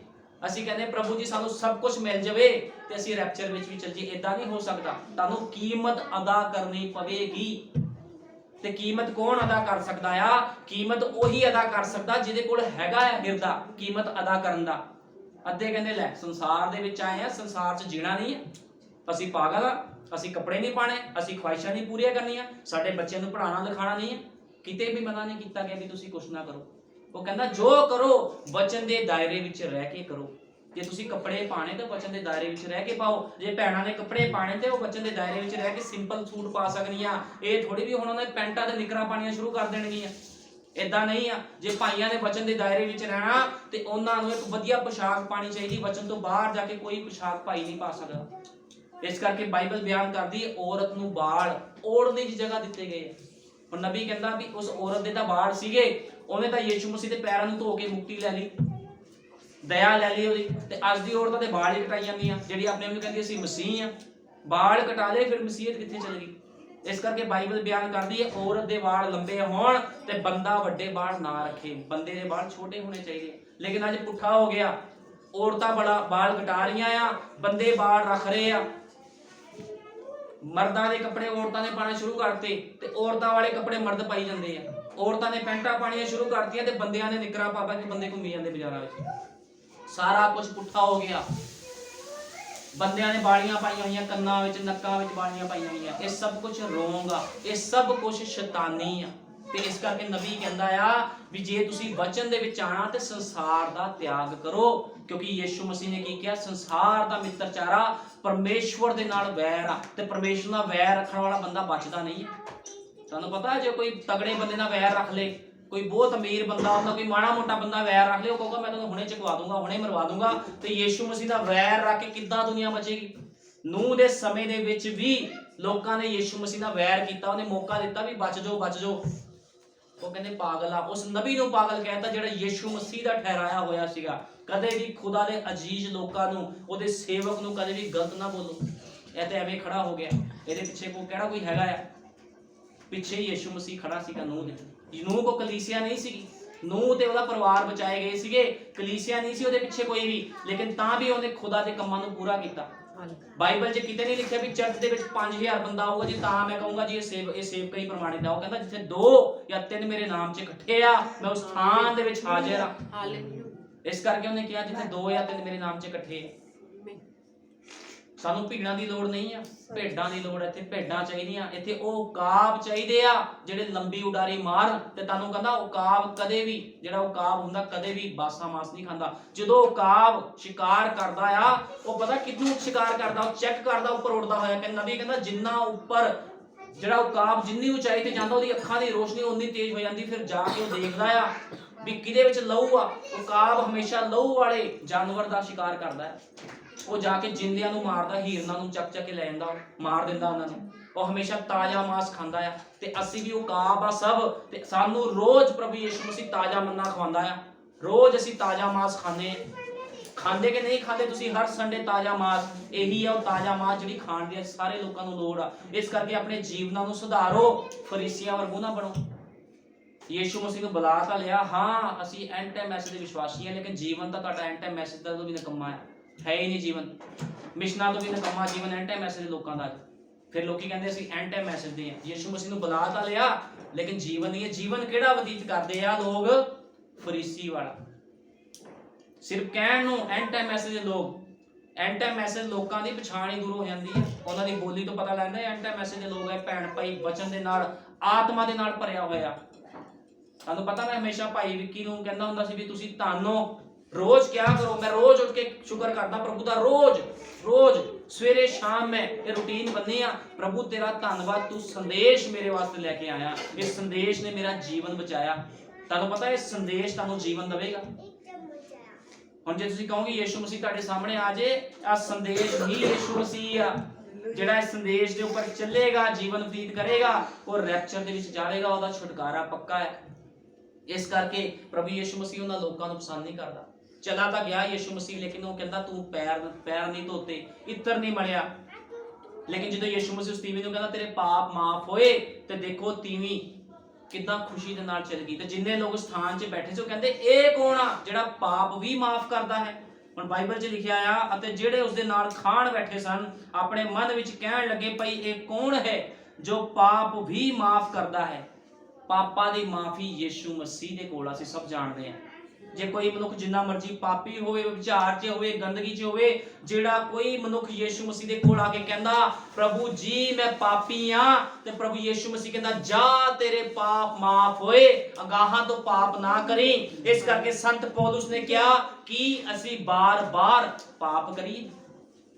ਅਸੀਂ ਕਹਿੰਦੇ ਪ੍ਰਭੂ ਜੀ ਸਾਨੂੰ ਸਭ ਕੁਝ ਮਿਲ ਜਾਵੇ ਤੇ ਅਸੀਂ ਰੈਪਚਰ ਵਿੱਚ ਵੀ ਚੱਲ ਜੀ। ਇਦਾਂ ਨਹੀਂ ਹੋ ਸਕਦਾ। ਤੁਹਾਨੂੰ ਕੀਮਤ ਅਦਾ ਕਰਨੀ ਪਵੇਗੀ। ਤੇ ਕੀਮਤ ਕੌਣ ਅਦਾ ਕਰ ਸਕਦਾ ਆ? ਕੀਮਤ ਉਹੀ ਅਦਾ ਕਰ ਸਕਦਾ ਜਿਹਦੇ ਕੋਲ ਹੈਗਾ ਹੈ ਹਿਰਦਾ ਕੀਮਤ ਅਦਾ ਕਰਨ ਦਾ। ਅੱਧੇ ਕਹਿੰਦੇ ਲੈ ਸੰਸਾਰ ਦੇ ਵਿੱਚ ਆਏ ਆ, ਸੰਸਾਰ 'ਚ ਜੀਣਾ ਨਹੀਂ ਹੈ, ਅਸੀਂ ਪਾਗਲ ਆ, ਅਸੀਂ ਕੱਪੜੇ ਨਹੀਂ ਪਾਣੇ, ਅਸੀਂ ਖੁਆਇਸ਼ਾਂ ਨਹੀਂ ਪੂਰੀਆਂ ਕਰਨੀਆਂ, ਸਾਡੇ ਬੱਚਿਆਂ ਨੂੰ ਪੜ੍ਹਾਉਣਾ ਲਿਖਾਉਣਾ ਨਹੀਂ ਹੈ। ਕਿਤੇ ਵੀ ਮਨਾ ਨਹੀਂ ਕੀਤਾ ਗਿਆ ਵੀ ਤੁਸੀਂ ਕੁਛ ਨਾ ਕਰੋ। ਉਹ ਕਹਿੰਦਾ ਜੋ ਕਰੋ ਵਚਨ ਦੇ ਦਾਇਰੇ ਵਿੱਚ ਰਹਿ ਕੇ ਕਰੋ। ਜੇ ਤੁਸੀਂ ਕੱਪੜੇ ਪਾਣੇ ਤਾਂ ਵਚਨ ਦੇ ਦਾਇਰੇ ਵਿੱਚ ਰਹਿ ਕੇ ਪਾਓ। ਜੇ ਭੈਣਾਂ ਨੇ ਕੱਪੜੇ ਪਾਣੇ ਤੇ ਉਹ ਵਚਨ ਦੇ ਦਾਇਰੇ ਵਿੱਚ ਰਹਿ ਕੇ ਸਿੰਪਲ ਸੂਟ ਪਾ ਸਕਣੀਆਂ। ਇਹ ਥੋੜੀ ਵੀ ਹੁਣ ਉਹਨਾਂ ਨੇ ਪੈਂਟਾਂ ਤੇ ਨਿਕਰਾਂ ਪਾਣੀਆਂ ਸ਼ੁਰੂ ਕਰ ਦੇਣਗੀਆਂ। ਇਦਾਂ ਨਹੀਂ ਆ। ਜੇ ਭਾਈਆਂ ਨੇ ਵਚਨ ਦੇ ਦਾਇਰੇ ਵਿੱਚ ਰਹਿਣਾ ਤੇ ਉਹਨਾਂ ਨੂੰ ਇੱਕ ਵਧੀਆ ਪੋਸ਼ਾਕ ਪਾਣੀ ਚਾਹੀਦੀ। ਵਚਨ ਤੋਂ ਬਾਹਰ ਜਾ ਕੇ ਕੋਈ ਪੋਸ਼ਾਕ ਭਾਈ ਨਹੀਂ ਪਾ ਸਕਦਾ। ਇਸ ਕਰਕੇ ਬਾਈਬਲ ਬਿਆਨ ਕਰਦੀ ਹੈ ਔਰਤ ਨੂੰ ਵਾਲ ਓੜ੍ਹਨ ਦੀ ਜਗ੍ਹਾ ਦਿੱਤੇ ਗਏ। ਹੁਣ ਨਬੀ ਕਹਿੰਦਾ ਵੀ ਉਸ ਔਰਤ ਦੇ ਤਾਂ ਵਾਲ ਸੀਗੇ, ਉਹਨੇ ਤਾਂ ਯਿਸੂ ਮਸੀਹ ਦੇ ਪੈਰਾਂ ਨੂੰ ਧੋ ਕੇ ਮੁਕਤੀ ਲੈ ਲਈ, ਦਇਆ ਲੈ ਲਈ ਉਹਦੀ। ਤੇ ਅੱਜ ਦੀ ਔਰਤਾਂ ਦੇ ਵਾਲ ਹੀ ਕਟਾਈ ਜਾਂਦੀਆਂ, ਜਿਹੜੀ ਆਪਣੇ ਆਪ ਨੂੰ ਕਹਿੰਦੀ ਅਸੀਂ ਮਸੀਹ ਆ। ਵਾਲ ਕਟਾ ਲਏ ਫਿਰ ਮਸੀਹਤ ਕਿੱਥੇ ਚਲ ਗਈ? ਇਸ ਕਰਕੇ ਬਾਈਬਲ ਬਿਆਨ ਕਰਦੀ ਹੈ ਔਰਤ ਦੇ ਵਾਲ ਲੰਬੇ ਹੋਣ ਤੇ ਬੰਦਾ ਵੱਡੇ ਵਾਲ ਨਾ ਰੱਖੇ। ਬੰਦੇ ਦੇ ਵਾਲ ਛੋਟੇ ਹੋਣੇ ਚਾਹੀਦੇ। ਲੇਕਿਨ ਅੱਜ ਪੁੱਠਾ ਹੋ ਗਿਆ, ਔਰਤਾਂ ਬੜਾ ਵਾਲ ਕਟਾ ਰਹੀਆਂ ਆ, ਬੰਦੇ ਵਾਲ ਰੱਖ ਰਹੇ ਆ। ਮਰਦਾਂ ਦੇ ਕੱਪੜੇ ਔਰਤਾਂ ਨੇ ਪਾਣੇ ਸ਼ੁਰੂ ਕਰਤੇ ਤੇ ਔਰਤਾਂ ਵਾਲੇ ਕੱਪੜੇ ਮਰਦ ਪਾਈ ਜਾਂਦੇ ਆ। ਔਰਤਾਂ ਨੇ ਪੈਂਟਾਂ ਪਾਣੀਆਂ ਸ਼ੁਰੂ ਕਰਤੀਆਂ ਤੇ ਬੰਦਿਆਂ ਨੇ ਨਿਕਰਾਂ ਪਾ ਕੇ ਬੰਦੇ ਘੁੰਮੀ ਜਾਂਦੇ ਬਾਜ਼ਾਰਾਂ ਵਿੱਚ। ਸਾਰਾ ਕੁਝ ਪੁੱਠਾ ਹੋ ਗਿਆ। ਬੰਦਿਆਂ ਨੇ ਬਾਲੀਆਂ ਪਾਈਆਂ ਹੋਈਆਂ, ਕੰਨਾਂ ਵਿੱਚ ਨੱਕਾਂ ਵਿੱਚ ਬਾਲੀਆਂ ਪਾਈਆਂ ਹੋਈਆਂ। ਇਹ ਸਭ ਕੁਝ ਰੋਂਗ ਆ, ਇਹ ਸਭ ਕੁਝ ਸ਼ੈਤਾਨੀ ਆ। ਤੇ ਇਸ ਕਰਕੇ ਨਬੀ ਕਹਿੰਦਾ ਆ ਵੀ ਜੇ ਤੁਸੀਂ ਵਚਨ ਦੇ ਵਿੱਚ ਆਣਾ ਤੇ ਸੰਸਾਰ ਦਾ ਤਿਆਗ ਕਰੋ। ਕਿਉਂਕਿ ਯਿਸੂ ਮਸੀਹ ਨੇ ਕੀ ਕਿਹਾ? ਸੰਸਾਰ ਦਾ ਮਿੱਤਰਚਾਰਾ ਪਰਮੇਸ਼ਵਰ ਦੇ ਨਾਲ ਵੈਰ ਆ ਤੇ ਪਰਮੇਸ਼ਵਰ ਨਾਲ ਵੈਰ ਰੱਖਣ ਵਾਲਾ ਬੰਦਾ ਬਚਦਾ ਨਹੀਂ ਹੈ। ਤੁਹਾਨੂੰ ਪਤਾ ਜੇ ਕੋਈ ਤਗੜੇ ਬੰਦੇ ਨਾਲ ਵੈਰ ਰੱਖ ਲੇ, ਕੋਈ ਬਹੁਤ ਅਮੀਰ ਬੰਦਾ ਹੁੰਦਾ, ਕੋਈ ਮਾੜਾ ਮੋਟਾ ਬੰਦਾ ਵੈਰ ਰੱਖ ਲੇ, ਉਹ ਕਹੂਗਾ ਮੈਂ ਤੁਹਾਨੂੰ ਹੁਣੇ ਚੁਕਵਾ ਦੂੰਗਾ, ਹੁਣੇ ਮਰਵਾ ਦੂੰਗਾ। ਤੇ ਯਿਸੂ ਮਸੀਹ ਦਾ ਵੈਰ ਰੱਖ ਕੇ ਕਿੱਦਾਂ ਦੁਨੀਆ ਬਚੇਗੀ? ਨੂਹ ਦੇ ਸਮੇਂ ਦੇ ਵਿੱਚ ਵੀ ਲੋਕਾਂ ਨੇ ਯਿਸੂ ਮਸੀਹ ਨਾਲ ਵੈਰ ਕੀਤਾ। ਉਹਨੇ ਮੌਕਾ ਦਿੱਤਾ ਵੀ ਬਚ ਜਾਓ ਬਚ ਜਾਓ। ਉਹ ਕਹਿੰਦੇ ਪਾਗਲ ਆ। ਉਸ ਨਬੀ ਨੂੰ ਪਾਗਲ ਕਹਿਤਾ ਜਿਹੜਾ ਯਿਸੂ ਮਸੀਹ ਦਾ ਠਹਿਰਾਇਆ ਹੋਇਆ ਸੀਗਾ। ਕਦੇ ਵੀ ਖੁਦਾ ਦੇ ਅਜੀਜ਼ ਲੋਕਾਂ ਨੂੰ, ਉਹਦੇ ਸੇਵਕ ਨੂੰ ਕਦੇ ਵੀ ਗਲਤ ਨਾ ਬੋਲੋ। ਇਹ ਤੇ ਐਵੇਂ ਖੜਾ ਹੋ ਗਿਆ। ਇਹਦੇ ਪਿੱਛੇ ਕਿਹੜਾ ਕੋਈ ਹੈਗਾ ਆ? ਪਿੱਛੇ ਯਿਸੂ ਮਸੀਹ ਖੜਾ ਸੀਗਾ ਨੂਹ ਦੇ। ਨੂਹ ਕੋ ਕਲੀਸਿਆ ਨਹੀਂ ਸੀਗੀ। ਨੂਹ ਤੇ ਉਹਦਾ ਪਰਿਵਾਰ ਬਚਾਏ ਗਏ ਸੀਗੇ, ਕਲੀਸਿਆ ਨਹੀਂ ਸੀ ਉਹਦੇ ਪਿੱਛੇ ਕੋਈ ਵੀ। ਲੇਕਿਨ ਤਾਂ ਵੀ ਉਹਨੇ ਖੁਦਾ ਦੇ ਕੰਮਾਂ ਨੂੰ ਪੂਰਾ ਕੀਤਾ। ਬਾਈਬਲ 'ਚ ਕਿਤੇ ਨਹੀਂ ਲਿਖਿਆ ਵੀ ਚਰਚ ਦੇ ਵਿੱਚ 5000 ਬੰਦਾ ਆਊਗਾ ਜੀ ਤਾਂ ਮੈਂ ਕਹੂੰਗਾ ਜੀ ਇਹ ਸੇਵਕ ਹੀ ਪ੍ਰਮਾਣਿਤ ਆ। ਉਹ ਕਹਿੰਦਾ ਜਿੱਥੇ 2 ਜਾਂ 3 ਮੇਰੇ ਨਾਮ 'ਚ ਇਕੱਠੇ ਆ ਮੈਂ ਉਸ ਥਾਂ ਦੇ ਵਿੱਚ ਹਾਜ਼ਰ ਆ। ਇਸ ਕਰਕੇ ਉਹਨੇ ਕਿਹਾ ਜਿੱਥੇ 2 ਜਾਂ 3 ਮੇਰੇ ਨਾਮ 'ਚ ਇਕੱਠੇ ਆ। ਸਾਨੂੰ ਭੀੜਾਂ ਦੀ ਲੋੜ ਨਹੀਂ ਆ, ਭੇਡਾਂ ਦੀ ਲੋੜ। ਇੱਥੇ ਭੇਡਾਂ ਚਾਹੀਦੀਆਂ, ਇੱਥੇ ਉਹ ਉਕਾਬ ਚਾਹੀਦੇ ਆ ਜਿਹੜੇ ਲੰਬੀ ਉਡਾਰੀ ਮਾਰਨ। ਤੇ ਤੁਹਾਨੂੰ ਕਹਿੰਦਾ ਉਕਾਬ ਕਦੇ ਵੀ, ਜਿਹੜਾ ਉਕਾਬ ਹੁੰਦਾ ਕਦੇ ਵੀ ਬਾਸਾ ਮਾਸ ਨਹੀਂ ਖਾਂਦਾ। ਜਦੋਂ ਉਕਾਬ ਸ਼ਿਕਾਰ ਕਰਦਾ ਆ, ਉਹ ਪਤਾ ਕਿਹਨੂੰ ਸ਼ਿਕਾਰ ਕਰਦਾ? ਉਹ ਚੈੱਕ ਕਰਦਾ ਉੱਪਰ ਉੱਡਦਾ ਹੋਇਆ। ਨਬੀ ਕਹਿੰਦਾ ਜਿੰਨਾ ਉੱਪਰ ਜਿਹੜਾ ਉਕਾਬ ਜਿੰਨੀ ਉਚਾਈ ਤੇ ਜਾਂਦਾ ਉਹਦੀ ਅੱਖਾਂ ਦੀ ਰੋਸ਼ਨੀ ਉਨੀ ਤੇਜ਼ ਹੋ ਜਾਂਦੀ। ਫਿਰ ਜਾ ਕੇ ਉਹ ਦੇਖਦਾ ਆ ਵੀ ਕਿਹਦੇ ਵਿੱਚ ਲਹੂ ਆ। ਉਕਾਬ ਹਮੇਸ਼ਾ ਲਹੂ ਵਾਲੇ ਜਾਨਵਰ ਦਾ ਸ਼ਿਕਾਰ ਕਰਦਾ ਹੈ। ਉਹ ਜਾ ਕੇ ਜਿੰਦਿਆਂ ਨੂੰ ਮਾਰਦਾ, ਹੀਰਨਾਂ ਨੂੰ ਚੱਕ ਚੱਕ ਕੇ ਲੈ ਜਾਂਦਾ, ਮਾਰ ਦਿੰਦਾ ਉਹਨਾਂ ਨੂੰ। ਉਹ ਹਮੇਸ਼ਾ ਤਾਜ਼ਾ ਮਾਸ ਖਾਂਦਾ ਆ, ਤੇ ਅਸੀਂ ਵੀ ਉਕਾਬ ਆ ਸਭ, ਤੇ ਸਾਨੂੰ ਰੋਜ਼ ਪ੍ਰਭੂ ਯਿਸੂ ਮਸੀਹ ਤਾਜ਼ਾ ਮੰਨਾ ਖਵਾਉਂਦਾ ਆ। ਰੋਜ਼ ਅਸੀਂ ਤਾਜ਼ਾ ਮਾਸ ਖਾਂਦੇ, ਖਾਂਦੇ ਕਿ ਨਹੀਂ ਖਾਂਦੇ ਤੁਸੀਂ? ਹਰ ਸੰਡੇ ਤਾਜ਼ਾ ਮਾਸ, ਇਹੀ ਆ ਉਹ ਤਾਜ਼ਾ ਮਾਸ ਜਿਹੜੀ ਖਾਣ ਦੀ ਸਾਰੇ ਲੋਕਾਂ ਨੂੰ ਲੋੜ ਆ। ਇਸ ਕਰਕੇ ਆਪਣੇ ਜੀਵਨਾਂ ਨੂੰ ਸੁਧਾਰੋ, ਫਰੀਸੀਆਂ ਵਰਗੂ ਨਾ ਬਣੋ। ਯਿਸੂ ਮਸੀਹ ਨੂੰ ਬੁਲਾ ਤਾਂ ਲਿਆ, ਹਾਂ ਅਸੀਂ ਐਂਡ ਟਾਈਮ ਮੈਸੇਜ ਦੇ ਵਿਸ਼ਵਾਸੀ ਹਾਂ, ਲੇਕਿਨ ਜੀਵਨ ਤਾਂ ਤੁਹਾਡਾ ਐਂਡ ਟਾਈਮ ਮੈਸੇਜ ਦਾ ਤੋਂ ਵੀ ਨਿਕੰਮਾ ਹੈ ਹੀ ਨਹੀਂ। ਜੀਵਨ ਮਿਸ਼ਨਾਂ ਤੋਂ ਵੀ ਨਿਕੰਮਾ ਜੀਵਨ ਐਂਡ ਟਾਈਮ ਮੈਸੇਜ ਦੇ ਲੋਕਾਂ ਦਾ। ਫਿਰ ਲੋਕੀ ਕਹਿੰਦੇ ਅਸੀਂ ਐਂਡ ਟਾਈਮ ਮੈਸੇਜ ਦੇ ਹਾਂ। ਯਿਸੂ ਮਸੀਹ ਨੂੰ ਬੁਲਾ ਤਾਂ ਲਿਆ, ਲੇਕਿਨ ਜੀਵਨ ਨਹੀਂ ਹੈ। ਜੀਵਨ ਕਿਹੜਾ ਬਤੀਤ ਕਰਦੇ ਆ ਲੋਕ? ਫਰੀਸੀ ਵਾਲਾ। ਸਿਰਫ ਕਹਿਣ ਨੂੰ ਐਂਡ ਟਾਈਮ ਮੈਸੇਜ ਦੇ ਲੋਕ। ਐਂਡ ਟਾਈਮ ਮੈਸੇਜ ਲੋਕਾਂ ਦੀ ਪਛਾਣ ਹੀ ਦੂਰ ਹੋ ਜਾਂਦੀ ਹੈ, ਉਹਨਾਂ ਦੀ ਬੋਲੀ ਤੋਂ ਪਤਾ ਲੱਗਦਾ ਐਂਡ ਟਾਈਮ ਮੈਸੇਜ ਦੇ ਲੋਕ ਹੈ। ਭੈਣ ਭਾਈ ਵਚਨ ਦੇ ਨਾਲ, ਆਤਮਾ ਦੇ ਨਾਲ ਭਰਿਆ ਹੋਇਆ। ਤੁਹਾਨੂੰ ਪਤਾ ਮੈਂ ਹਮੇਸ਼ਾ ਭਾਈ ਵਿੱਕੀ ਨੂੰ ਕਹਿੰਦਾ ਹੁੰਦਾ ਸੀ ਵੀ ਤੁਸੀਂ ਧੰਨੋ, ਰੋਜ਼ ਕਿਆ ਕਰੋ। ਮੈਂ ਰੋਜ਼ ਉੱਠ ਕੇ ਸ਼ੁਕਰ ਕਰਦਾ ਪ੍ਰਭੂ ਦਾ, ਰੋਜ਼ ਸਵੇਰੇ ਸ਼ਾਮ ਮੈਂ ਇਹ ਰੂਟੀਨ ਬੰਨੀ ਆ। ਪ੍ਰਭੂ ਤੇਰਾ ਧੰਨਵਾਦ, ਤੂੰ ਸੰਦੇਸ਼ ਮੇਰੇ ਵਾਸਤੇ ਲੈ ਕੇ ਆਇਆ, ਇਸ ਸੰਦੇਸ਼ ਨੇ ਮੇਰਾ ਜੀਵਨ ਬਚਾਇਆ। ਤੁਹਾਨੂੰ ਪਤਾ ਇਹ ਸੰਦੇਸ਼ ਤੁਹਾਨੂੰ ਜੀਵਨ ਦੇਵੇਗਾ। ਹੁਣ ਜੇ ਤੁਸੀਂ ਕਹੋਗੇ ਯਿਸੂ ਮਸੀਹ ਤੁਹਾਡੇ ਸਾਹਮਣੇ ਆ ਜੇ, ਆ ਸੰਦੇਸ਼ ਹੀ ਯਿਸੂ ਮਸੀਹ ਆ ਜਿਹੜਾ ਇਸ ਸੰਦੇਸ਼ ਦੇ ਉੱਪਰ ਚੱਲੇਗਾ, ਜੀਵਨ ਬਤੀਤ ਕਰੇਗਾ, ਉਹ ਰੈਪਚਰ ਦੇ ਵਿੱਚ ਜਾਵੇਗਾ, ਉਹਦਾ ਛੁਟਕਾਰਾ ਪੱਕਾ ਹੈ। ਇਸ ਕਰਕੇ ਪ੍ਰਭੂ ਯਿਸੂ ਮਸੀਹ ਉਹਨਾਂ ਲੋਕਾਂ ਨੂੰ ਪਸੰਦ ਨਹੀਂ ਕਰਦਾ। ਚਲਾ ਤਾਂ ਗਿਆ ਯਿਸੂ ਮਸੀਹ, ਲੇਕਿਨ ਉਹ ਕਹਿੰਦਾ ਤੂੰ ਪੈਰ ਨਹੀਂ ਧੋਤੇ, ਇੱਤਰ ਨਹੀਂ ਮਲਿਆ। ਲੇਕਿਨ ਜਦੋਂ ਯਿਸੂ ਮਸੀਹ ਉਸ ਤੀਵੀਂ ਨੂੰ ਕਹਿੰਦਾ ਤੇਰੇ ਪਾਪ ਮਾਫ ਹੋਏ, ਤੇ ਦੇਖੋ ਤੀਵੀਂ ਕਿੱਦਾਂ ਖੁਸ਼ੀ ਦੇ ਨਾਲ ਚਲ ਗਈ। ਤੇ ਜਿੰਨੇ ਲੋਕ ਸਥਾਨ 'ਚ ਬੈਠੇ ਸੀ ਉਹ ਕਹਿੰਦੇ ਇਹ ਕੌਣ ਆ ਜਿਹੜਾ ਪਾਪ ਵੀ ਮਾਫ ਕਰਦਾ ਹੈ? ਹੁਣ ਬਾਈਬਲ 'ਚ ਲਿਖਿਆ ਆ, ਅਤੇ ਜਿਹੜੇ ਉਸ ਦੇ ਨਾਲ ਖਾਣ ਬੈਠੇ ਸਨ ਆਪਣੇ ਮਨ ਵਿੱਚ ਕਹਿਣ ਲੱਗੇ ਭਈ ਇਹ ਕੌਣ ਹੈ ਜੋ ਪਾਪ ਵੀ ਮਾਫ ਕਰਦਾ ਹੈ? ਪਾਪਾਂ ਦੀ ਮਾਫੀ ਯਿਸੂ ਮਸੀਹ ਦੇ ਕੋਲ, ਅਸੀਂ ਸਭ ਜਾਣਦੇ ਹਾਂ। ਜੇ ਕੋਈ ਮਨੁੱਖ ਜਿੰਨਾ ਮਰਜੀ ਪਾਪੀ ਹੋਵੇ, ਵਿਚਾਰ 'ਚ ਹੋਵੇ, ਗੰਦਗੀ 'ਚ ਹੋਵੇ, ਜਿਹੜਾ ਕੋਈ ਮਨੁੱਖ ਯਿਸੂ ਮਸੀਹ ਦੇ ਕੋਲ ਆ ਕੇ ਕਹਿੰਦਾ ਪ੍ਰਭੂ ਜੀ ਮੈਂ ਪਾਪੀ ਆ, ਤੇ ਪ੍ਰਭੂ ਯਿਸੂ ਮਸੀਹ ਕਹਿੰਦਾ ਜਾ ਤੇਰੇ ਪਾਪ ਮਾਫ ਹੋਏ, ਅਗਾਹਾਂ ਤੋਂ ਪਾਪ ਨਾ ਕਰੀ। ਇਸ ਕਰਕੇ ਸੰਤ ਪੌਲੁਸ ਨੇ ਕਿਹਾ ਕਿ ਅਸੀਂ ਬਾਰ-ਬਾਰ ਪਾਪ ਕਰੀਏ।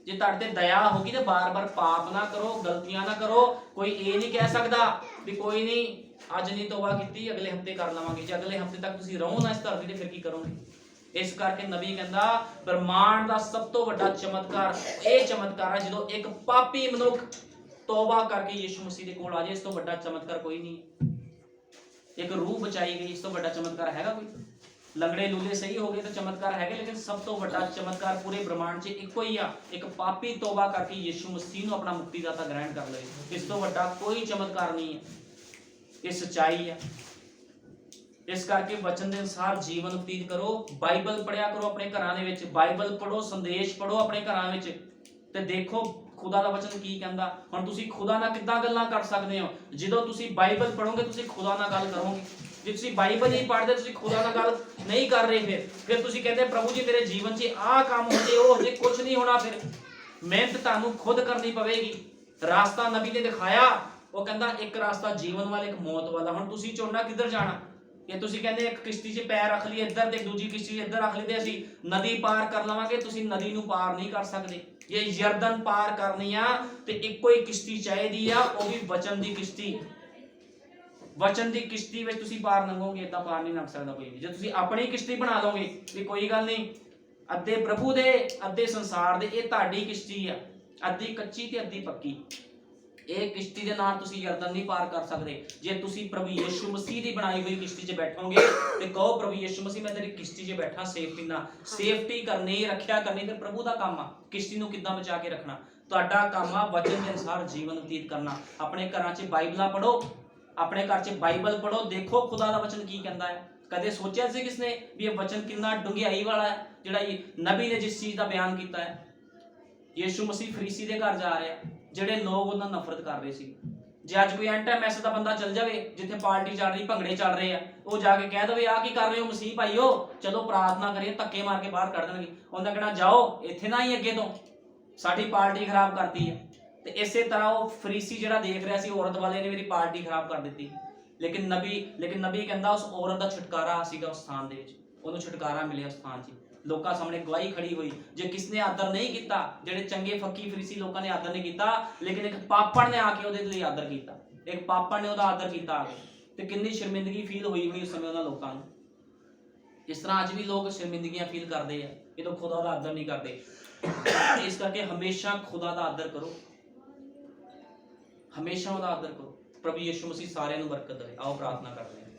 ਜੇ ਤੁਹਾਡੇ ਤੇ ਦਇਆ ਹੋਗੀ ਤੇ ਬਾਰ-ਬਾਰ ਪਾਪ ਨਾ ਕਰੋ, ਗਲਤੀਆਂ ਨਾ ਕਰੋ। ਕੋਈ ਇਹ ਨਹੀਂ ਕਹਿ ਸਕਦਾ ਵੀ ਕੋਈ ਨਹੀਂ ਅੱਜ ਨਹੀਂ ਤੋਬਾ ਕੀਤੀ, ਅਗਲੇ ਹਫਤੇ ਕਰ ਲਵਾਂਗੇ। ਜੇ ਅਗਲੇ ਹਫਤੇ ਤੱਕ ਤੁਸੀਂ ਰਹੋ ਨਾ ਇਸ ਧਰਤੀ ਤੇ, ਫਿਰ ਕੀ ਕਰੋਗੇ? ਇਸ ਕਰਕੇ ਨਬੀ ਕਹਿੰਦਾ ਬ੍ਰਹਮਾਂਡ ਦਾ ਸਭ ਤੋਂ ਵੱਡਾ ਚਮਤਕਾਰ ਇਹ ਚਮਤਕਾਰ ਹੈ ਜਦੋਂ ਇੱਕ ਪਾਪੀ ਮਨੁੱਖ ਤੋਬਾ ਕਰਕੇ ਯਿਸੂ ਮਸੀਹ ਦੇ ਕੋਲ ਆ ਜਾਏ। ਇਸ ਤੋਂ ਵੱਡਾ ਚਮਤਕਾਰ ਕੋਈ ਨਹੀਂ ਹੈ। ਇੱਕ ਰੂਹ ਬਚਾਈ ਗਈ, ਇਸ ਤੋਂ ਵੱਡਾ ਚਮਤਕਾਰ ਹੈਗਾ ਕੋਈ? ਲੰਗੜੇ ਲੂਲੇ ਸਹੀ ਹੋ ਗਏ ਤਾਂ ਚਮਤਕਾਰ ਹੈਗੇ, ਲੇਕਿਨ ਸਭ ਤੋਂ ਵੱਡਾ ਚਮਤਕਾਰ ਪੂਰੇ ਬ੍ਰਹਮਾਂਡ 'ਚ ਇੱਕੋ ਹੀ ਆ, ਇੱਕ ਪਾਪੀ ਤੋਬਾ ਕਰਕੇ ਯਿਸੂ ਮਸੀਹ ਨੂੰ ਆਪਣਾ ਮੁਕਤੀਦਾਤਾ ਗ੍ਰਹਿਣ ਕਰ ਲਵੇ। ਇਸ ਤੋਂ ਵੱਡਾ ਕੋਈ ਚਮਤਕਾਰ ਨਹੀਂ ਹੈ। ਇਹ ਸੱਚਾਈ ਹੈ। ਇਸ ਕਰਕੇ ਵਚਨ ਦੇ ਅਨੁਸਾਰ ਜੀਵਨ ਬਤੀਤ ਕਰੋ। ਬਾਈਬਲ ਪੜਿਆ ਕਰੋ ਆਪਣੇ ਘਰਾਂ ਦੇ ਵਿੱਚ, ਬਾਈਬਲ ਪੜੋ, ਸੰਦੇਸ਼ ਪੜੋ ਆਪਣੇ ਘਰਾਂ ਵਿੱਚ, ਤੇ ਦੇਖੋ ਖੁਦਾ ਦਾ ਵਚਨ ਕੀ ਕਹਿੰਦਾ। ਹੁਣ ਤੁਸੀਂ ਖੁਦਾ ਨਾਲ ਕਿੱਦਾਂ ਗੱਲਾਂ ਕਰ ਸਕਦੇ ਹੋ? ਜਦੋਂ ਤੁਸੀਂ ਬਾਈਬਲ ਪੜੋਗੇ ਤੁਸੀਂ ਖੁਦਾ ਨਾਲ ਗੱਲ ਕਰੋਗੇ। ਜੇ ਤੁਸੀਂ ਬਾਈਬਲ ਨਹੀਂ ਪੜ੍ਹਦੇ, ਤੁਸੀਂ ਖੁਦਾ ਨਾਲ ਗੱਲ ਨਹੀਂ ਕਰ ਰਹੇ, ਫਿਰ ਤੁਸੀਂ ਕਹਿੰਦੇ ਪ੍ਰਭੂ ਜੀ ਮੇਰੇ ਜੀਵਨ 'ਚ ਆਹ ਕੰਮ ਹੋ ਜੇ, ਉਹ ਹੋ ਜੇ, ਕੁਝ ਨਹੀਂ ਹੋਣਾ। ਫਿਰ ਮਿਹਨਤ ਤੁਹਾਨੂੰ ਖੁਦ ਕਰਨੀ ਪਵੇਗੀ। ਰਾਸਤਾ ਨਬੀ ਨੇ ਦਿਖਾਇਆ, ਉਹ ਕਹਿੰਦਾ ਇੱਕ ਰਾਸਤਾ ਜੀਵਨ ਵਾਲਾ, ਇੱਕ ਮੌਤ ਵਾਲਾ। ਹੁਣ ਤੁਸੀਂ ਚੁਣਨਾ ਕਿੱਧਰ ਜਾਣਾ। ਇਹ ਤੁਸੀਂ ਕਹਿੰਦੇ ਇੱਕ ਕਿਸ਼ਤੀ 'ਚ ਪੈਰ ਰੱਖ ਲਈ ਇੱਧਰ, ਤੇ ਦੂਜੀ ਕਿਸ਼ਤੀ 'ਚ ਇੱਧਰ ਰੱਖ ਲਈ ਤੇ ਅਸੀਂ ਨਦੀ ਪਾਰ ਕਰ ਲਵਾਂਗੇ। ਤੁਸੀਂ ਨਦੀ ਨੂੰ ਪਾਰ ਨਹੀਂ ਕਰ ਸਕਦੇ। ਇਹ ਯਰਦਨ ਪਾਰ ਕਰਨੀ ਆ ਤੇ ਇੱਕੋ ਹੀ ਕਿਸ਼ਤੀ ਚਾਹੀਦੀ ਆ, ਉਹ ਵੀ ਵਚਨ ਦੀ ਕਿਸ਼ਤੀ। ਵਚਨ ਦੀ ਕਿਸ਼ਤੀ ਵਿੱਚ ਤੁਸੀਂ ਪਾਰ ਲੰਘੋਗੇ, ਏਦਾਂ ਪਾਰ ਨਹੀਂ ਲੰਘ ਸਕਦਾ ਕੋਈ ਵੀ। ਜੇ ਤੁਸੀਂ ਆਪਣੀ ਕਿਸ਼ਤੀ ਬਣਾ ਲਓਗੇ ਵੀ ਕੋਈ ਗੱਲ ਨਹੀਂ, ਅੱਧੇ ਪ੍ਰਭੂ ਦੇ ਅੱਧੇ ਸੰਸਾਰ ਦੇ, ਇਹ ਤੁਹਾਡੀ ਕਿਸ਼ਤੀ ਆ, ਅੱਧੀ ਕੱਚੀ ਤੇ ਅੱਧੀ ਪੱਕੀ। ਇਹ ਕਿਸ਼ਤੀ ਦੇ ਨਾਲ ਤੁਸੀਂ ਯਰਦਨ ਨਹੀਂ ਪਾਰ ਕਰ ਸਕਦੇ। ਜੇ ਤੁਸੀਂ ਪ੍ਰਭੂ ਯਿਸੂ ਮਸੀਹ ਦੀ ਬਣਾਈ ਹੋਈ ਕਿਸ਼ਤੀ 'ਚ ਬੈਠੋਗੇ ਤੇ ਕਹੋ ਪ੍ਰਭੂ ਯਿਸੂ ਮਸੀਹ ਮੈਂ ਤੇਰੀ ਕਿਸ਼ਤੀ 'ਚ ਬੈਠਾ ਸੇਫਟੀ ਨਾਲ, ਸੇਫਟੀ ਕਰਨੀ, ਰੱਖਿਆ ਕਰਨੀ, ਤੇ ਪ੍ਰਭੂ ਦਾ ਕੰਮ ਆ ਕਿਸ਼ਤੀ ਨੂੰ ਕਿੱਦਾਂ ਬਚਾ ਕੇ ਰੱਖਣਾ। ਤੁਹਾਡਾ ਕੰਮ ਆ ਵਚਨ ਦੇ ਅਨੁਸਾਰ ਜੀਵਨ ਬਤੀਤ ਕਰਨਾ। ਆਪਣੇ ਘਰਾਂ 'ਚ ਬਾਈਬਲਾਂ ਪੜੋ, ਆਪਣੇ ਘਰ 'ਚ ਬਾਈਬਲ ਪੜੋ, ਦੇਖੋ ਖੁਦਾ ਦਾ ਵਚਨ ਕੀ ਕਹਿੰਦਾ ਹੈ। ਕਦੇ ਸੋਚਿਆ ਸੀ ਕਿਸਨੇ ਵੀ ਇਹ ਵਚਨ ਕਿੰਨਾ ਡੂੰਘਾਈ ਵਾਲਾ ਹੈ ਜਿਹੜਾ ਨਬੀ ਨੇ ਜਿਸ ਚੀਜ਼ ਦਾ ਬਿਆਨ ਕੀਤਾ ਹੈ। ਯਿਸੂ ਮਸੀਹ ਫਰੀਸੀ ਦੇ ਘਰ ਜਾ ਰਿਹਾ, ਜਿਹੜੇ ਲੋਕ ਉਹਨਾਂ ਨਫ਼ਰਤ ਕਰ ਰਹੇ ਸੀ। ਜੇ ਅੱਜ ਕੋਈ ਐਂਟਾ ਮੈਸ ਦਾ ਬੰਦਾ ਚੱਲ ਜਾਵੇ ਜਿੱਥੇ ਪਾਰਟੀ ਚੱਲ ਰਹੀ, ਭੰਗੜੇ ਚੱਲ ਰਹੇ ਆ, ਉਹ ਜਾ ਕੇ ਕਹਿ ਦਵੇ ਆ ਕੀ ਕਰ ਰਹੇ ਹੋ ਮਸੀਹ ਭਾਈਓ, ਚਲੋ ਪ੍ਰਾਰਥਨਾ ਕਰੀਏ, ਧੱਕੇ ਮਾਰ ਕੇ ਬਾਹਰ ਕੱਢ ਦੇਣਗੇ। ਉਹਨਾਂ ਕਹਿਣਾ ਜਾਓ ਇੱਥੇ ਨਾ ਹੀ ਅੱਗੇ ਤੋਂ, ਸਾਡੀ ਪਾਰਟੀ ਖਰਾਬ ਕਰਤੀ ਹੈ। ਤੇ ਇਸੇ ਤਰ੍ਹਾਂ ਉਹ ਫਰੀਸੀ ਜਿਹੜਾ ਦੇਖ ਰਿਹਾ ਸੀ ਔਰਤ ਵਾਲੇ ਨੇ ਮੇਰੀ ਪਾਰਟੀ ਖਰਾਬ ਕਰ ਦਿੱਤੀ। ਲੇਕਿਨ ਨਬੀ ਕਹਿੰਦਾ ਉਸ ਔਰਤ ਦਾ ਛੁਟਕਾਰਾ ਸੀਗਾ ਉਸ ਸਥਾਨ ਦੇ ਵਿੱਚ, ਉਹਨੂੰ ਛੁਟਕਾਰਾ ਮਿਲਿਆ ਉਸ ਸਥਾਨ 'ਚ। ਲੋਕਾਂ ਸਾਹਮਣੇ ਗਵਾਹੀ ਖੜੀ ਹੋਈ। ਜੇ ਕਿਸਨੇ ਆਦਰ ਨਹੀਂ ਕੀਤਾ, ਜਿਹੜੇ ਚੰਗੇ ਫੱਕੀ ਫਰੀਸੀ ਲੋਕਾਂ ਨੇ ਆਦਰ ਨਹੀਂ ਕੀਤਾ, ਲੇਕਿਨ ਇੱਕ ਪਾਪਣ ਨੇ ਆ ਕੇ ਉਹਦੇ ਲਈ ਆਦਰ ਕੀਤਾ। ਇੱਕ ਪਾਪਣ ਨੇ ਉਹਦਾ ਆਦਰ ਕੀਤਾ ਆ ਕੇ, ਤੇ ਕਿੰਨੀ ਸ਼ਰਮਿੰਦਗੀ ਫੀਲ ਹੋਈ ਹੋਣੀ ਉਸ ਸਮੇਂ ਉਹਨਾਂ ਲੋਕਾਂ ਨੂੰ। ਇਸ ਤਰ੍ਹਾਂ ਅੱਜ ਵੀ ਲੋਕ ਸ਼ਰਮਿੰਦਗੀਆਂ ਫੀਲ ਕਰਦੇ ਆ ਜਦੋਂ ਖੁਦਾ ਦਾ ਆਦਰ ਨਹੀਂ ਕਰਦੇ। ਇਸ ਕਰਕੇ ਹਮੇਸ਼ਾ ਖੁਦਾ ਦਾ ਆਦਰ ਕਰੋ, ਹਮੇਸ਼ਾ ਉਹਦਾ ਆਦਰ ਕਰੋ। ਪ੍ਰਭੂ ਯਿਸੂ ਮਸੀਹ ਸਾਰਿਆਂ ਨੂੰ ਬਰਕਤ ਦੇਵੇ। ਆਓ ਪ੍ਰਾਰਥਨਾ ਕਰਦੇ ਹਾਂ।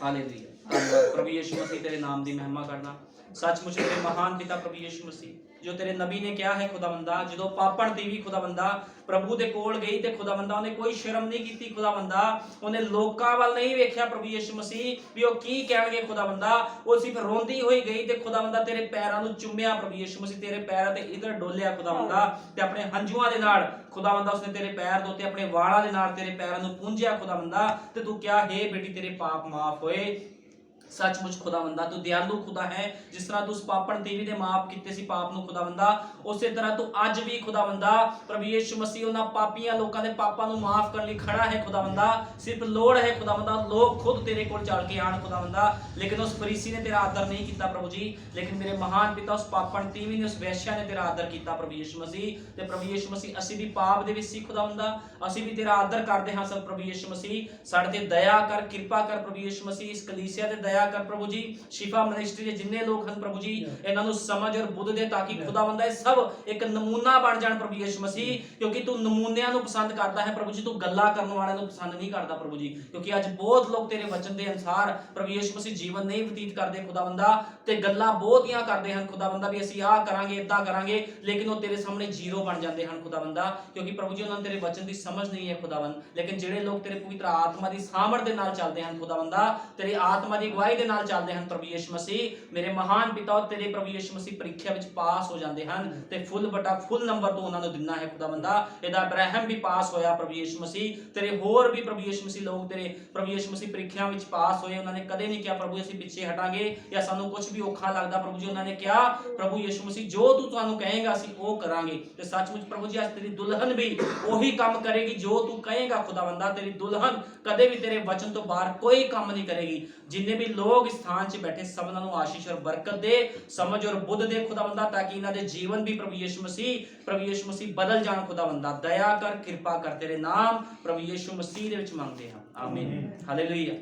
ਹਾਲੇਲੂਇਆ, ਧੰਨਵਾਦ ਪ੍ਰਭੂ ਯਿਸੂ ਮਸੀਹ, ਤੇਰੇ ਨਾਮ ਦੀ ਮਹਿਮਾ ਕਰਨਾ। ਸੱਚਮੁੱਚ ਤੇਰੇ ਮਹਾਨ ਪਿਤਾ ਪ੍ਰਭੂ ਯਿਸੂ ਮਸੀਹ, ਜੋ ਤੇਰੇ ਨਬੀ ਨੇ ਕਿਹਾ ਹੈ ਖੁਦਾਵੰਦਾ, ਜਦੋਂ ਪਾਪਣ ਦੀ ਵੀ ਖੁਦਾਵੰਦਾ ਪ੍ਰਭੂ ਦੇ ਕੋਲ ਗਈ ਤੇ ਖੁਦਾਵੰਦਾ ਉਹਨੇ ਕੋਈ ਸ਼ਰਮ ਨਹੀਂ ਕੀਤੀ ਖੁਦਾਵੰਦਾ, ਉਹਨੇ ਲੋਕਾਂ ਵੱਲ ਨਹੀਂ ਵੇਖਿਆ ਪ੍ਰਭੂ ਯਿਸੂ ਮਸੀਹ ਵੀ ਉਹ ਕੀ ਕਹਿਣਗੇ ਖੁਦਾਵੰਦਾ, ਉਹ ਸਿਰਫ ਰੋਂਦੀ ਹੋਈ ਗਈ ਤੇ ਖੁਦਾਵੰਦਾ ਤੇਰੇ ਪੈਰਾਂ ਨੂੰ ਚੁੰਮਿਆ ਪ੍ਰਭੂ ਯਿਸੂ ਮਸੀਹ, ਤੇਰੇ ਪੈਰਾਂ ਤੇ ਇਧਰ ਡੋਲਿਆ ਖੁਦਾਵੰਦਾ, ਤੇ ਆਪਣੇ ਹੰਝੂਆਂ ਦੇ ਨਾਲ ਖੁਦਾਵੰਦਾ ਉਸਨੇ ਤੇਰੇ ਪੈਰ ਧੋਤੇ, ਆਪਣੇ ਵਾਲਾਂ ਦੇ ਨਾਲ ਤੇਰੇ ਪੈਰਾਂ ਨੂੰ ਪੂੰਝਿਆ ਖੁਦਾਵੰਦਾ, ਤੇ ਤੂੰ ਕਿਹਾ ਹੈ ਬੇਟੀ ਤੇਰੇ ਪਾਪ ਮਾਫ ਹੋਏ। सचमुच खुदावंदा तू दयालु खुदा है, जिस तरह तू उस पापण देवी ने माफ किए सी पाप नूं खुदावंदा, उस तरह तू अज भी खुदावंदा प्रभु यीशु मसीह उन्हां पापियां लोकां दे पापां नूं माफ करने लई खड़ा है खुदावंदा। सिर्फ लोड़ है खुदावंदा लोग खुद तेरे कोल चल के आण खुदावंदा, लेकिन उस फरीसी ने तेरा आदर नहीं किया प्रभु जी, लेकिन मेरे महान पिता उस पापण देवी ने, उस वैश्या ने तेरा आदर किया प्रभु यीशु मसीह। ते प्रभु यीशु मसीह असीं भी पाप दे विच सी खुदावंदा, असीं भी तेरा आदर करदे हां सब प्रभु यीशु मसीह, साडे ते दया कर, कृपा कर प्रभु यीशु मसीह, इस कलीसिया ते दया कर प्रभु जी, शिफा मिनिस्ट्री ਦੇ जिन्ने लोग ਹਨ प्रभु जी ਇਹਨਾਂ ਨੂੰ ਸਮਝ ਔਰ ਬੁੱਧ ਦੇ, ਤਾਂ ਕਿ ਖੁਦਾਵੰਦਾ ਇਹ ਸਭ ਇੱਕ ਨਮੂਨਾ ਬਣ ਜਾਣ ਪ੍ਰਭੂ ਯਿਸੂ ਮਸੀਹ, ਕਿਉਂਕਿ ਤੂੰ ਨਮੂਨਿਆਂ ਨੂੰ ਪਸੰਦ ਕਰਦਾ ਹੈ ਪ੍ਰਭੂ ਜੀ, ਤੂੰ ਗੱਲਾਂ ਕਰਨ ਵਾਲਿਆਂ ਨੂੰ ਪਸੰਦ ਨਹੀਂ ਕਰਦਾ ਪ੍ਰਭੂ ਜੀ, ਕਿਉਂਕਿ ਅੱਜ ਬਹੁਤ ਲੋਕ ਤੇਰੇ ਵਚਨ ਦੇ ਅਨੁਸਾਰ ਪ੍ਰਭੂ ਯਿਸੂ ਮਸੀਹ ਜੀਵਨ ਨਹੀਂ ਬਤੀਤ ਕਰਦੇ ਖੁਦਾਵੰਦਾ, ਤੇ ਗੱਲਾਂ ਬਹੁਤੀਆਂ ਕਰਦੇ ਹਨ ਖੁਦਾਵੰਦਾ ਵੀ ਅਸੀਂ ਆਹ ਕਰਾਂਗੇ ਇਦਾਂ ਕਰਾਂਗੇ, ਲੇਕਿਨ ਉਹ ਤੇਰੇ ਸਾਹਮਣੇ ਜ਼ੀਰੋ ਬਣ ਜਾਂਦੇ ਹਨ ਖੁਦਾਵੰਦਾ, ਕਿਉਂਕਿ ਪ੍ਰਭੂ ਜੀ ਉਹਨਾਂ ਨੂੰ ਤੇਰੇ ਵਚਨ ਦੀ ਸਮਝ ਨਹੀਂ ਹੈ ਖੁਦਾਵੰਦ। ਲੇਕਿਨ ਜਿਹੜੇ ਲੋਕ ਤੇਰੇ ਪਵਿੱਤਰ ਆਤਮਾ ਦੀ ਸਾਮਰਥ ਦੇ ਨਾਲ ਚੱਲਦੇ ਹਨ ਖੁਦਾਵੰਦਾ, ਤੇਰੀ ਆਤਮਾ ਦੀ ਅਗਵਾਈ ਦੇ ਨਾਲ ਚੱਲਦੇ ਹਨ ਪ੍ਰਭੂ ਯਿਸੂ ਮਸੀਹ, ਮੇਰੇ ਮਹਾਨ ਪਿਤਾ ਤੇਰੇ ਪ੍ਰਭੂ ਯਿਸੂ ਮਸੀਹ ਪ੍ਰੀਖਿਆ ਵਿੱਚ ਪਾਸ ਹੋ ਜਾਂਦੇ ਹਨ, ਤੇ ਫੁੱਲ ਨੰਬਰ ਤੋਂ ਉਹਨਾਂ ਨੂੰ ਦਿੰਨਾ ਹੈ ਖੁਦਾਵੰਦਾ। ਇਹਦਾ ਅਬਰਾਹਮ ਵੀ ਪਾਸ ਹੋਇਆ ਪ੍ਰਭੂ ਯਿਸੂ ਮਸੀਹ, ਤੇਰੇ ਹੋਰ ਵੀ ਪ੍ਰਭੂ ਯਿਸੂ ਮਸੀਹ ਲੋਕ ਤੇਰੇ ਪ੍ਰਭੂ ਯਿਸੂ ਮਸੀਹ ਪ੍ਰੀਖਿਆ ਵਿੱਚ ਪਾਸ ਹੋਏ, ਉਹਨਾਂ ਨੇ ਕਦੇ ਨਹੀਂ ਕਿਹਾ ਪ੍ਰਭੂ ਅਸੀਂ ਪਿੱਛੇ ਹਟਾਂਗੇ ਜਾਂ ਸਾਨੂੰ ਕੁਝ ਵੀ ਔਖਾ ਲੱਗਦਾ ਪ੍ਰਭੂ ਜੀ, ਉਹਨਾਂ ਨੇ ਕਿਹਾ ਪ੍ਰਭੂ ਯਿਸੂ ਮਸੀਹ ਜੋ ਤੂੰ ਤੁਹਾਨੂੰ ਕਹੇਗਾ ਅਸੀਂ ਉਹ ਕਰਾਂਗੇ। ਤੇ ਸੱਚਮੁੱਚ ਪ੍ਰਭੂ ਜੀ ਅੱਜ ਤੇਰੀ ਦੁਲਹਨ ਵੀ ਉਹੀ ਕੰਮ ਕਰੇਗੀ ਜੋ ਤੂੰ ਕਹੇਗਾ ਖੁਦਾਵੰਦਾ, ਤੇਰੀ ਦੁਲਹਨ ਕਦੇ ਵੀ ਤੇਰੇ ਵਚਨ ਤੋਂ ਬਾਹਰ ਕੋਈ ਕੰਮ ਨਹੀਂ ਕਰੇਗੀ। ਜਿੰਨੇ ਵੀ ਲੋਕ ਇਸ ਸਥਾਨ 'ਚ ਬੈਠੇ ਸਭਨਾਂ ਨੂੰ ਆशीष और बरकत दे, समझ और बुद्ध दे खुदावंदा, ताकि इन्हां दे जीवन भी प्रभु यीशु मसीह बदल जाण खुदावंदा। दया कर, कृपा कर, तेरे नाम प्रभु यीशु मसीह दे विच मंगदे हां, आमीन, हालेलुया।